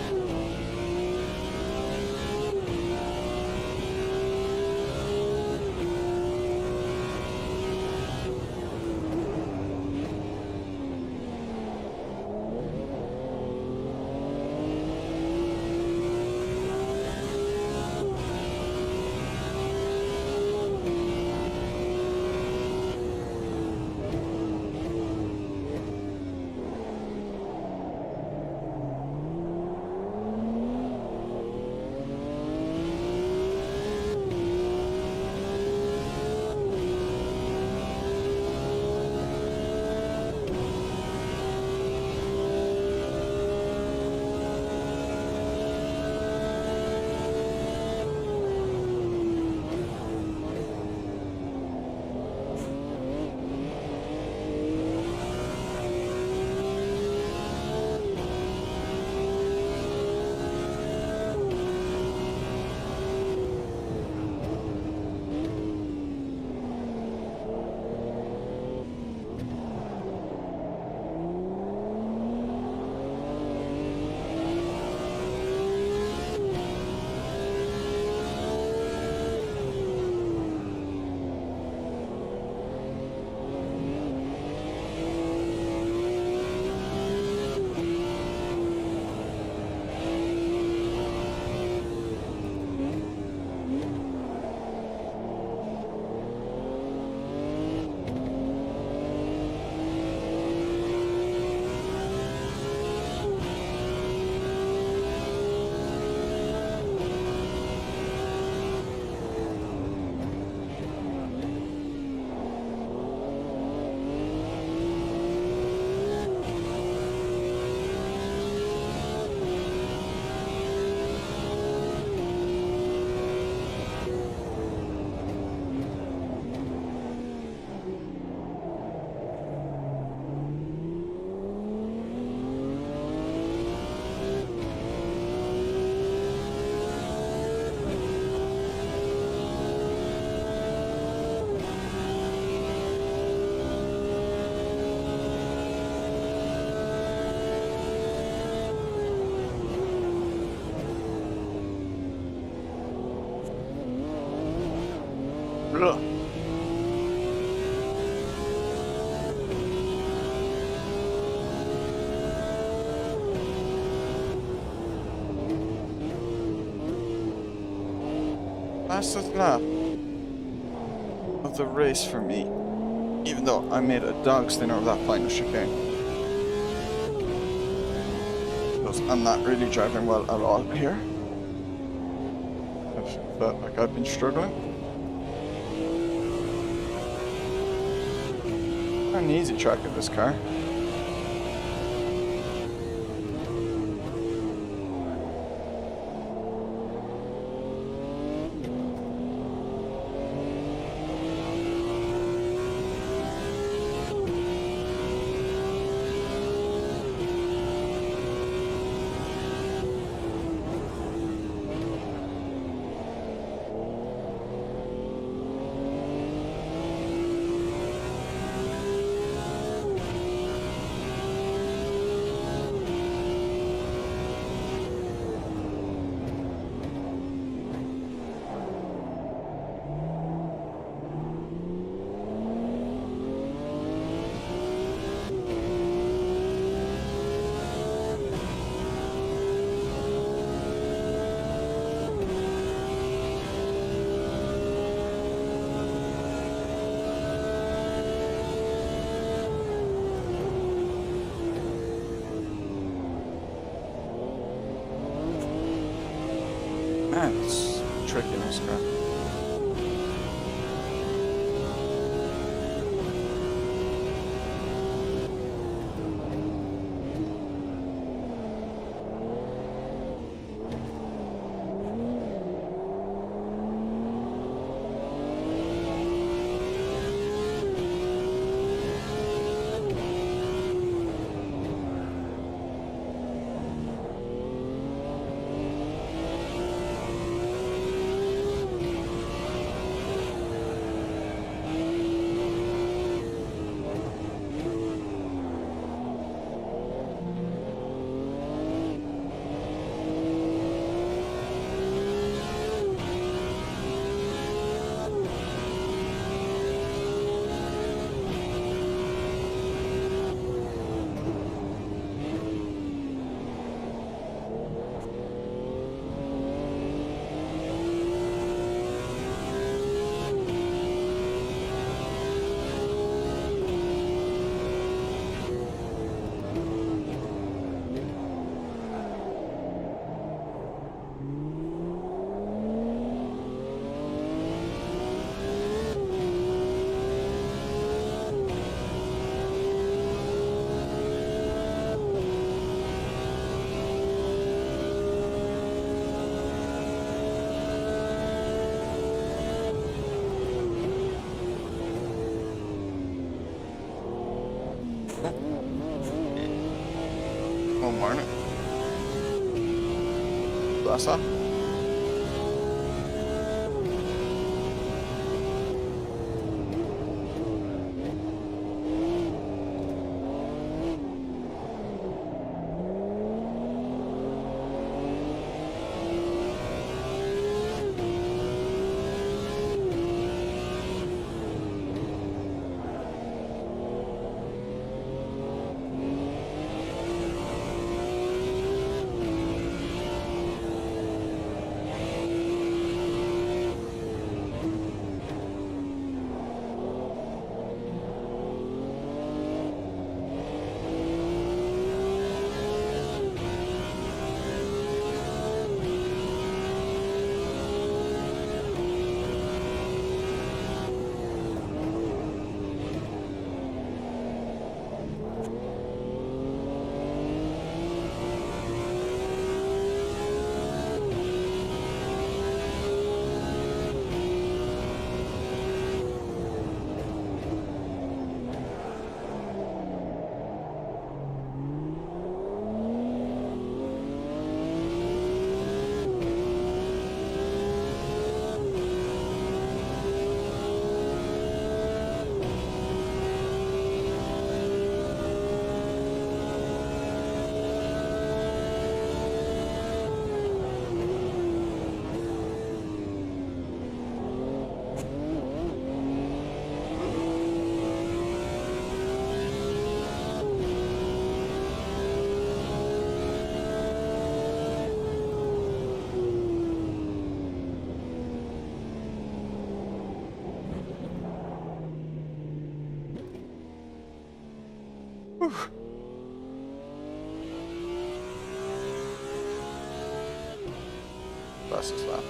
Ugh. Fastest lap of the race for me, even though I made a dog's dinner of that final chicane. Because I'm not really driving well at all here. I've felt like I've been struggling. An easy track in this car. Man, it's tricky in this car. One morning. Blast off. Fastest lap.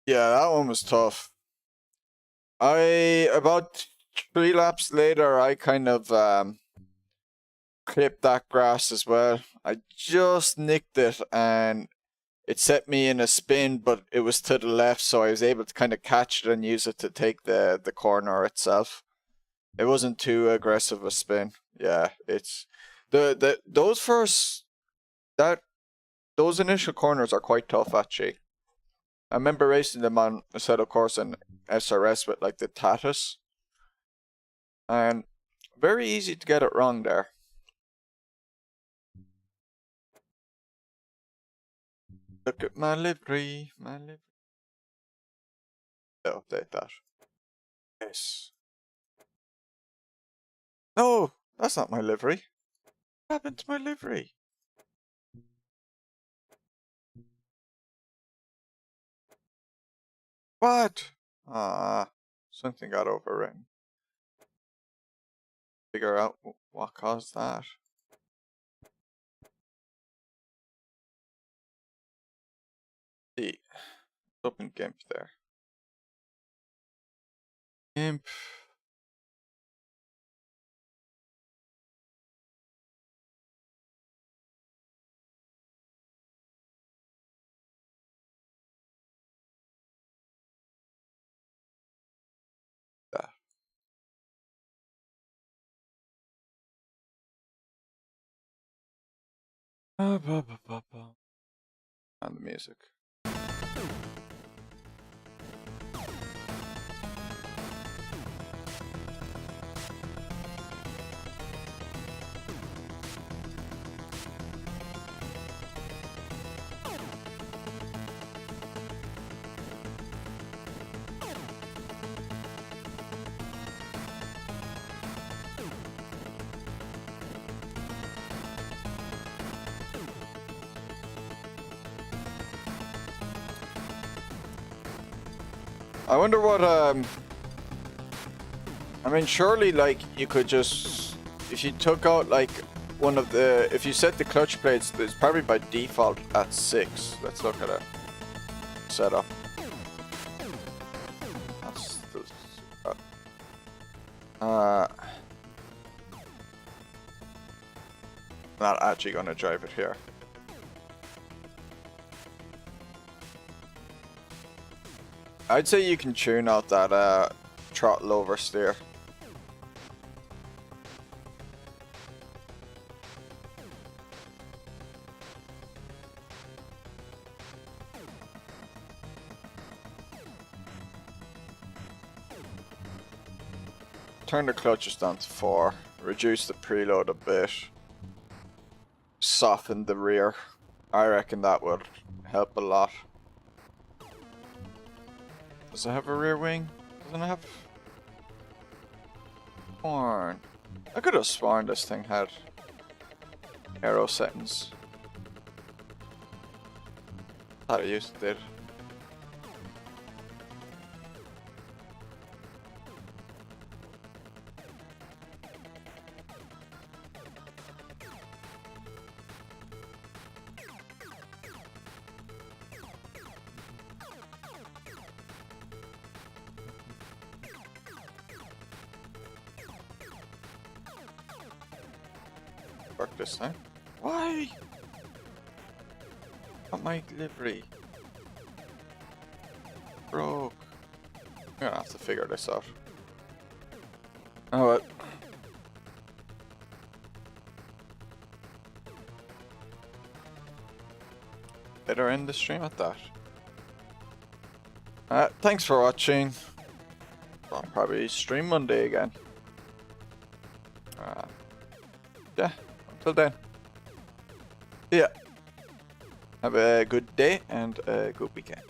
Yeah, that one was tough. About 3 laps later, I kind of clipped that grass as well. I just nicked it and it set me in a spin, but it was to the left, so I was able to kind of catch it and use it to take the corner itself. It wasn't too aggressive a spin. Yeah, it's those initial corners are quite tough actually. I remember racing them on Assetto Corsa and SRS with like the Tatus, and Very easy to get it wrong there. Look at my livery, my livery. I'll update that. Yes. No, that's not my livery. What happened to my livery? What? Something got overwritten. Figure out what caused that. See, open GIMP there. GIMP. And the music. I wonder what, I mean, surely, like, you could just, if you took out, like, one of the, if you set the clutch plates, it's probably by default at 6. Let's look at it. Setup. That's the, not actually gonna drive it here. I'd say you can tune out that throttle oversteer. Turn the clutches down to 4, reduce the preload a bit, soften the rear. I reckon that would help a lot. Does it have a rear wing? Doesn't it have... Sworn. I could have sworn this thing had aero settings. Thought it used to did. Work this time. Why? Not my livery. Broke. I'm gonna have to figure this out. Oh what? Better end the stream at that. Thanks for watching. I'll probably stream Monday again. Yeah. Till then. Yeah. Have a good day and a good weekend.